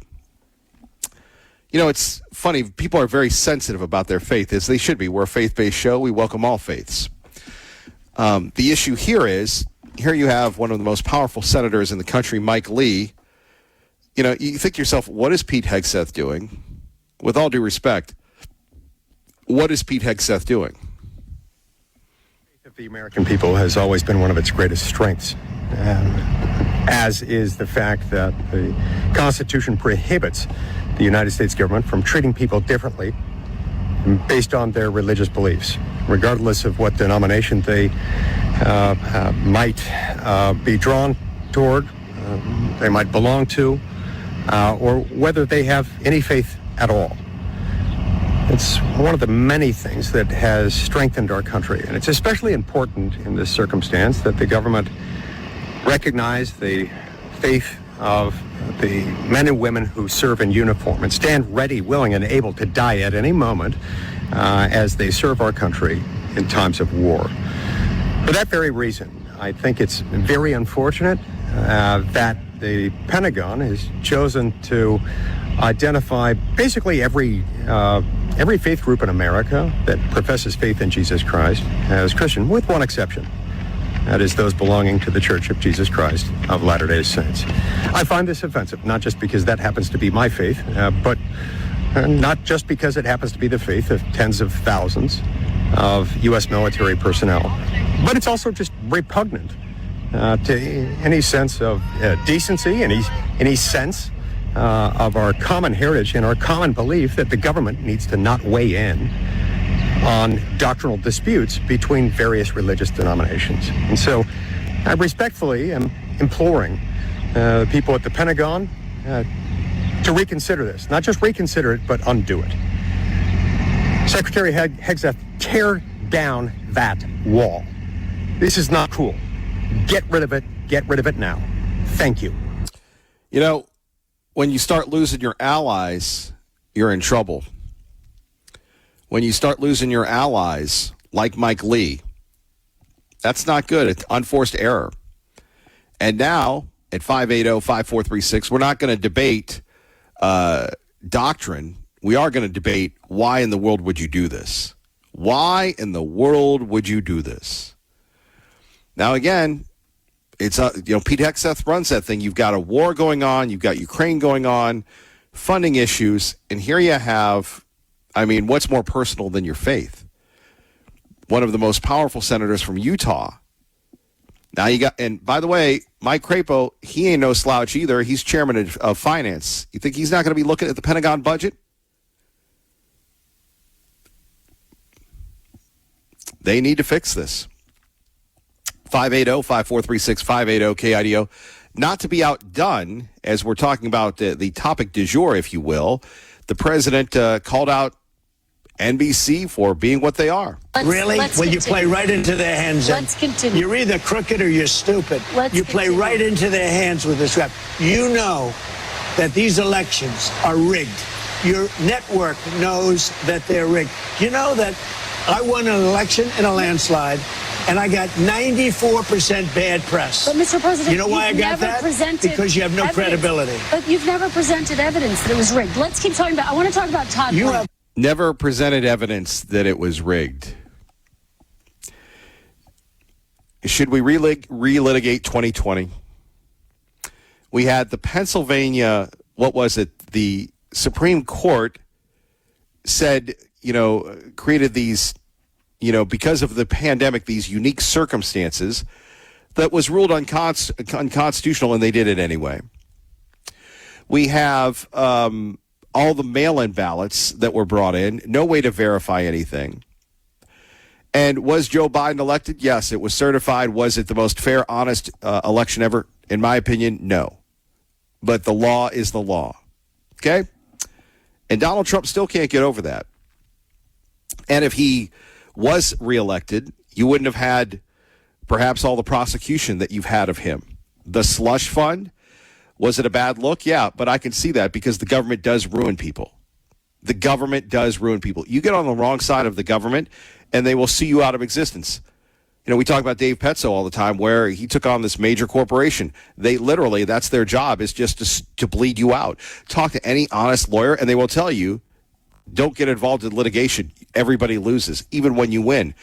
It's funny. People are very sensitive about their faith, as they should be. We're a faith-based show. We welcome all faiths. The issue here is, here you have one of the most powerful senators in the country, Mike Lee. You think to yourself, what is Pete Hegseth doing? With all due respect, what is Pete Hegseth doing? The American people has always been one of its greatest strengths, as is the fact that the Constitution prohibits the United States government from treating people differently based on their religious beliefs, regardless of what denomination they might be drawn toward, they might belong to, or whether they have any faith at all. It's one of the many things that has strengthened our country, and it's especially important in this circumstance that the government recognize the faith of the men and women who serve in uniform and stand ready, willing, and able to die at any moment as they serve our country in times of war. For that very reason, I think it's very unfortunate that the Pentagon has chosen to identify basically every faith group in America that professes faith in Jesus Christ as Christian, with one exception. That is those belonging to the Church of Jesus Christ of Latter-day Saints. I find this offensive, not just because that happens to be my faith, but not just because it happens to be the faith of tens of thousands of U.S. military personnel, but it's also just repugnant to any sense of decency, any sense of our common heritage and our common belief that the government needs to not weigh in on doctrinal disputes between various religious denominations. And so I respectfully am imploring the people at the Pentagon to reconsider this. Not just reconsider it, but undo it. Secretary Hegseth, tear down that wall. This is not cool. Get rid of it. Get rid of it now. Thank you. You know, when you start losing your allies, you're in trouble. When you start losing your allies, like Mike Lee, that's not good. It's unforced error. And now, at 580-5436, we're not going to debate doctrine. We are going to debate why in the world would you do this? Why in the world would you do this? Now, again, it's Pete Hegseth runs that thing. You've got a war going on. You've got Ukraine going on, funding issues. And here you have, what's more personal than your faith? One of the most powerful senators from Utah. Now you got, and by the way, Mike Crapo, he ain't no slouch either. He's chairman of finance. You think he's not going to be looking at the Pentagon budget? They need to fix this. 580-5436, 580-KIDO. Not to be outdone, as we're talking about the topic du jour, if you will, the president called out NBC for being what they are. Really? You play right into their hands. Let's continue. You're either crooked or you're stupid. You play right into their hands with this rap. You know that these elections are rigged. Your network knows that they're rigged. You know that I won an election in a landslide, and I got 94% bad press. But, Mr. President, you know why I got that? Because you have no credibility. But you've never presented evidence that it was rigged. Let's keep talking about, I want to talk about Todd Blank. Never presented evidence that it was rigged. Should we relitigate 2020? We had the Pennsylvania, the Supreme Court said, created these, because of the pandemic, these unique circumstances that was ruled unconstitutional, and they did it anyway. We have all the mail-in ballots that were brought in, no way to verify anything. And was Joe Biden elected? Yes, it was certified. Was it the most fair, honest election ever? In my opinion, no. But the law is the law. Okay? And Donald Trump still can't get over that. And if he was reelected, you wouldn't have had perhaps all the prosecution that you've had of him. The slush fund, was it a bad look? Yeah, but I can see that because the government does ruin people. The government does ruin people. You get on the wrong side of the government, and they will see you out of existence. We talk about Dave Petzo all the time, where he took on this major corporation. They literally, that's their job, is just to bleed you out. Talk to any honest lawyer, and they will tell you, don't get involved in litigation. Everybody loses, even when you win.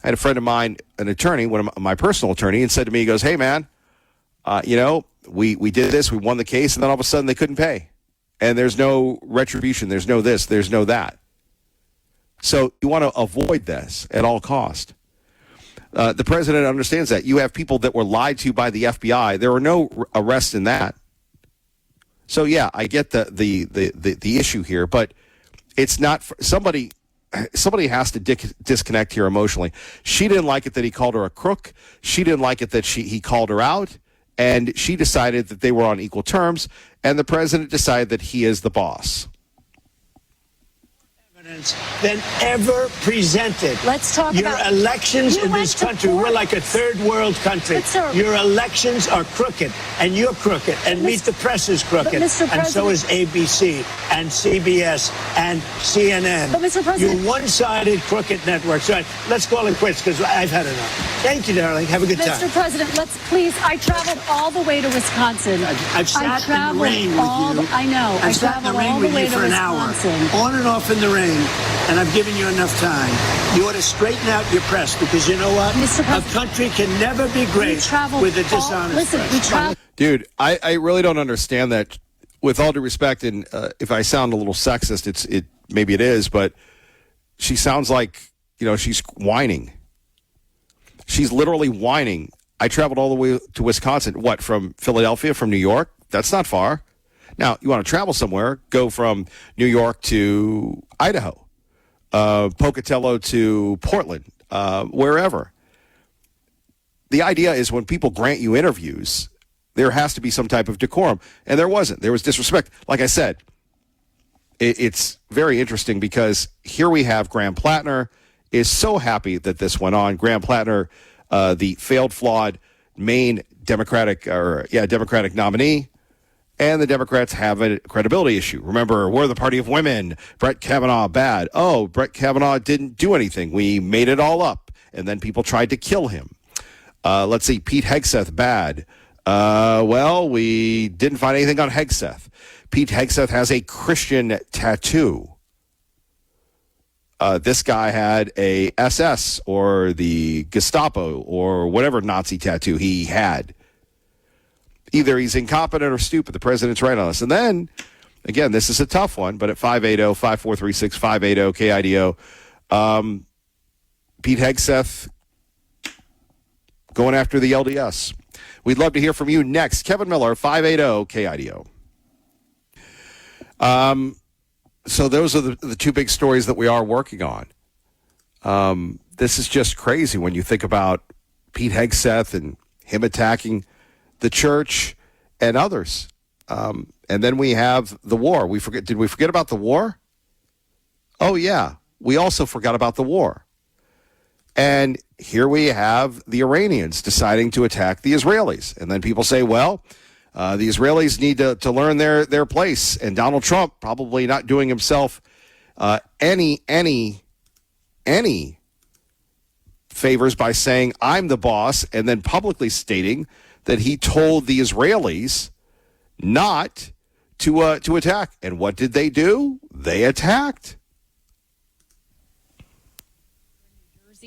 I had a friend of mine, an attorney, my personal attorney, and said to me, he goes, hey, man, we did this, we won the case, and then all of a sudden they couldn't pay. And there's no retribution, there's no this, there's no that. So you want to avoid this at all cost. The president understands that. You have people that were lied to by the FBI. There were no arrests in that. So, yeah, I get the issue here, but it's not somebody somebody has to disconnect here emotionally. She didn't like it that he called her a crook. She didn't like it that he called her out. And she decided that they were on equal terms. And the president decided that he is the boss. Than ever presented. Let's talk your about elections you in went this to country. court. We're like a third world country. But, sir, your elections are crooked, and you're crooked, and Meet the Press is crooked, Mr. and so President- is ABC and CBS and CNN. But, Mr. President- You're one-sided crooked networks. All right, let's call it quits because I've had enough. Thank you, darling. Have a good time. Mr. President, let's please. I traveled all the way to Wisconsin. I've sat in the traveled rain with all you. the- I know. I I've sat in the traveled rain all with the way you to for an hour, Wisconsin. on and off in the rain, and I've given you enough time. You ought to straighten out your press because you know what? Mr. A President, country can never be great traveled with a all- dishonest listen, press. we traveled. Dude, I really don't understand that. With all due respect, and if I sound a little sexist, maybe it is, but she sounds like, she's whining. She's literally whining. I traveled all the way to Wisconsin. What, from Philadelphia, from New York? That's not far. Now, you want to travel somewhere, go from New York to Idaho, Pocatello to Portland, wherever. The idea is when people grant you interviews, there has to be some type of decorum. And there wasn't. There was disrespect. Like I said, it's very interesting because here we have Graham Plattner is so happy that this went on. Graham Plattner, the failed, flawed Maine Democratic nominee, and the Democrats have a credibility issue. Remember, we're the party of women. Brett Kavanaugh, bad. Oh, Brett Kavanaugh didn't do anything. We made it all up. And then people tried to kill him. Let's see, Pete Hegseth, bad. Well, we didn't find anything on Hegseth. Pete Hegseth has a Christian tattoo. This guy had a SS or the Gestapo or whatever Nazi tattoo he had. Either he's incompetent or stupid. The president's right on this. And then, again, this is a tough one, but at 580-5436-580-KIDO, Pete Hegseth going after the LDS. We'd love to hear from you next. Kevin Miller, 580-KIDO. So those are the two big stories that we are working on. This is just crazy when you think about Pete Hegseth and him attacking the church and others. And then we have the war. Did we forget about the war? Oh, yeah. We also forgot about the war. And here we have the Iranians deciding to attack the Israelis. And then people say, well, the Israelis need to learn their place. And Donald Trump probably not doing himself any favors by saying, I'm the boss, and then publicly stating that he told the Israelis not to attack. And what did they do? They attacked.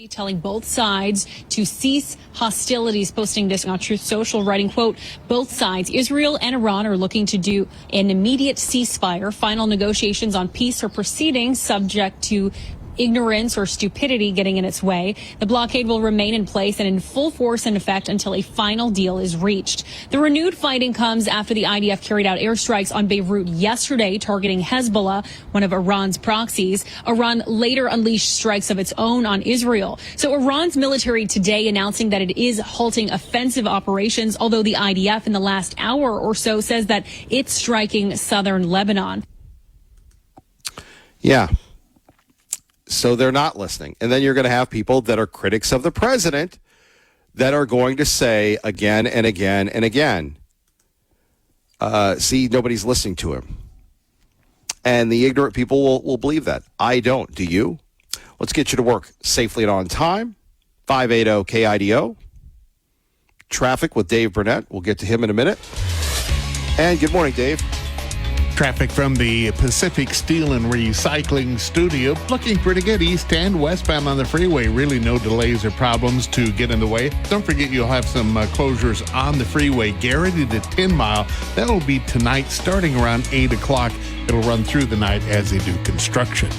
Telling both sides to cease hostilities, posting this on Truth Social, writing, quote, both sides, Israel and Iran, are looking to do an immediate ceasefire. Final negotiations on peace are proceeding, subject to ignorance or stupidity getting in its way. The blockade will remain in place and in full force and effect until a final deal is reached. The renewed fighting comes after the IDF carried out airstrikes on Beirut yesterday, targeting Hezbollah, one of Iran's proxies. Iran later unleashed strikes of its own on Israel. So Iran's military today announcing that it is halting offensive operations, although the IDF in the last hour or so says that it's striking southern Lebanon. Yeah. So they're not listening. And then you're going to have people that are critics of the president that are going to say again and again and again, see, nobody's listening to him. And the ignorant people will believe that. I don't. Do you? Let's get you to work safely and on time. 580-KIDO. Traffic with Dave Burnett. We'll get to him in a minute. And good morning, Dave. Traffic from the Pacific Steel and Recycling Studio looking pretty good east and westbound on the freeway. Really no delays or problems to get in the way. Don't forget you'll have some closures on the freeway. Garrity to 10 Mile. That'll be tonight starting around 8 o'clock. It'll run through the night as they do construction.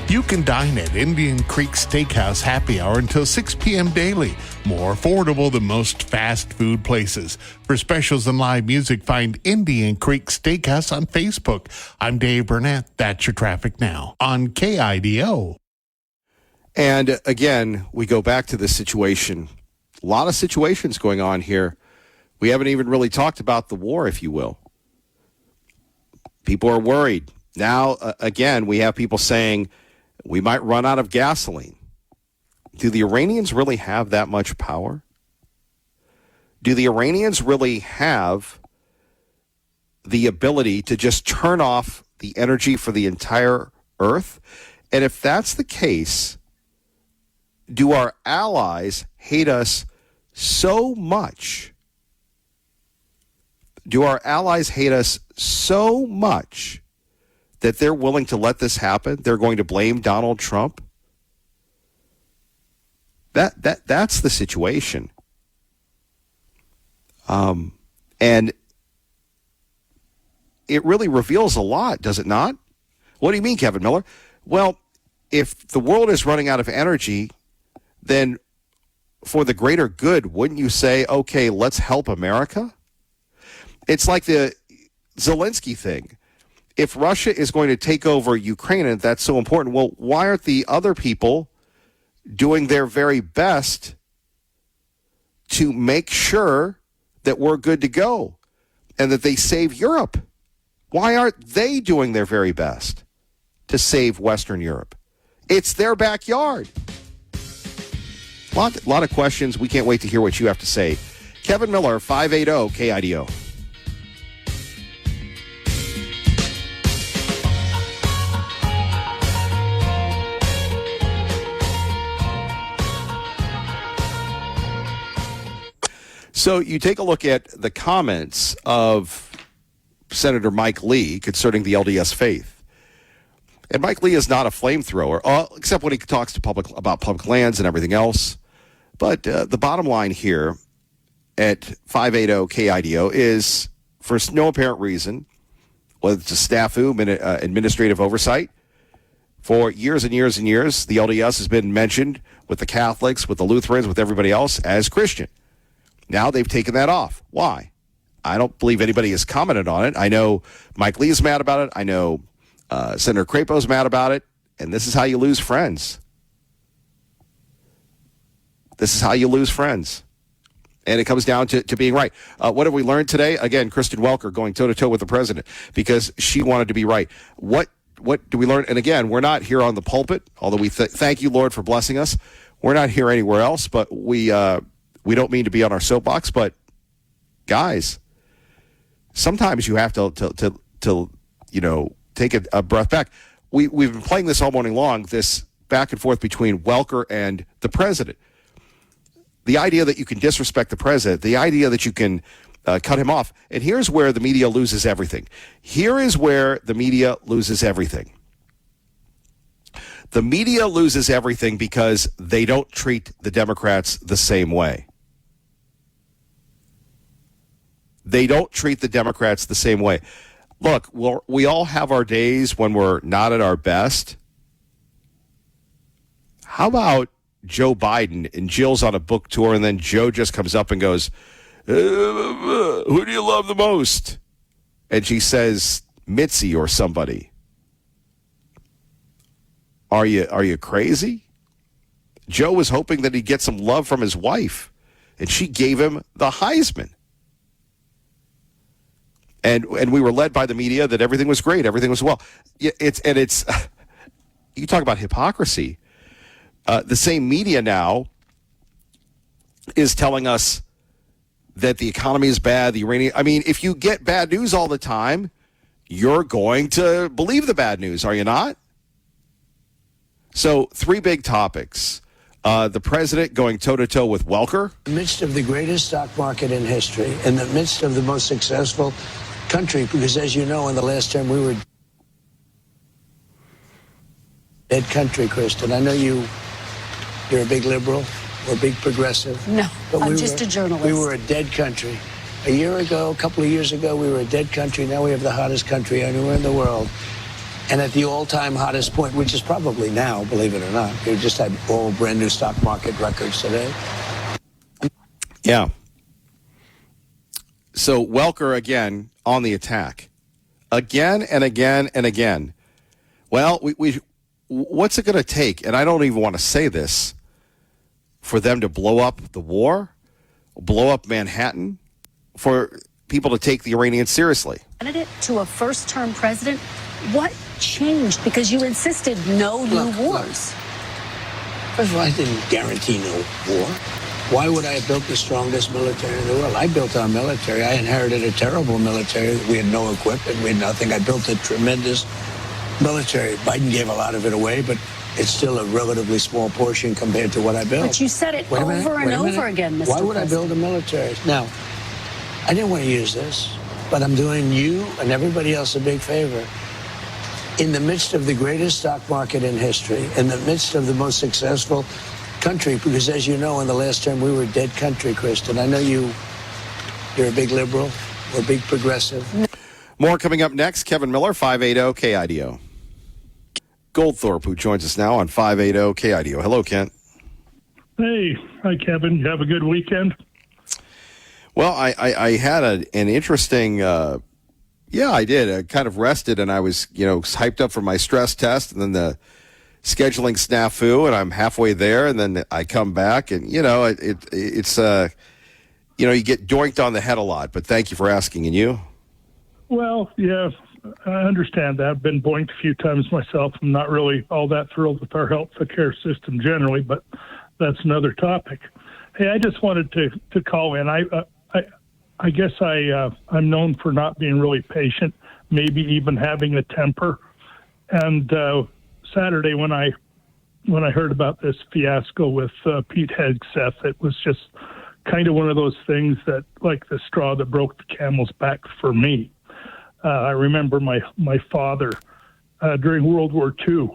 You can dine at Indian Creek Steakhouse happy hour until 6 p.m. daily. More affordable than most fast food places. For specials and live music, find Indian Creek Steakhouse on Facebook. I'm Dave Burnett. That's your traffic now on KIDO. And again, we go back to this situation. A lot of situations going on here. We haven't even really talked about the war, if you will. People are worried. Now, again, we have people saying we might run out of gasoline. Do the Iranians really have that much power? Do the Iranians really have the ability to just turn off the energy for the entire earth? And if that's the case, do our allies hate us so much? Do our allies hate us so much that they're willing to let this happen? They're going to blame Donald Trump? That's the situation. And it really reveals a lot, does it not? What do you mean, Kevin Miller? Well, if the world is running out of energy, then for the greater good, wouldn't you say, okay, let's help America? It's like the Zelensky thing. If Russia is going to take over Ukraine and that's so important, well, why aren't the other people doing their very best to make sure that we're good to go and that they save Europe? Why aren't they doing their very best to save Western Europe? It's their backyard. A lot of questions. We can't wait to hear what you have to say. Kevin Miller, 580 KIDO. So you take a look at the comments of Senator Mike Lee concerning the LDS faith. And Mike Lee is not a flamethrower, except when he talks to about public lands and everything else. But the bottom line here at 580 KIDO is, for no apparent reason, whether it's a snafu, administrative oversight, for years and years and years, the LDS has been mentioned with the Catholics, with the Lutherans, with everybody else as Christian. Now they've taken that off. Why? I don't believe anybody has commented on it. I know Mike Lee is mad about it. I know Senator Crapo's mad about it. And this is how you lose friends. This is how you lose friends. And it comes down to being right. What have we learned today? Again, Kristen Welker going toe-to-toe with the president because she wanted to be right. What do we learn? And again, we're not here on the pulpit, although we thank you, Lord, for blessing us. We're not here anywhere else, but we don't mean to be on our soapbox. But, guys, sometimes you have to take a breath back. We've been playing this all morning long, this back and forth between Welker and the president. The idea that you can disrespect the president, the idea that you can cut him off. And here's where the media loses everything. Here is where the media loses everything. The media loses everything because they don't treat the Democrats the same way. They don't treat the Democrats the same way. Look, we all have our days when we're not at our best. How about Joe Biden and Jill's on a book tour and then Joe just comes up and goes, who do you love the most? And she says, Mitzi or somebody. Are you crazy? Joe was hoping that he'd get some love from his wife, and she gave him the Heisman. And we were led by the media that everything was great, everything was well. It's you talk about hypocrisy. The same media now is telling us that the economy is bad, the Iranian. I mean, if you get bad news all the time, you're going to believe the bad news, are you not? So, three big topics. The president going toe-to-toe with Welker. In the midst of the greatest stock market in history, in the midst of the most successful country, because as you know, in the last term, we were dead country, Kristen. I know you're a big liberal or a big progressive. No, but I'm just a journalist. We were a dead country. A year ago, a couple of years ago, we were a dead country. Now we have the hottest country anywhere in the world. And at the all-time hottest point, which is probably now, believe it or not, we just had all brand new stock market records today. Yeah. So Welker, again, on the attack. Again and again and again. Well, we what's it going to take? And I don't even want to say this, for them to blow up the war, blow up Manhattan, for people to take the Iranians seriously. Candidate to a first-term president, what changed? Because you insisted no new wars. First of all, I didn't guarantee no war. Why would I have built the strongest military in the world? I built our military. I inherited a terrible military. We had no equipment. We had nothing. I built a tremendous military. Biden gave a lot of it away, but it's still a relatively small portion compared to what I built. But you said it over and over again, Mr. Why would I President. build a military? Now, I didn't want to use this, but I'm doing you and everybody else a big favor. In the midst of the greatest stock market in history, in the midst of the most successful country, because as you know, in the last term, we were a dead country, Kristen. I know you're a big liberal or a big progressive. More coming up next. Kevin Miller, 580 KIDO. Goldthorpe, who joins us now on 580 KIDO. Hello, Kent. Hey. Hi, Kevin. You have a good weekend? Well, I had an interesting, yeah, I did. I kind of rested, and I was, hyped up for my stress test, and then the scheduling snafu, and I'm halfway there, and then I come back, and, it's, you get doinked on the head a lot, but thank you for asking, and you? Well, yeah, I understand that. I've been boinked a few times myself. I'm not really all that thrilled with our health care system generally, but that's another topic. Hey, I just wanted to call in. I guess I'm known for not being really patient, maybe even having a temper. And Saturday when I heard about this fiasco with Pete Hegseth, it was just kind of one of those things that, like the straw that broke the camel's back for me. I remember my father during World War II.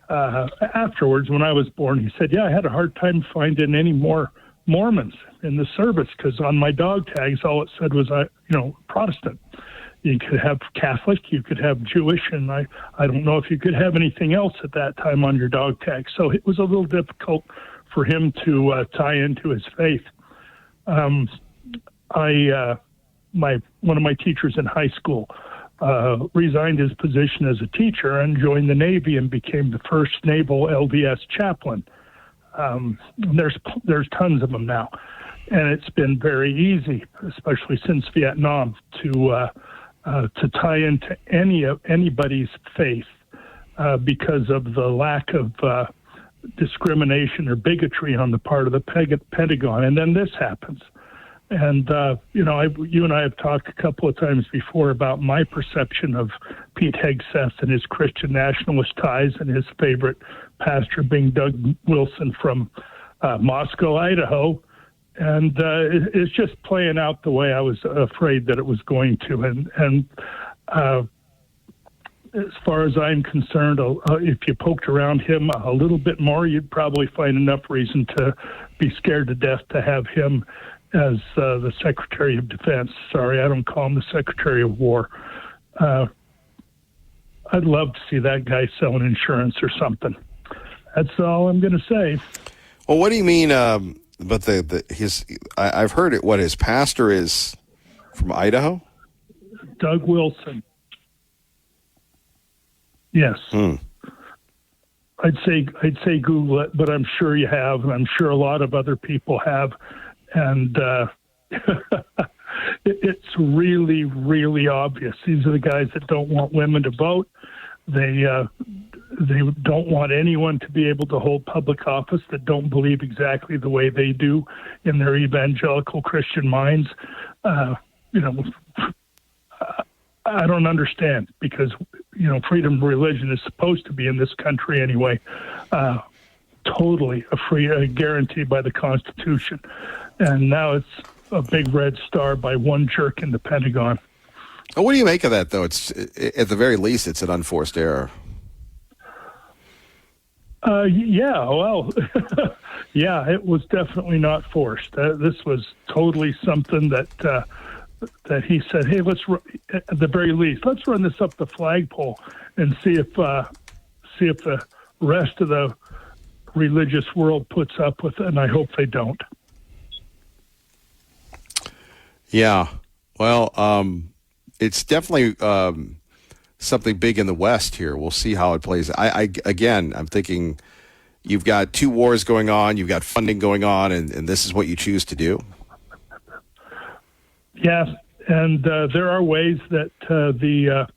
Afterwards, when I was born, he said, "Yeah, I had a hard time finding any more Mormons in the service because on my dog tags, all it said was, Protestant. You could have Catholic, you could have Jewish, and I don't know if you could have anything else at that time on your dog tag. So it was a little difficult for him to tie into his faith. One of my teachers in high school resigned his position as a teacher and joined the Navy and became the first naval LDS chaplain. There's tons of them now, and it's been very easy, especially since Vietnam, to tie into anybody's faith because of the lack of discrimination or bigotry on the part of the Pentagon. And then this happens. And, you and I have talked a couple of times before about my perception of Pete Hegseth and his Christian nationalist ties and his favorite pastor being Doug Wilson from Moscow, Idaho. And it's just playing out the way I was afraid that it was going to. And as far as I'm concerned, if you poked around him a little bit more, you'd probably find enough reason to be scared to death to have him as the Secretary of Defense. Sorry, I don't call him the Secretary of War. I'd love to see that guy selling insurance or something. That's all I'm going to say. Well, what do you mean? But I've heard it. What his pastor is from Idaho? Doug Wilson. Yes. I'd say Google it, but I'm sure you have, and I'm sure a lot of other people have. And it's really, really obvious. These are the guys that don't want women to vote. They don't want anyone to be able to hold public office that don't believe exactly the way they do in their evangelical Christian minds. I don't understand because, freedom of religion is supposed to be in this country anyway. Totally a guarantee by the Constitution. And now it's a big red star by one jerk in the Pentagon. What do you make of that, though? It's at the very least, it's an unforced error. Yeah, well, yeah, it was definitely not forced. This was totally something that he said, hey, at the very least, let's run this up the flagpole and see if the rest of the religious world puts up with it, and I hope they don't. Yeah, well, it's definitely something big in the West here. We'll see how it plays. I'm thinking you've got two wars going on, you've got funding going on, and this is what you choose to do. Yeah, and there are ways that the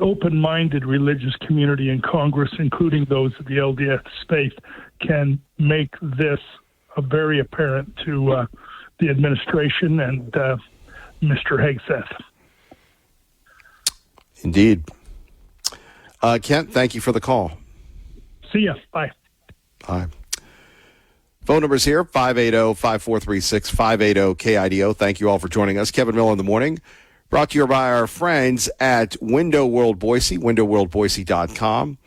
open-minded religious community in Congress, including those of the LDS faith, can make this very apparent to the administration and Mr. Hegseth. Indeed. Kent, thank you for the call. See ya. Bye. Bye. Phone numbers here, 580-5436, 580-KIDO. Thank you all for joining us. Kevin Miller in the morning, brought to you by our friends at Window World Boise, windowworldboise.com.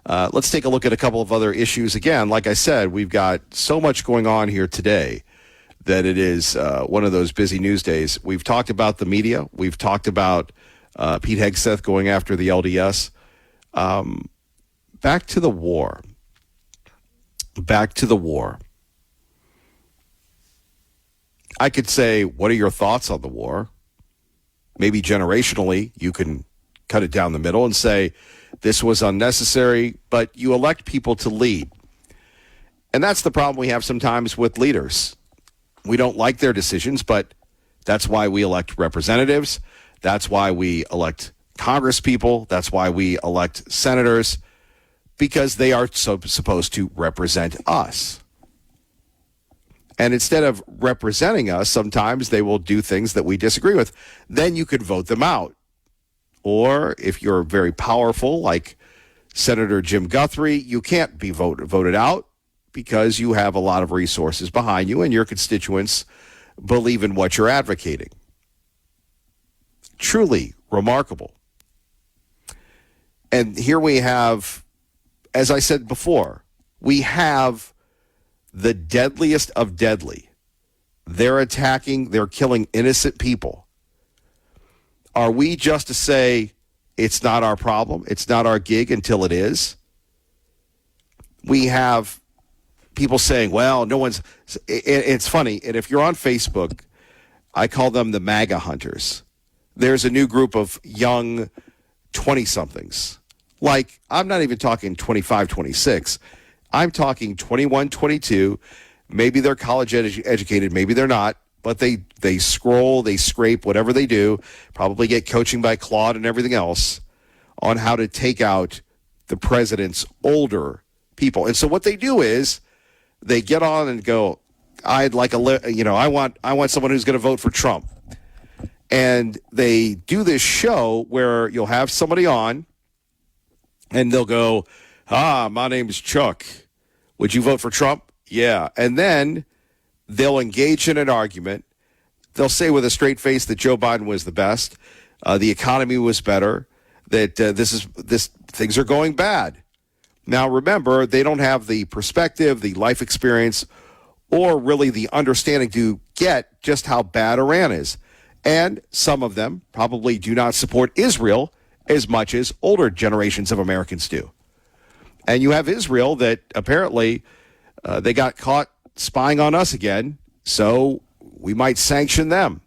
Let's take a look at a couple of other issues. Again, like I said, we've got so much going on here today that it is one of those busy news days. We've talked about the media. We've talked about Pete Hegseth going after the LDS. Back to the war. I could say, what are your thoughts on the war? Maybe generationally, you can cut it down the middle and say, this was unnecessary, but you elect people to lead. And that's the problem we have sometimes with leaders. We don't like their decisions, but that's why we elect representatives. That's why we elect congresspeople. That's why we elect senators, because they are supposed to represent us. And instead of representing us, sometimes they will do things that we disagree with. Then you could vote them out. Or if you're very powerful, like Senator Jim Guthrie, you can't be voted out because you have a lot of resources behind you and your constituents believe in what you're advocating. Truly remarkable. And here we have, as I said before, we have the deadliest of deadly. They're killing innocent people. Are we just to say it's not our problem, it's not our gig until it is? We have people saying, well, no one's... It's funny, and if you're on Facebook, I call them the MAGA hunters. There's a new group of young 20-somethings. Like, I'm not even talking 25, 26. I'm talking 21, 22. Maybe they're college educated, maybe they're not. But they scroll, they scrape, whatever they do, probably get coaching by Claude and everything else on how to take out the president's older people. And so what they do is they get on and go, I want someone who's going to vote for Trump. And they do this show where you'll have somebody on and they'll go, my name's Chuck. Would you vote for Trump? Yeah. And then they'll engage in an argument. They'll say with a straight face that Joe Biden was the best, the economy was better, that things are going bad. Now, remember, they don't have the perspective, the life experience, or really the understanding to get just how bad Iran is. And some of them probably do not support Israel as much as older generations of Americans do. And you have Israel that apparently they got caught spying on us again, so we might sanction them.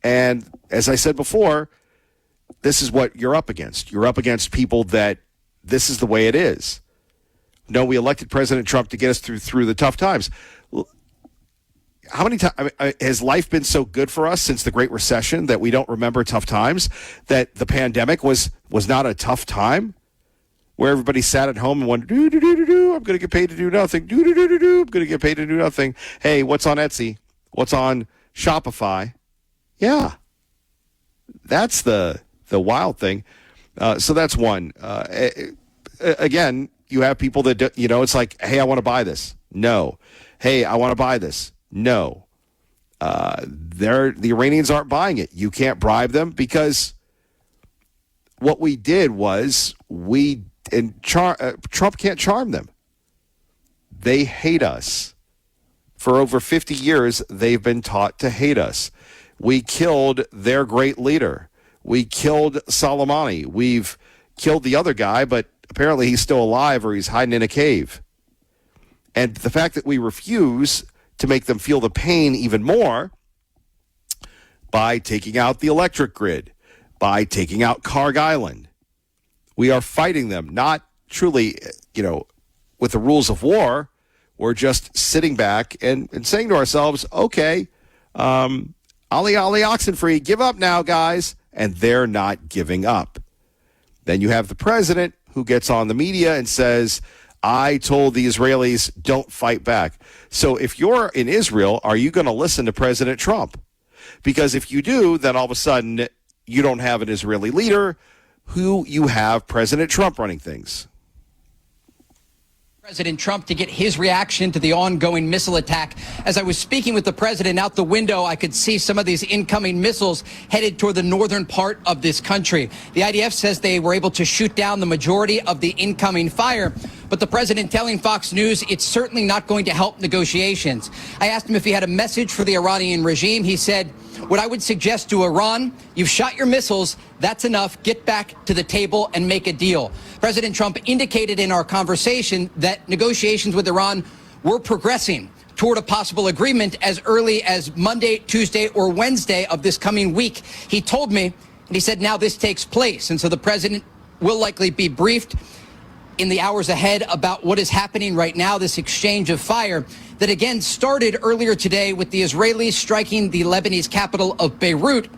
And as I said before, this is what you're up against. You're up against people that this is the way it is. No, we elected President Trump to get us through the tough times. How many times has life been so good for us since the Great Recession that we don't remember tough times? That the pandemic was not a tough time? Where everybody sat at home and went, I'm going to get paid to do nothing. I'm going to get paid to do nothing. Hey, what's on Etsy? What's on Shopify? Yeah. That's the wild thing. So that's one. Again, you have people that, it's like, hey, I want to buy this. No. Hey, I want to buy this. No. The Iranians aren't buying it. You can't bribe them because what we did was Trump can't charm them. They hate us. For over 50 years, they've been taught to hate us. We killed their great leader. We killed Soleimani. We've killed the other guy, but apparently he's still alive or he's hiding in a cave. And the fact that we refuse to make them feel the pain even more by taking out the electric grid, by taking out Karg Island. We are fighting them, not truly, with the rules of war. We're just sitting back and saying to ourselves, okay, ollie, ollie, Oxenfree, give up now, guys. And they're not giving up. Then you have the president who gets on the media and says, I told the Israelis, don't fight back. So if you're in Israel, are you going to listen to President Trump? Because if you do, then all of a sudden you don't have an Israeli leader. Who you have President Trump running things. President Trump to get his reaction to the ongoing missile attack. As I was speaking with the president out the window, I could see some of these incoming missiles headed toward the northern part of this country. The IDF says they were able to shoot down the majority of the incoming fire, but the president telling Fox News it's certainly not going to help negotiations. I asked him if he had a message for the Iranian regime. He said, what I would suggest to Iran, you've shot your missiles, that's enough, get back to the table and make a deal. President Trump indicated in our conversation that negotiations with Iran were progressing toward a possible agreement as early as Monday, Tuesday, or Wednesday of this coming week. He told me, and he said now this takes place, and so the president will likely be briefed in the hours ahead about what is happening right now, this exchange of fire that again started earlier today with the Israelis striking the Lebanese capital of Beirut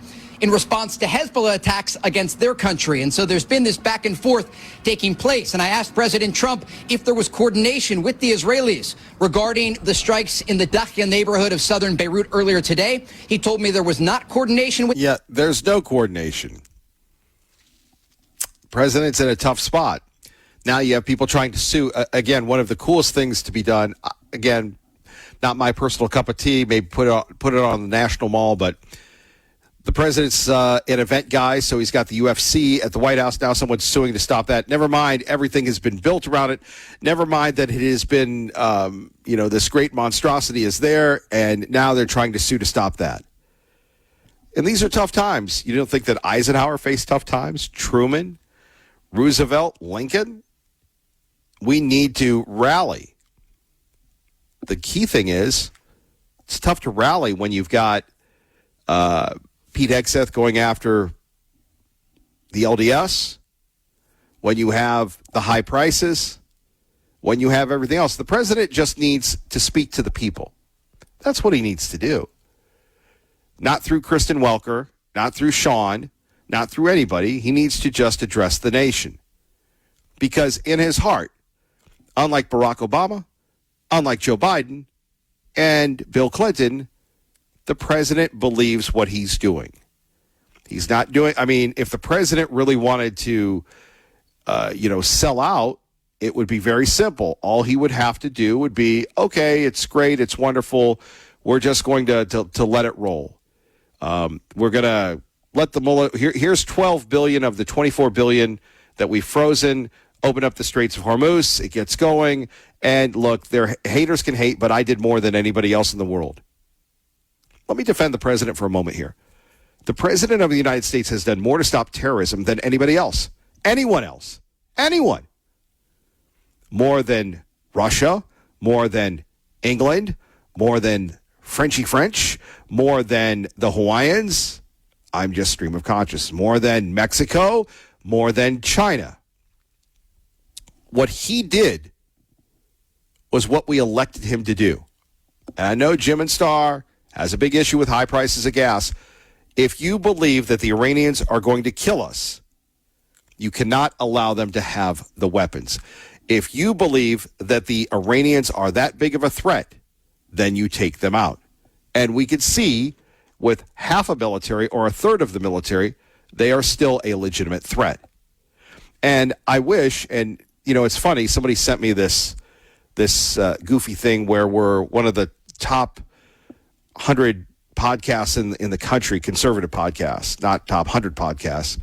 in response to Hezbollah attacks against their country. And so there's been this back and forth taking place. And I asked President Trump if there was coordination with the Israelis regarding the strikes in the Dakhya neighborhood of southern Beirut earlier today. He told me there was not coordination with... Yeah, there's no coordination. President's in a tough spot. Now you have people trying to sue. Again, one of the coolest things to be done, again, not my personal cup of tea, maybe put it on the National Mall, but the president's an event guy, so he's got the UFC at the White House. Now someone's suing to stop that. Never mind, everything has been built around it. Never mind that it has been, this great monstrosity is there, and now they're trying to sue to stop that. And these are tough times. You don't think that Eisenhower faced tough times? Truman? Roosevelt? Lincoln? We need to rally. The key thing is, it's tough to rally when you've got Pete Hegseth going after the LDS, when you have the high prices, when you have everything else. The president just needs to speak to the people. That's what he needs to do. Not through Kristen Welker, not through Sean, not through anybody. He needs to just address the nation. Because in his heart, unlike Barack Obama, unlike Joe Biden, and Bill Clinton, the president believes what he's doing. He's not doing, if the president really wanted to, sell out, it would be very simple. All he would have to do would be, okay, it's great, it's wonderful, we're just going to let it roll. We're going to let the mullah, here's $12 billion of the $24 billion that we've frozen. Open up the Straits of Hormuz, it gets going, and look, their haters can hate, but I did more than anybody else in the world. Let me defend the president for a moment here. The president of the United States has done more to stop terrorism than anybody else. Anyone else. Anyone. More than Russia, more than England, more than Frenchy French, more than the Hawaiians. I'm just stream of consciousness. More than Mexico, more than China. What he did was what we elected him to do. And I know Jim and Star has a big issue with high prices of gas. If you believe that the Iranians are going to kill us, you cannot allow them to have the weapons. If you believe that the Iranians are that big of a threat, then you take them out. And we could see with half a military or a third of the military, they are still a legitimate threat. And I wish, and it's funny, somebody sent me this goofy thing where we're one of the top 100 podcasts in the country, conservative podcasts, not top 100 podcasts.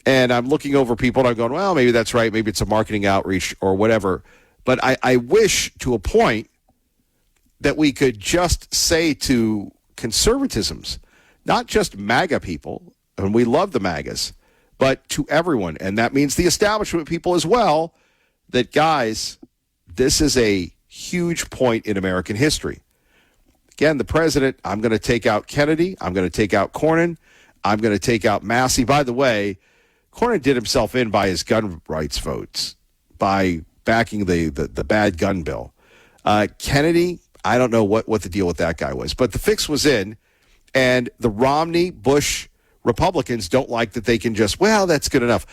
And I'm looking over people and I'm going, well, maybe that's right. Maybe it's a marketing outreach or whatever. But I wish to a point that we could just say to conservatisms, not just MAGA people, and we love the MAGAs, but to everyone. And that means the establishment people as well, that, guys, this is a huge point in American history. Again, the president, I'm going to take out Kennedy. I'm going to take out Cornyn. I'm going to take out Massey. By the way, Cornyn did himself in by his gun rights votes, by backing the bad gun bill. Kennedy, I don't know what the deal with that guy was, but the fix was in, and the Romney, Bush Republicans don't like that they can just, well, that's good enough.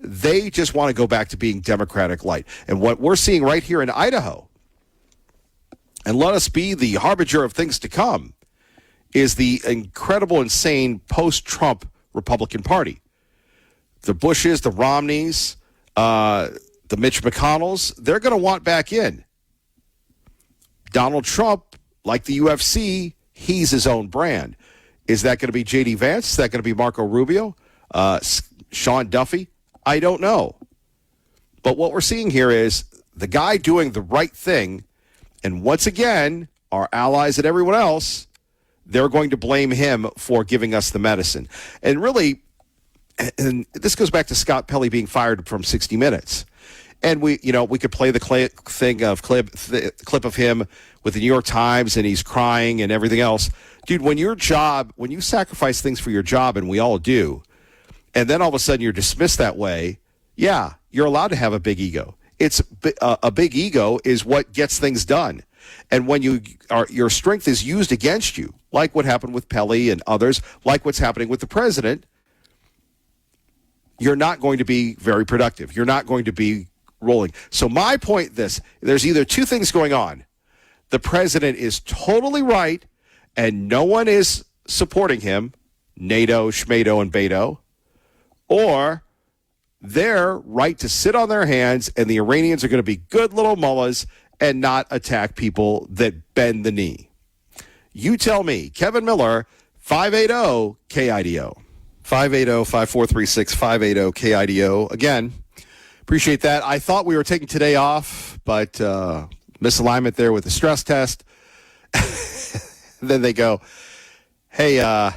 They just want to go back to being Democratic light. And what we're seeing right here in Idaho, and let us be the harbinger of things to come, is the incredible, insane post-Trump Republican Party. The Bushes, the Romneys, the Mitch McConnells, they're going to want back in. Donald Trump, like the UFC, he's his own brand. Is that going to be J.D. Vance? Is that going to be Marco Rubio? Sean Duffy? I don't know. But what we're seeing here is the guy doing the right thing, and once again, our allies and everyone else, they're going to blame him for giving us the medicine. And really, and this goes back to Scott Pelley being fired from 60 Minutes. And we could play the clip of him with the New York Times, and he's crying and everything else. Dude, when you sacrifice things for your job, and we all do, and then all of a sudden you're dismissed that way, yeah, you're allowed to have a big ego. It's a big ego is what gets things done. And when your strength is used against you, like what happened with Pelley and others, like what's happening with the president, you're not going to be very productive. You're not going to be rolling. So my point there's either two things going on. The president is totally right, and no one is supporting him, NATO, Schmado, and Beto, or they're right to sit on their hands, and the Iranians are going to be good little mullahs and not attack people that bend the knee. You tell me. Kevin Miller, 580-KIDO. 580-5436, 580-KIDO. Again, appreciate that. I thought we were taking today off, but misalignment there with the stress test. Then they go, hey,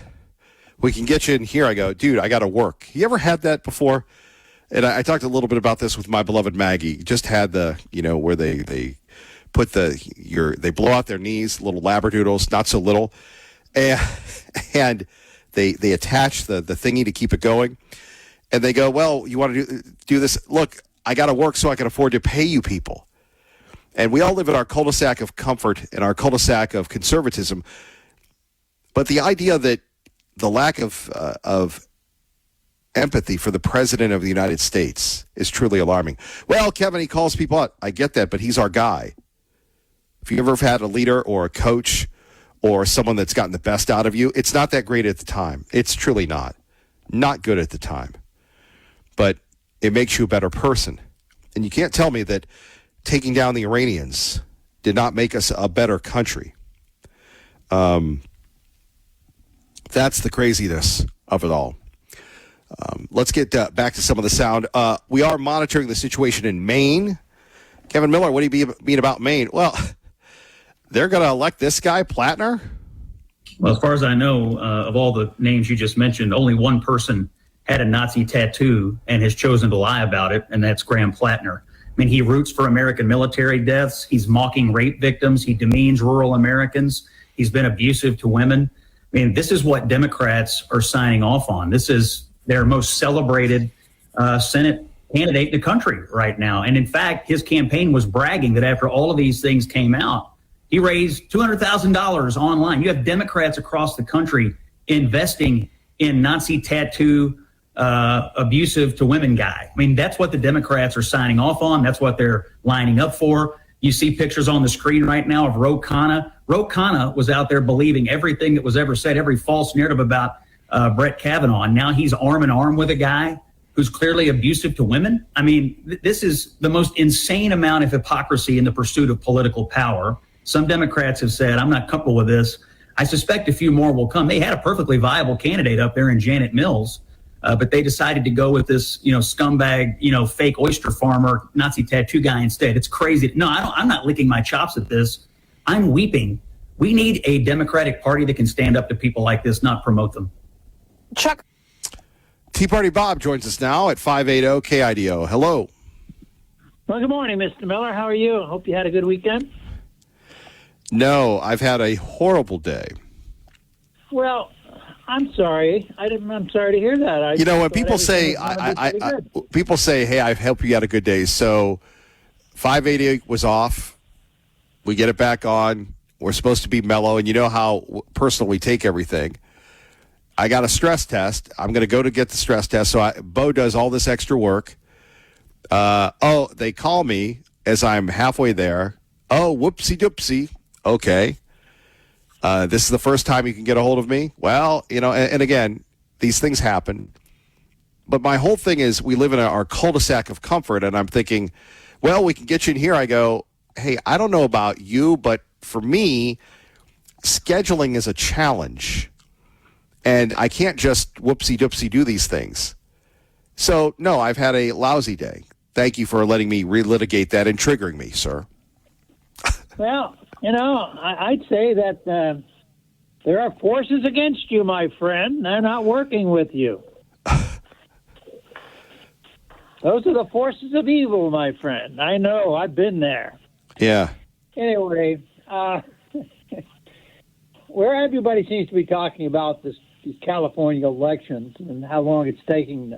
we can get you in here. I go, dude, I got to work. You ever had that before? And I talked a little bit about this with my beloved Maggie. Just had where they put they blow out their knees, little labradoodles, not so little, and they attach the thingy to keep it going. And they go, well, you want to do this? Look, I got to work so I can afford to pay you people. And we all live in our cul-de-sac of comfort and our cul-de-sac of conservatism. But the idea that the lack of empathy for the president of the United States is truly alarming. Well, Kevin, he calls people out. I get that, but he's our guy. If you ever have had a leader or a coach or someone that's gotten the best out of you, it's not that great at the time. It's truly not. Not good at the time. But it makes you a better person. And you can't tell me that taking down the Iranians did not make us a better country. That's the craziness of it all. Let's get back to some of the sound. We are monitoring the situation in Maine. Kevin Miller, what do you mean about Maine? Well, they're going to elect this guy, Plattner? Well, as far as I know, of all the names you just mentioned, only one person had a Nazi tattoo and has chosen to lie about it, and that's Graham Plattner. I mean, he roots for American military deaths. He's mocking rape victims. He demeans rural Americans. He's been abusive to women. I mean, this is what Democrats are signing off on. This is their most celebrated Senate candidate in the country right now. And in fact, his campaign was bragging that after all of these things came out, he raised $200,000 online. You have Democrats across the country investing in Nazi tattoo, abusive to women guy. I mean, that's what the Democrats are signing off on. That's what they're lining up for. You see pictures on the screen right now of Ro Khanna. Ro Khanna was out there believing everything that was ever said, every false narrative about Brett Kavanaugh. And now he's arm in arm with a guy who's clearly abusive to women. I mean, this is the most insane amount of hypocrisy in the pursuit of political power. Some Democrats have said, I'm not comfortable with this. I suspect a few more will come. They had a perfectly viable candidate up there in Janet Mills, but they decided to go with this, scumbag, fake oyster farmer, Nazi tattoo guy instead. It's crazy. No, I'm not licking my chops at this. I'm weeping. We need a Democratic Party that can stand up to people like this, not promote them. Chuck. Tea Party Bob joins us now at 580-KIDO. Hello. Well, good morning, Mr. Miller. How are you? Hope you had a good weekend. No, I've had a horrible day. Well, I'm sorry. I'm sorry to hear that. You know, when people say, people say, "Hey, I hope you had a good day." So, 580 was off. We get it back on. We're supposed to be mellow, and you know how personal we take everything. I got a stress test. I'm going to go to get the stress test. So Bo does all this extra work. They call me as I'm halfway there. Oh, whoopsie doopsie. Okay. This is the first time you can get a hold of me. Well, you know, and again, these things happen. But my whole thing is we live in our cul-de-sac of comfort, and I'm thinking, well, we can get you in here. I go, hey, I don't know about you, but for me, scheduling is a challenge. And I can't just whoopsie-doopsie do these things. So, no, I've had a lousy day. Thank you for letting me relitigate that and triggering me, sir. Well, you know, I'd say that there are forces against you, my friend. They're not working with you. Those are the forces of evil, my friend. I know. I've been there. Yeah. Anyway, where everybody seems to be talking about these California elections and how long it's taking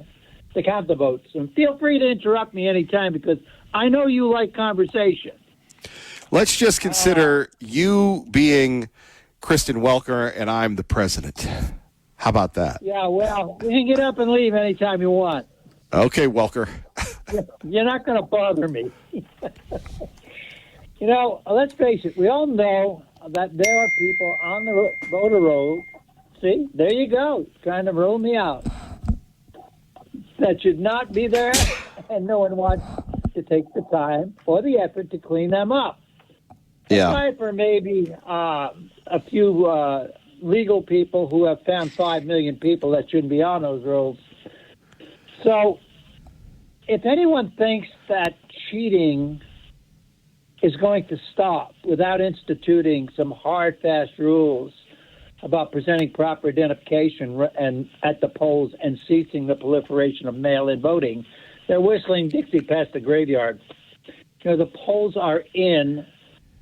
to count the votes. And feel free to interrupt me anytime because I know you like conversation. Let's just consider you being Kristen Welker and I'm the president. How about that? Yeah, well, you can get up and leave anytime you want. Okay, Welker. You're not going to bother me. You know, let's face it. We all know that there are people on the voter roll. See, there you go. Trying to rule me out. That should not be there, and no one wants to take the time or the effort to clean them up. Yeah. Aside for maybe a few legal people who have found 5 million people that shouldn't be on those rolls. So, if anyone thinks that cheating is going to stop without instituting some hard, fast rules about presenting proper identification and at the polls and ceasing the proliferation of mail-in voting, they're whistling Dixie past the graveyard. You know, the polls are in,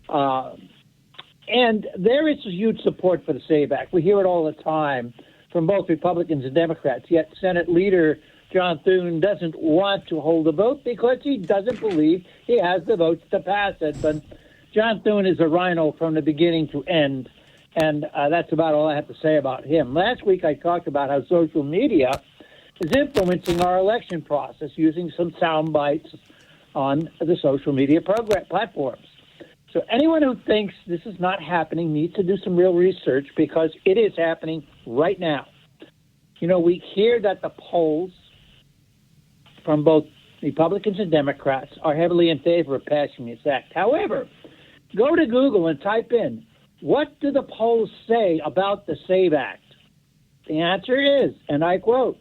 and there is huge support for the SAVE Act. We hear it all the time from both Republicans and Democrats, yet Senate Leader John Thune doesn't want to hold a vote because he doesn't believe he has the votes to pass it. But John Thune is a rhino from the beginning to end, and that's about all I have to say about him. Last week I talked about how social media is influencing our election process using some sound bites on the social media platforms. So anyone who thinks this is not happening needs to do some real research because it is happening right now. You know, we hear that the polls from both Republicans and Democrats are heavily in favor of passing this act. However, go to Google and type in, what do the polls say about the SAVE Act? The answer is, and I quote,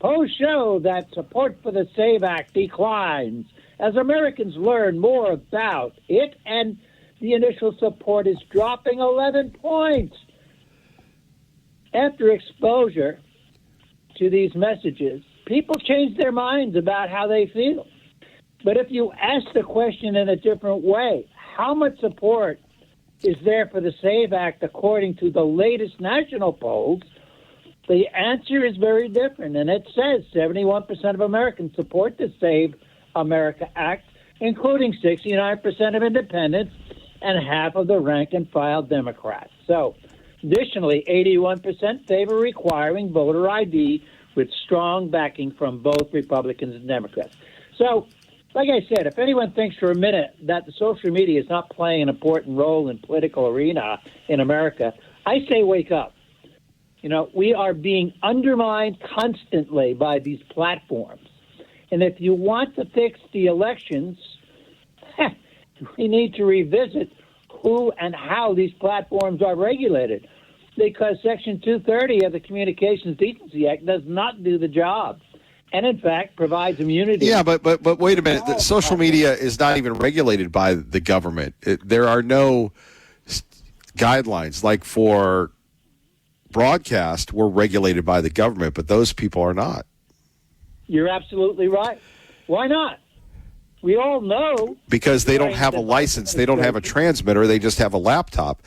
polls show that support for the SAVE Act declines as Americans learn more about it, and the initial support is dropping 11 points. After exposure to these messages, people change their minds about how they feel. But if you ask the question in a different way, how much support is there for the SAVE Act according to the latest national polls, the answer is very different. And it says 71% of Americans support the Save America Act, including 69% of independents and half of the rank-and-file Democrats. So, additionally, 81% favor requiring voter ID with strong backing from both Republicans and Democrats. So, like I said, if anyone thinks for a minute that the social media is not playing an important role in political arena in America, I say wake up. You know, we are being undermined constantly by these platforms. And if you want to fix the elections, we need to revisit who and how these platforms are regulated. Because Section 230 of the Communications Decency Act does not do the job, and in fact provides immunity. Yeah, but wait a minute. The social media is not even regulated by the government. There are no guidelines. Like for broadcast, we're regulated by the government, but those people are not. You're absolutely right. Why not? We all know. Because they don't have a license. They don't have a transmitter. They just have a laptop.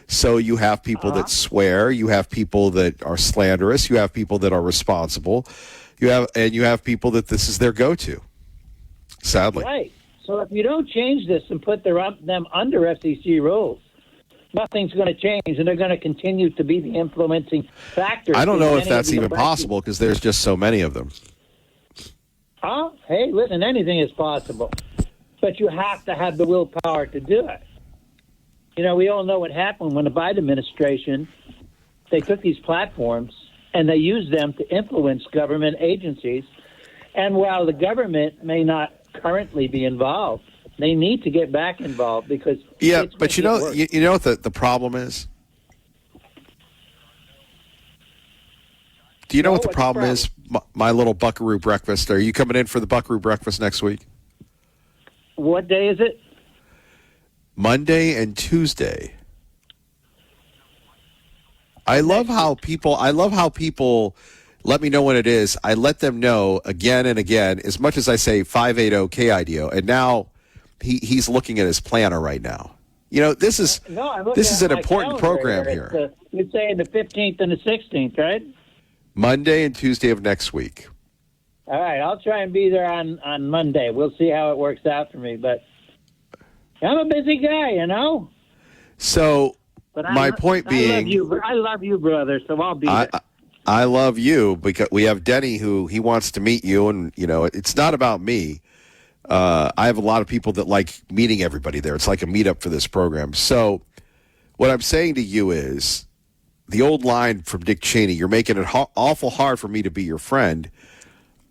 So you have people that swear. You have people that are slanderous. You have people that are responsible. You have people that this is their go-to. Sadly. Right. So if you don't change this and put them under FCC rules, nothing's going to change, and they're going to continue to be the influencing factor. I don't know if that's even possible because there's just so many of them. Hey, listen, anything is possible, but you have to have the willpower to do it. You know, we all know what happened when the Biden administration, they took these platforms and they used them to influence government agencies. And while the government may not currently be involved, they need to get back involved because but you know what the problem is? Do you know what the problem is? My little Buckaroo breakfast. Are you coming in for the Buckaroo breakfast next week? What day is it? Monday and Tuesday. I love how people let me know when it is. I let them know again and again, as much as I say 580 KIDO, and now he's looking at his planner right now. You know, this is an important program here. You're saying the 15th and the 16th, right? Monday and Tuesday of next week. All right, I'll try and be there on Monday. We'll see how it works out for me, but I'm a busy guy, you know. So my point being, I love you, brother. So I'll be there. I love you because we have Denny who he wants to meet you, and you know it's not about me. I have a lot of people that like meeting everybody there. It's like a meetup for this program. So what I'm saying to you is the old line from Dick Cheney, you're making it awful hard for me to be your friend.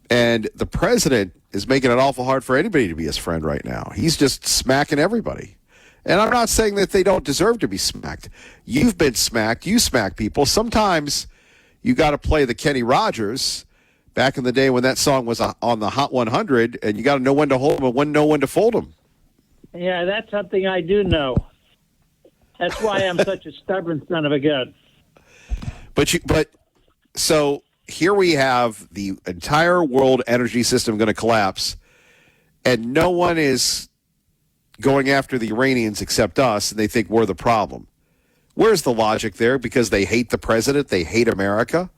And the president is making it awful hard for anybody to be his friend right now. He's just smacking everybody. And I'm not saying that they don't deserve to be smacked. You've been smacked. You smack people. Sometimes you got to play the Kenny Rogers back in the day when that song was on the Hot 100, and you got to know when to hold them and know when to fold them. Yeah, that's something I do know. That's why I'm such a stubborn son of a gun. But so here we have the entire world energy system going to collapse, and no one is going after the Iranians except us, and they think we're the problem. Where's the logic there? Because they hate the president, they hate America?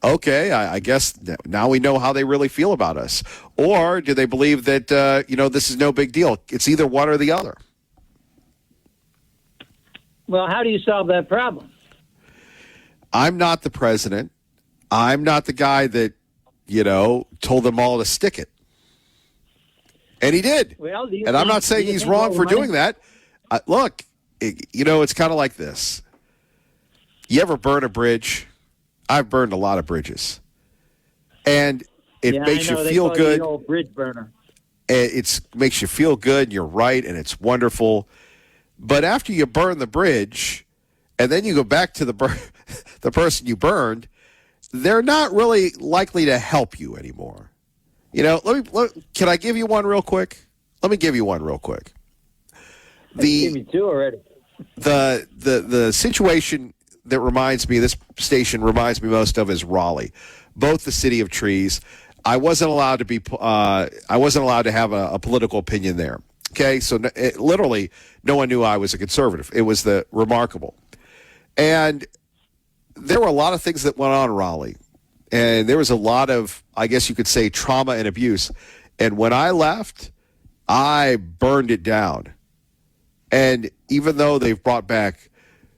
Okay, I guess now we know how they really feel about us. Or do they believe that, this is no big deal? It's either one or the other. Well, how do you solve that problem? I'm not the president. I'm not the guy that, told them all to stick it. And he did. Well, and I'm not saying he's wrong for doing that. Look, it's kind of like this. You ever burn a bridge? I've burned a lot of bridges. And it makes you feel good. The old bridge burner. It makes you feel good, and you're right, and it's wonderful. But after you burn the bridge, and then you go back to the person you burned, they're not really likely to help you anymore. Can I give you one real quick? Let me give you one real quick. Give me two already. The situation that reminds me, this station reminds me most of is Raleigh, both the city of trees. I wasn't allowed to have a political opinion there. Okay, so literally no one knew I was a conservative. It was the remarkable, and there were a lot of things that went on in Raleigh, and there was a lot of, I guess you could say, trauma and abuse. And when I left, I burned it down. And even though they've brought back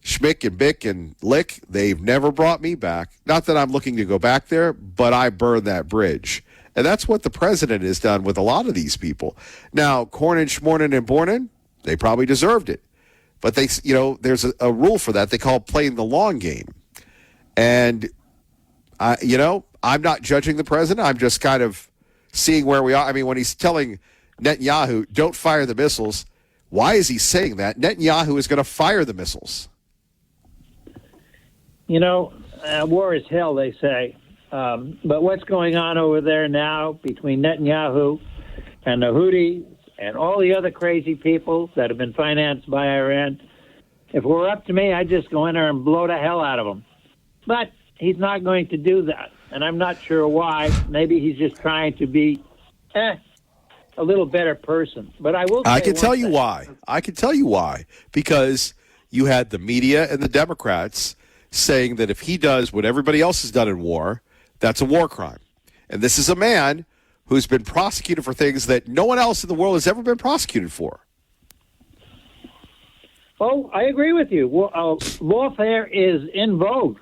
Schmick and Bick and Lick, they've never brought me back. Not that I'm looking to go back there, but I burned that bridge. And that's what the president has done with a lot of these people. Now, Cornyn, Schmornin, and Bornin, they probably deserved it. But there's a rule for that. They call it playing the long game. And, I'm not judging the president. I'm just kind of seeing where we are. I mean, when he's telling Netanyahu, don't fire the missiles, why is he saying that? Netanyahu is going to fire the missiles. War is hell, they say. But what's going on over there now between Netanyahu and the Houthis and all the other crazy people that have been financed by Iran, if it were up to me, I'd just go in there and blow the hell out of them. But he's not going to do that, and I'm not sure why. Maybe he's just trying to be, a little better person. But I will. I say can one tell you thing. why. I can tell you why. Because you had the media and the Democrats saying that if he does what everybody else has done in war, that's a war crime. And this is a man who's been prosecuted for things that no one else in the world has ever been prosecuted for. Oh, I agree with you. Well, lawfare is in vogue.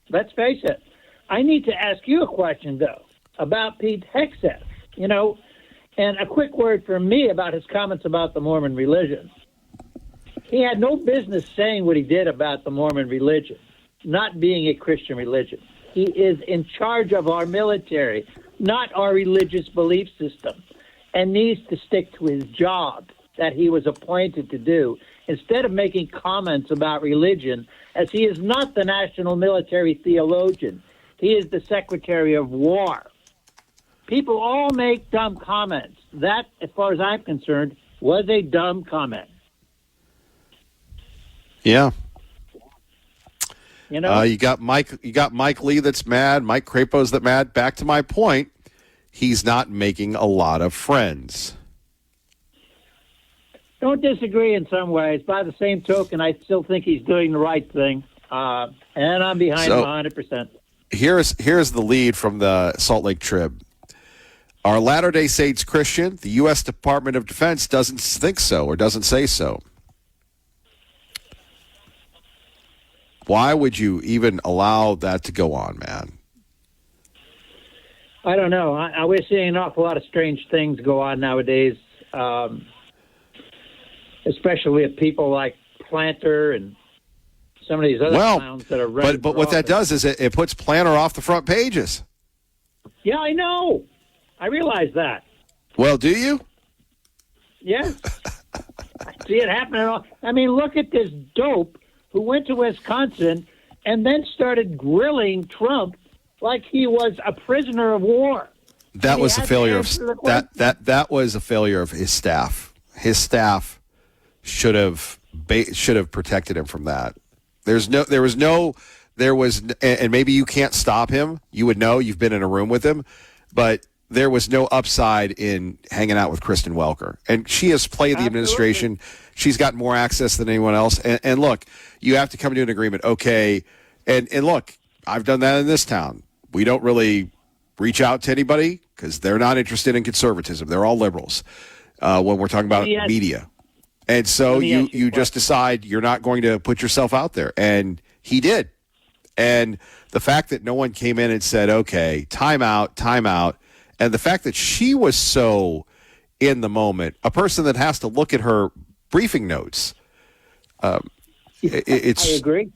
Let's face it. I need to ask you a question, though, about Pete Hegseth. You know, and a quick word from me about his comments about the Mormon religion. He had no business saying what he did about the Mormon religion, not being a Christian religion. He is in charge of our military, not our religious belief system, and needs to stick to his job that he was appointed to do, instead of making comments about religion, as he is not the national military theologian. He is the Secretary of War. People all make dumb comments. That, as far as I'm concerned, was a dumb comment. Yeah. You know, you got Mike Lee that's mad, Mike Crapo's that mad. Back to my point, he's not making a lot of friends. don't disagree in some ways. By the same token, I still think he's doing the right thing, and I'm behind him 100%. Here's the lead from the Salt Lake Trib. Our Latter-day Saints Christian, the U.S. Department of Defense doesn't think so or doesn't say so. Why would you even allow that to go on, man? I don't know. We're seeing an awful lot of strange things go on nowadays, especially with people like Planter and some of these other clowns that are running. But what that does is it puts Planter off the front pages. Yeah, I know. I realize that. Well, do you? Yeah. I see it happening. I mean, look at this dope who went to Wisconsin and then started grilling Trump like he was a prisoner of war. That was a failure of that was a failure of his staff. His staff should have protected him from that. There was, and maybe you can't stop him. You would know. You've been in a room with him, but there was no upside in hanging out with Kristen Welker, and she has played the administration. She's got more access than anyone else. And look, you have to come to an agreement. Okay, and look, I've done that in this town. We don't really reach out to anybody because they're not interested in conservatism. They're all liberals when we're talking about media. And so you just decide you're not going to put yourself out there. And he did. And the fact that no one came in and said, okay, time out. And the fact that she was so in the moment, a person that has to look at her briefing notes. I agree.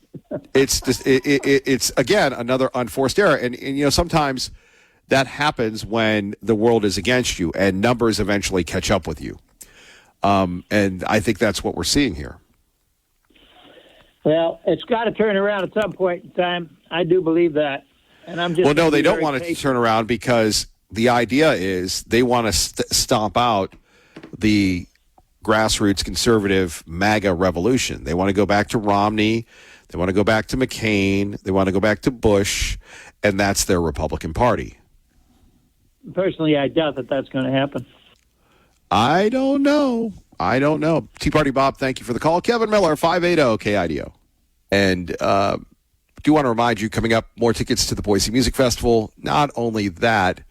It's just it's again another unforced error, and you know sometimes that happens when the world is against you and numbers eventually catch up with you. And I think that's what we're seeing here. Well, it's got to turn around at some point in time. I do believe that, and I'm just no, they don't want it to turn around because the idea is they want to stomp out the grassroots conservative MAGA revolution. They want to go back to Romney. They want to go back to McCain. They want to go back to Bush, and that's their Republican Party. Personally, I doubt that that's going to happen. I don't know. Tea Party Bob, thank you for the call. Kevin Miller, 580 KIDO. And do want to remind you, coming up, more tickets to the Boise Music Festival. Not only that,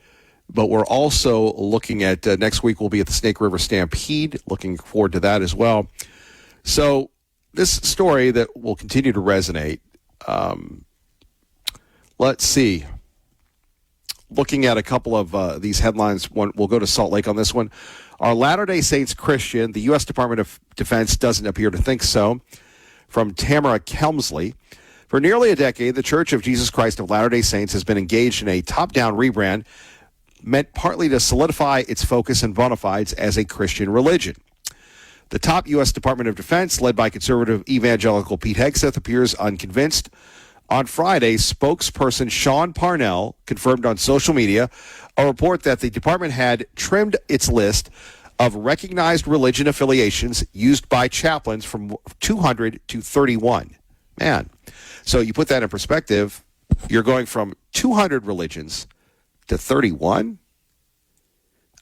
but we're also looking at next week we'll be at the Snake River Stampede. Looking forward to that as well. So this story that will continue to resonate. Let's see. Looking at a couple of these headlines, we'll go to Salt Lake on this one. Our Latter-day Saints Christian, the U.S. Department of Defense doesn't appear to think so. From Tamara Kelmsley. For nearly a decade, the Church of Jesus Christ of Latter-day Saints has been engaged in a top-down rebrand meant partly to solidify its focus and bona fides as a Christian religion. The top U.S. Department of Defense, led by conservative evangelical Pete Hegseth, appears unconvinced. On Friday, spokesperson Sean Parnell confirmed on social media a report that the department had trimmed its list of recognized religion affiliations used by chaplains from 200 to 31. Man, so you put that in perspective, you're going from 200 religions to 31?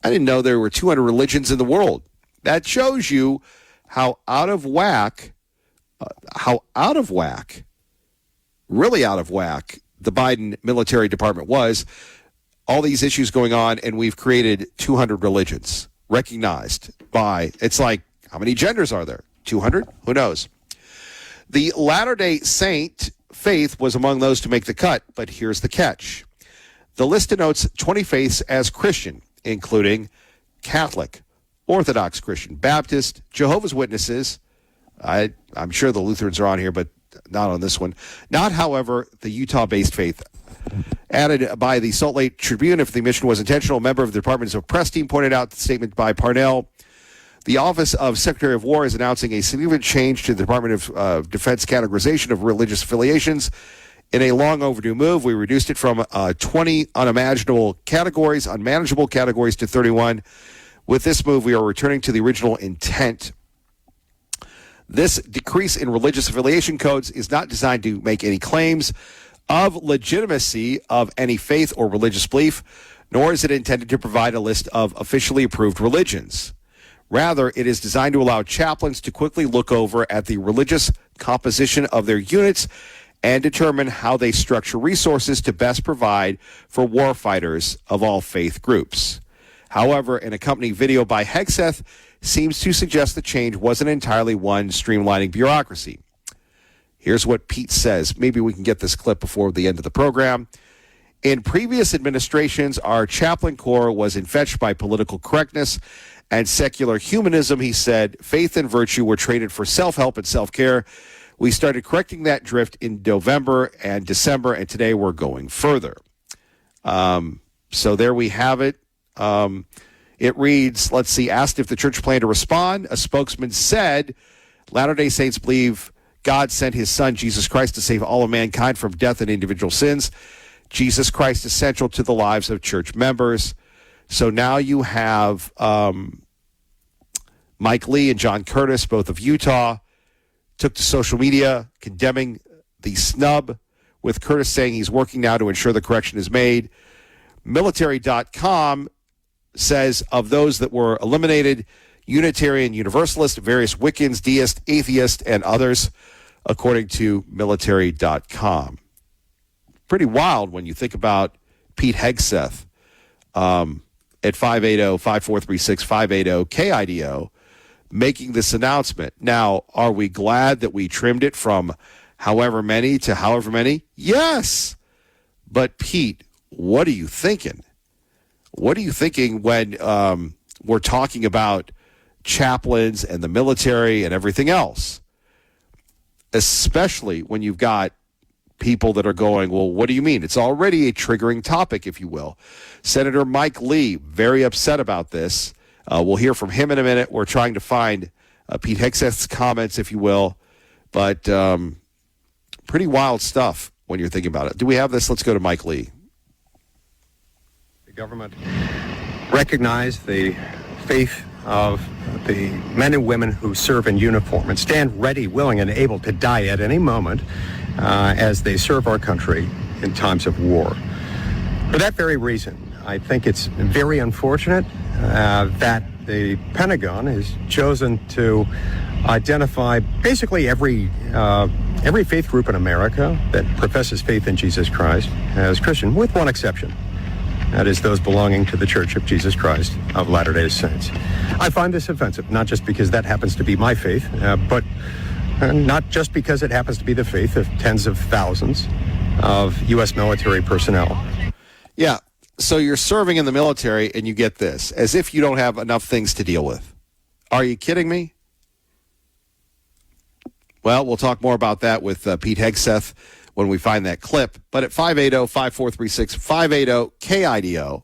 I didn't know there were 200 religions in the world. That shows you how out of whack, really out of whack, the Biden military department was. All these issues going on, and we've created 200 religions recognized by, it's like, how many genders are there? 200? Who knows? The Latter-day Saint faith was among those to make the cut, but here's the catch. The list denotes 20 faiths as Christian, including Catholic, Orthodox Christian, Baptist, Jehovah's Witnesses. I'm sure the Lutherans are on here, but not on this one. Not, however, the Utah-based faith. Added by the Salt Lake Tribune, if the omission was intentional, a member of the Department of Press team pointed out the statement by Parnell. The Office of Secretary of War is announcing a significant change to the Department of Defense categorization of religious affiliations. In a long overdue move, we reduced it from 20 unmanageable categories to 31. With this move, we are returning to the original intent. This decrease in religious affiliation codes is not designed to make any claims of legitimacy of any faith or religious belief, nor is it intended to provide a list of officially approved religions. Rather, it is designed to allow chaplains to quickly look over at the religious composition of their units and determine how they structure resources to best provide for warfighters of all faith groups. However, an accompanying video by Hegseth seems to suggest the change wasn't entirely one streamlining bureaucracy. Here's what Pete says. Maybe we can get this clip before the end of the program. In previous administrations, our chaplain corps was infetched by political correctness and secular humanism, he said. Faith and virtue were traded for self-help and self-care. We started correcting that drift in November and December, and today we're going further. So there we have it. It reads, let's see, asked if the church planned to respond. A spokesman said, Latter-day Saints believe God sent his son, Jesus Christ, to save all of mankind from death and individual sins. Jesus Christ is central to the lives of church members. So now you have Mike Lee and John Curtis, both of Utah, took to social media condemning the snub, with Curtis saying he's working now to ensure the correction is made. Military.com says of those that were eliminated, Unitarian, Universalist, various Wiccans, Deists, Atheists, and others, according to military.com. Pretty wild when you think about Pete Hegseth at 580-5436-580-KIDO making this announcement. Now, are we glad that we trimmed it from however many to however many? Yes. But, Pete, what are you thinking? What are you thinking when we're talking about chaplains and the military and everything else? Especially when you've got people that are going, well, what do you mean? It's already a triggering topic, if you will. Senator Mike Lee, very upset about this. We'll hear from him in a minute. We're trying to find Pete Hegseth's comments, if you will. But pretty wild stuff when you're thinking about it. Do we have this? Let's go to Mike Lee. The government recognized the faith of the men and women who serve in uniform and stand ready, willing, and able to die at any moment as they serve our country in times of war. For that very reason, I think it's very unfortunate that the Pentagon has chosen to identify basically every faith group in America that professes faith in Jesus Christ as Christian, with one exception. That is those belonging to the Church of Jesus Christ of Latter-day Saints. I find this offensive, not just because that happens to be my faith, but not just because it happens to be the faith of tens of thousands of U.S. military personnel. Yeah, so you're serving in the military and you get this, as if you don't have enough things to deal with. Are you kidding me? Well, we'll talk more about that with Pete Hegseth when we find that clip. But at 580-5436-580-KIDO,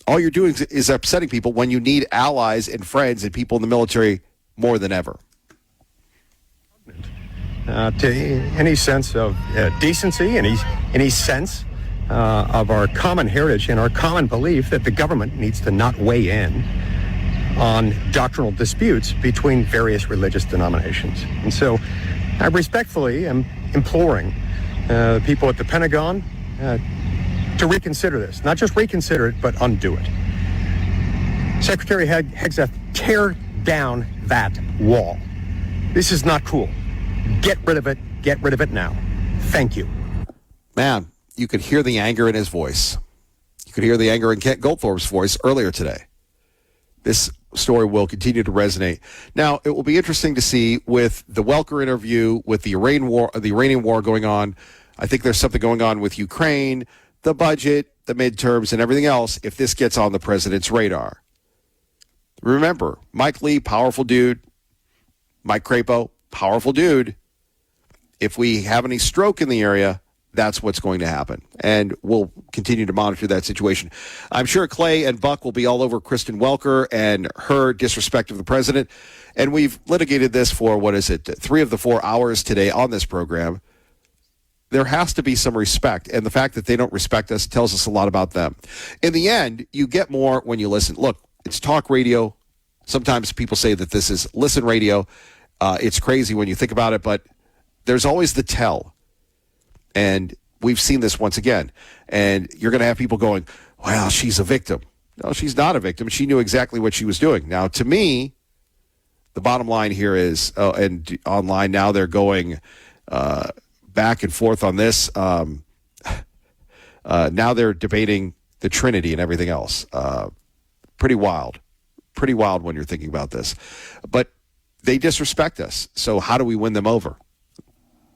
all you're doing is upsetting people when you need allies and friends and people in the military more than ever. To any sense of decency, any sense of our common heritage and our common belief that the government needs to not weigh in on doctrinal disputes between various religious denominations. And so I respectfully am imploring people at the Pentagon to reconsider this. Not just reconsider it, but undo it. Secretary Hegseth, tear down that wall. This is not cool. Get rid of it. Get rid of it now. Thank you. Man, you could hear the anger in his voice. You could hear the anger in Kent Goldthorpe's voice earlier today. This story will continue to resonate. Now, it will be interesting to see with the Welker interview, with the Iranian war going on. I think there's something going on with Ukraine, the budget, the midterms, and everything else if this gets on the president's radar. Remember, Mike Lee, powerful dude. Mike Crapo, powerful dude. If we have any stroke in the area, that's what's going to happen. And we'll continue to monitor that situation. I'm sure Clay and Buck will be all over Kristen Welker and her disrespect of the president. And we've litigated this for, 3 of the 4 hours today on this program. There has to be some respect. And the fact that they don't respect us tells us a lot about them. In the end, you get more when you listen. Look, it's talk radio. Sometimes people say that this is listen radio. It's crazy when you think about it, but there's always the tell. And we've seen this once again. And you're going to have people going, well, she's a victim. No, she's not a victim. She knew exactly what she was doing. Now, to me, the bottom line here is, and online now they're going back and forth on this. Now they're debating the Trinity and everything else. Pretty wild. Pretty wild when you're thinking about this. But they disrespect us. So how do we win them over?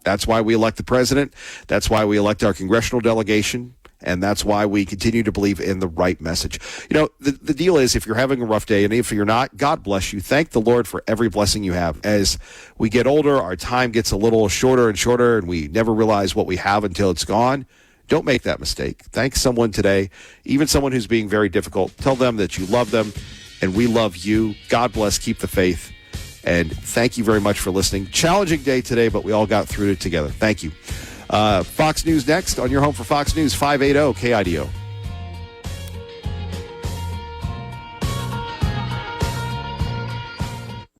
That's why we elect the president. That's why we elect our congressional delegation. And that's why we continue to believe in the right message. You know, the deal is, if you're having a rough day, and if you're not, God bless you. Thank the Lord for every blessing you have. As we get older, our time gets a little shorter and shorter, and we never realize what we have until it's gone. Don't make that mistake. Thank someone today, even someone who's being very difficult. Tell them that you love them, and we love you. God bless. Keep the faith. And thank you very much for listening. Challenging day today, but we all got through it together. Thank you. Fox News next on your home for Fox News, 580 KIDO.